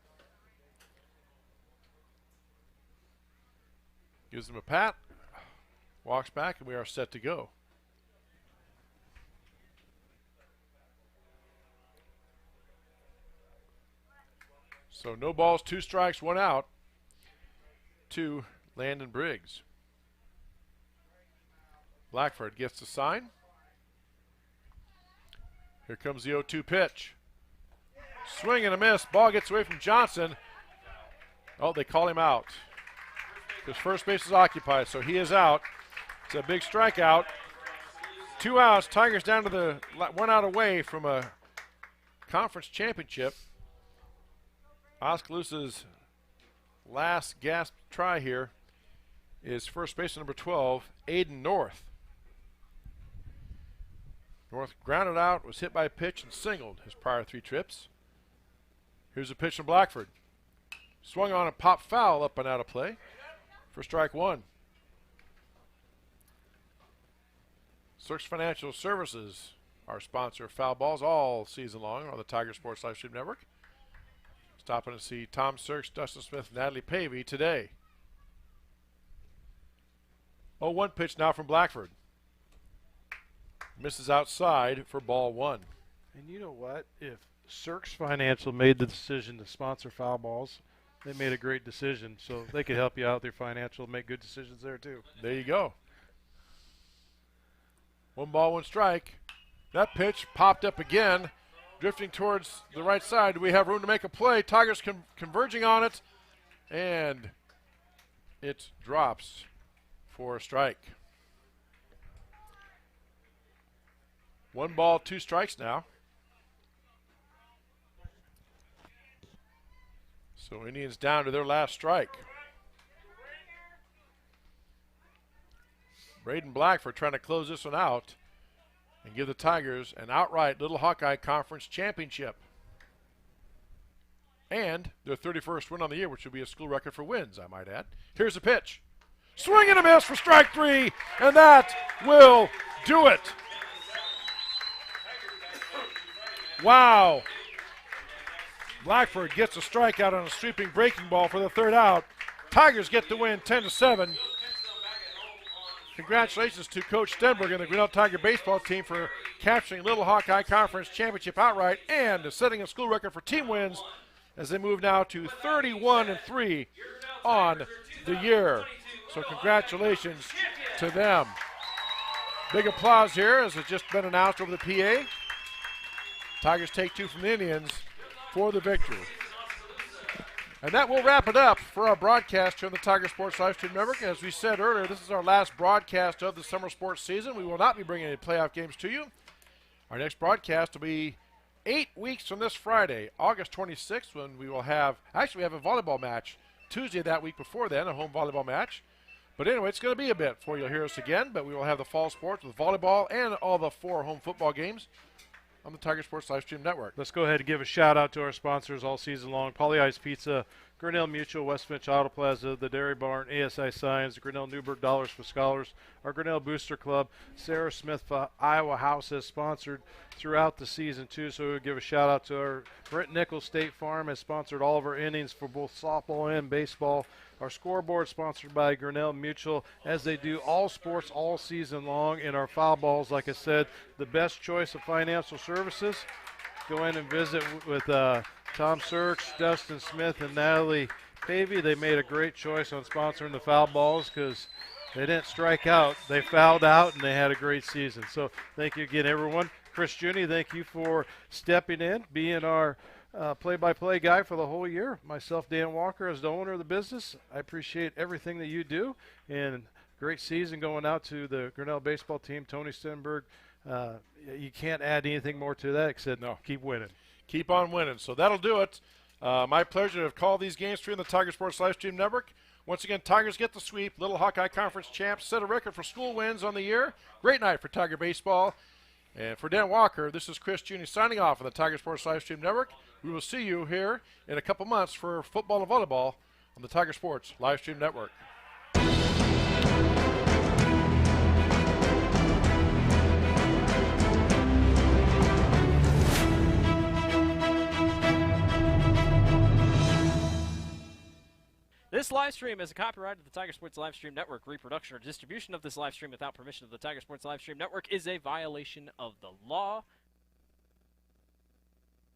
Gives him a pat, walks back, and we are set to go. So no balls, 2 strikes, 1 out to Landon Briggs. Blackford gets the sign. Here comes the 0-2 pitch. Swing and a miss. Ball gets away from Johnson. Oh, they call him out. His first base is occupied, so he is out. It's a big strikeout. 2 outs. Tigers down to the 1 out away from a conference championship. Oskaloosa's last gasp try here is first baseman number 12, Aiden North. North grounded out, was hit by a pitch, and singled his prior 3 trips. Here's a pitch from Blackford. Swung on and popped foul up and out of play for strike 1. Cirques Financial Services, our sponsor of foul balls all season long on the Tiger Sports Live Stream Network. Stopping to see Tom Cirques, Dustin Smith, and Natalie Pavey today. 0-1 pitch now from Blackford. Misses outside for ball 1. And you know what? If Cirques Financial made the decision to sponsor foul balls, they made a great decision. So they could help you out with your financial, make good decisions there too. There you go. 1 ball, 1 strike. That pitch popped up again, drifting towards the right side. Do we have room to make a play? Tigers converging on it, and it drops for a strike. 1 ball, 2 strikes now. So Indians down to their last strike. Braden Blackford trying to close this one out and give the Tigers an outright Little Hawkeye Conference championship. And their 31st win on the year, which would be a school record for wins, I might add. Here's a pitch. Swing and a miss for strike 3, and that will do it. Wow. Blackford gets a strikeout on a sweeping breaking ball for the 3rd out. Tigers get the win 10-7. Congratulations to Coach Stenberg and the Grinnell Tiger baseball team for capturing Little Hawkeye Conference championship outright and setting a school record for team wins as they move now to 31-3 on the year. So congratulations to them. Big applause here as it's just been announced over the PA. Tigers take 2 from the Indians for the victory. And that will wrap it up for our broadcast here on the Tiger Sports Live Stream Network. As we said earlier, this is our last broadcast of the summer sports season. We will not be bringing any playoff games to you. Our next broadcast will be 8 weeks from this Friday, August 26th, when we will have, actually we have a volleyball match Tuesday that week before then, a home volleyball match. But anyway, it's going to be a bit before you'll hear us again, but we will have the fall sports with volleyball and all the 4 home football games on the Tiger Sports Live Stream Network. Let's go ahead and give a shout out to our sponsors all season long: Poly Ice Pizza, Grinnell Mutual, West Finch Auto Plaza, the Dairy Barn, ASI Science, Grinnell Newberg Dollars for Scholars, our Grinnell Booster Club, Sarah Smith Iowa House has sponsored throughout the season too, so we'll give a shout out to our Brent Nichols State Farm has sponsored all of our innings for both softball and baseball. Our scoreboard sponsored by Grinnell Mutual, as they do all sports all season long. And our foul balls, like I said, the best choice of financial services. Go in and visit with Tom Sirks, Dustin Smith, and Natalie Pavey, they made a great choice on sponsoring the foul balls because they didn't strike out. They fouled out, and they had a great season. So thank you again, everyone. Chris Juni, thank you for stepping in, being our play-by-play guy for the whole year. Myself, Dan Walker, as the owner of the business, I appreciate everything that you do. And great season going out to the Grinnell baseball team. Tony Stenberg, you can't add anything more to that except keep winning. Keep on winning. So that'll do it. My pleasure to call these games for you on the Tiger Sports Livestream Network. Once again, Tigers get the sweep. Little Hawkeye Conference champs set a record for school wins on the year. Great night for Tiger baseball. And for Dan Walker, this is Chris Juni signing off on the Tiger Sports Livestream Network. We will see you here in a couple months for football and volleyball on the Tiger Sports Livestream Network. This live stream is a copyright of the Tiger Sports Livestream Network. Reproduction or distribution of this live stream without permission of the Tiger Sports Livestream Network is a violation of the law.